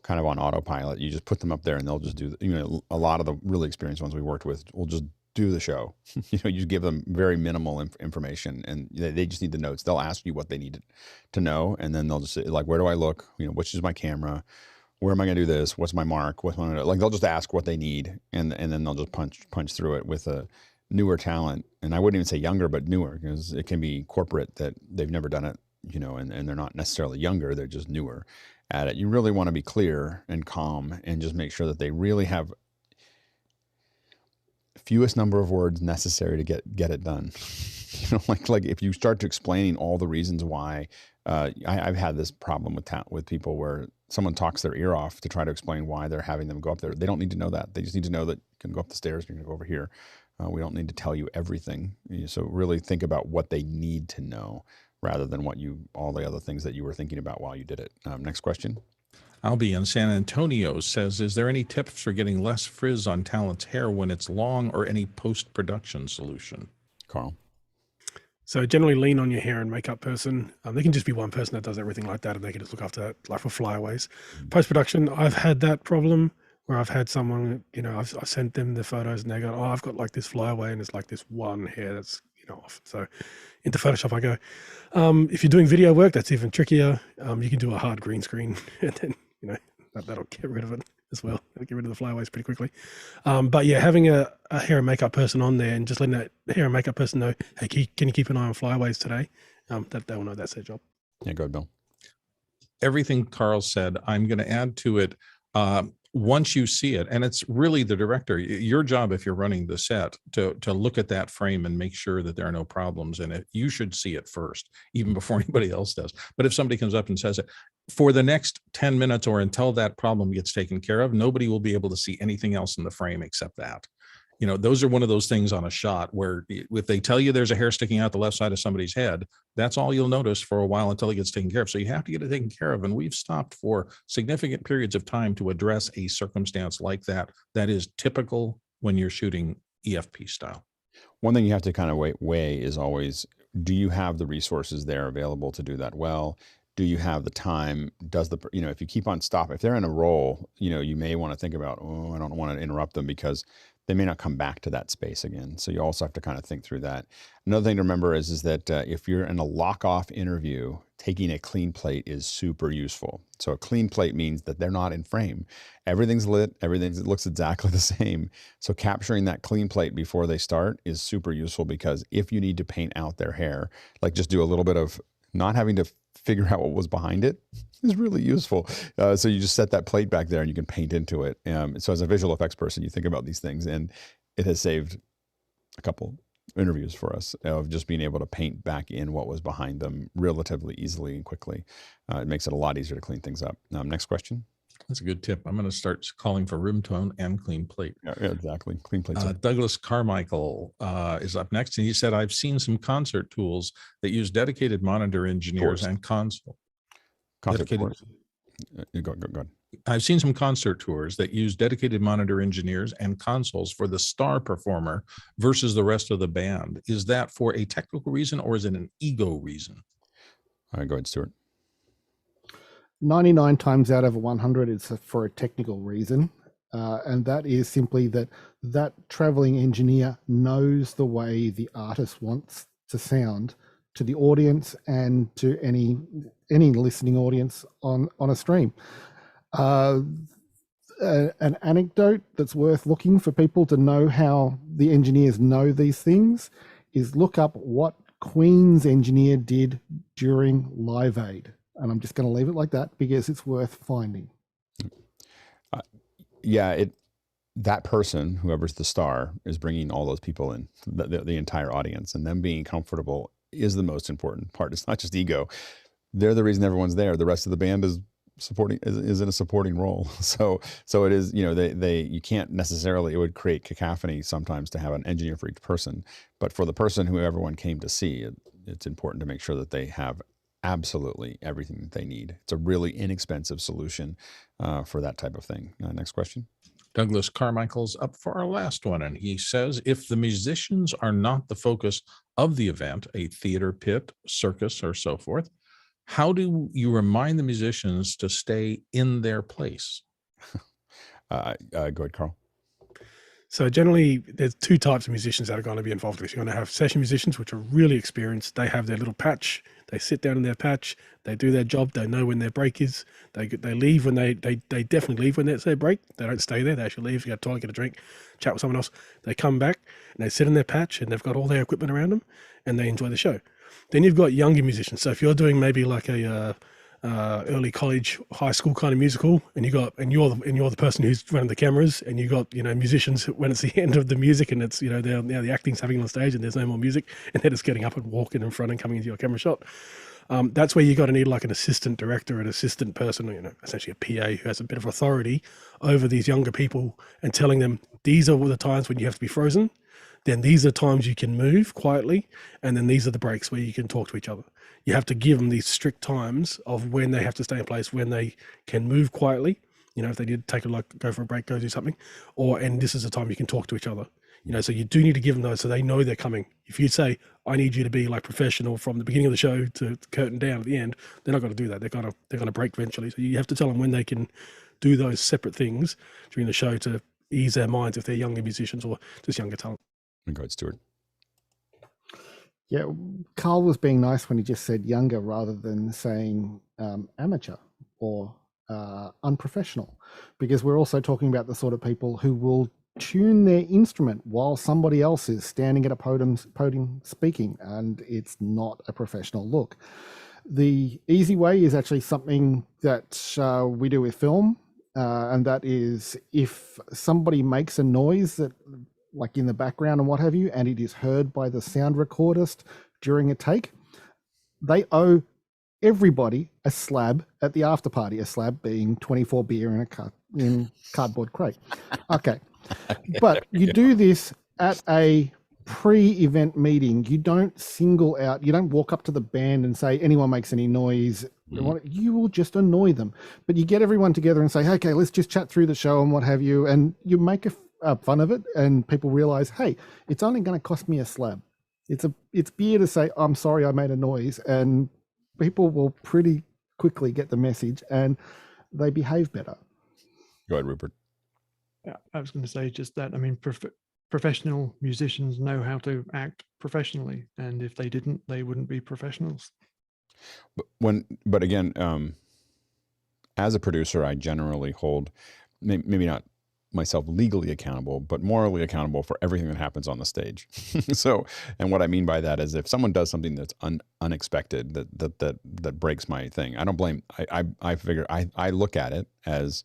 kind of on autopilot. You just put them up there and they'll just do, a lot of the really experienced ones we worked with will just do the show. You give them very minimal information and they just need the notes. They'll ask you what they need to know. And then they'll just say, like, where do I look? Which is my camera? Where am I going to do this? What's my mark? Like they'll just ask what they need, and then they'll just punch through it. With a newer talent, and I wouldn't even say younger, but newer, because it can be corporate that they've never done it, and they're not necessarily younger, they're just newer at it. You really want to be clear and calm, and just make sure that they really have fewest number of words necessary to get it done. Like if you start to explaining all the reasons why, I've had this problem with people where someone talks their ear off to try to explain why they're having them go up there. They don't need to know that. They just need to know that you can go up the stairs, you're going to go over here. We don't need to tell you everything. So really think about what they need to know rather than all the other things that you were thinking about while you did it. Next question. Albie in San Antonio says, is there any tips for getting less frizz on talent's hair when it's long, or any post-production solution? Carl. So generally lean on your hair and makeup person. There can just be one person that does everything like that, and they can just look after that, like for flyaways. Post-production, I've had that problem. where I've had someone, I've sent them the photos and they go, oh, I've got like this flyaway and it's like this one hair that's, off. So into Photoshop, I go, if you're doing video work, that's even trickier. You can do a hard green screen and then, that'll get rid of it as well. It'll get rid of the flyaways pretty quickly. But yeah, having a hair and makeup person on there and just letting that hair and makeup person know, hey, can you keep an eye on flyaways today? That they'll know that's their job. Yeah, go ahead, Bill. Everything Carl said, I'm going to add to it. Once you see it, and it's really the director, your job if you're running the set to look at that frame and make sure that there are no problems in it. You should see it first, even before anybody else does. But if somebody comes up and says it, for the next 10 minutes or until that problem gets taken care of, nobody will be able to see anything else in the frame except that. Those are one of those things on a shot where if they tell you there's a hair sticking out the left side of somebody's head, that's all you'll notice for a while until it gets taken care of. So you have to get it taken care of. And we've stopped for significant periods of time to address a circumstance like that. That is typical when you're shooting EFP style. One thing you have to kind of weigh is always, do you have the resources there available to do that well? Do you have the time? Does if you keep on stopping, if they're in a role, you may want to think about, I don't want to interrupt them because they may not come back to that space again. So you also have to kind of think through that. Another thing to remember is that if you're in a lock-off interview, taking a clean plate is super useful. So a clean plate means that they're not in frame. Everything's lit, everything looks exactly the same. So capturing that clean plate before they start is super useful, because if you need to paint out their hair, like just do a little bit of not having to figure out what was behind it is really useful. So you just set that plate back there and you can paint into it. So as a visual effects person, you think about these things, and it has saved a couple interviews for us of just being able to paint back in what was behind them relatively easily and quickly. It makes it a lot easier to clean things up. Next question. That's a good tip. I'm going to start calling for room tone and clean plate. Yeah, exactly. Clean plates. Douglas Carmichael is up next. And he said, I've seen some concert tools that use dedicated monitor engineers and console. Go ahead. I've seen some concert tours that use dedicated monitor engineers and consoles for the star performer versus the rest of the band. Is that for a technical reason or is it an ego reason? All right, go ahead, Stuart. 99 times out of 100 it's for a technical reason, and that is simply that traveling engineer knows the way the artist wants to sound to the audience and to any listening audience on a stream. An anecdote that's worth looking for people to know how the engineers know these things is look up what Queen's engineer did during Live Aid. And I'm just going to leave it like that because it's worth finding. That person, whoever's the star, is bringing all those people in, the entire audience, and them being comfortable is the most important part. It's not just ego. They're the reason everyone's there. The rest of the band is in a supporting role. So it is, you can't necessarily, it would create cacophony sometimes to have an engineer for each person, but for the person who everyone came to see, it's important to make sure that they have absolutely everything that they need. It's a really inexpensive solution for that type of thing. Next question. Douglas Carmichael's up for our last one, and he says, if the musicians are not the focus of the event, a theater pit, circus, or so forth, how do you remind the musicians to stay in their place? Go ahead, Carl. So generally, there's two types of musicians that are going to be involved in this. You're going to have session musicians, which are really experienced. They have their little patch. They sit down in their patch. They do their job. They know when their break is. They leave when they definitely leave when it's their break. They don't stay there. They actually leave, go to the toilet, get a drink, chat with someone else. They come back and they sit in their patch and they've got all their equipment around them and they enjoy the show. Then you've got younger musicians. So if you're doing maybe like a early college, high school kind of musical, and you're the person who's running the cameras, and you got musicians when it's the end of the music and it's the acting's happening on stage and there's no more music and they're just getting up and walking in front and coming into your camera shot. That's where you got to need like an assistant director, an assistant person, essentially a PA who has a bit of authority over these younger people and telling them these are the times when you have to be frozen. Then these are times you can move quietly, and then these are the breaks where you can talk to each other. You have to give them these strict times of when they have to stay in place, when they can move quietly, if they need to go for a break, go do something, and this is the time you can talk to each other. You know, so you do need to give them those so they know they're coming. If you say, I need you to be like professional from the beginning of the show to curtain down at the end, they're not going to do that. They're going to break eventually. So you have to tell them when they can do those separate things during the show to ease their minds if they're younger musicians or just younger talent. Go ahead, Stuart. Yeah, Carl was being nice when he just said younger rather than saying amateur or unprofessional, because we're also talking about the sort of people who will tune their instrument while somebody else is standing at a podium speaking, and it's not a professional look. The easy way is actually something that we do with film, and that is if somebody makes a noise that, like in the background and what have you, and it is heard by the sound recordist during a take, they owe everybody a slab at the after party, a slab being 24 beer in a cardboard crate. Okay. But you do this at a pre-event meeting. You don't single out, you don't walk up to the band and say, anyone makes any noise, you will just annoy them. But you get everyone together and say, okay, let's just chat through the show and what have you. And you make fun of it, and people realize, hey, it's only going to cost me a slab. It's beer to say, I'm sorry, I made a noise. And people will pretty quickly get the message and they behave better. Go ahead, Rupert. Yeah, I was going to say just that. I mean, professional musicians know how to act professionally, and if they didn't, they wouldn't be professionals. But again, as a producer, I generally hold, maybe not myself legally accountable, but morally accountable for everything that happens on the stage. So, and what I mean by that is if someone does something that's unexpected, that breaks my thing, I don't blame. I figure I look at it as,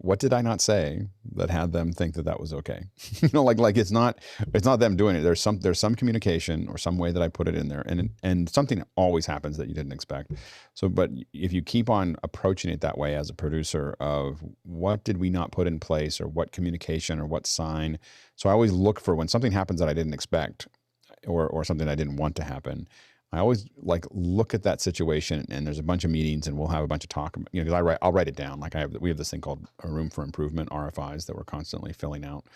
what did I not say that had them think that was okay? You know, like it's not them doing it. There's some communication or some way that I put it in there, and something always happens that you didn't expect. So, but if you keep on approaching it that way as a producer of what did we not put in place, or what communication or what sign. So I always look for when something happens that I didn't expect, or something I didn't want to happen. I always look at that situation, and there's a bunch of meetings, and we'll have a bunch of talk. You know, because I'll write it down. Like we have this thing called a room for improvement, RFIs, that we're constantly filling out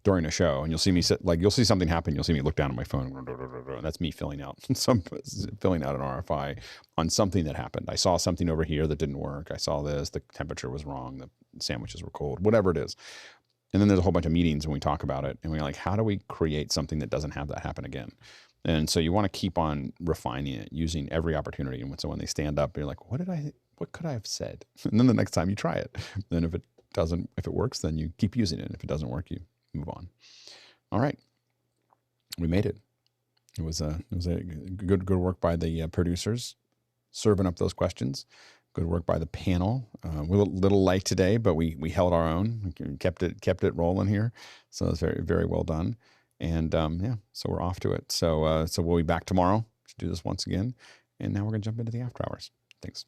during a show. And you'll see me you'll see something happen. You'll see me look down at my phone, and that's me filling out an RFI on something that happened. I saw something over here that didn't work. I saw this. The temperature was wrong. The sandwiches were cold. Whatever it is. And then there's a whole bunch of meetings when we talk about it, and we're like, how do we create something that doesn't have that happen again? And so you want to keep on refining it, using every opportunity. And so when they stand up, you're like, what could I have said? And then the next time you try it. Then if it works, then you keep using it. And if it doesn't work, you move on. All right. We made it. It was a good work by the producers, serving up those questions. Good work by the panel. We're a little late today, but we held our own. We kept it rolling here. So it's very, very well done. And yeah, so we're off to it. So we'll be back tomorrow to do this once again. And now we're going to jump into the after hours. Thanks.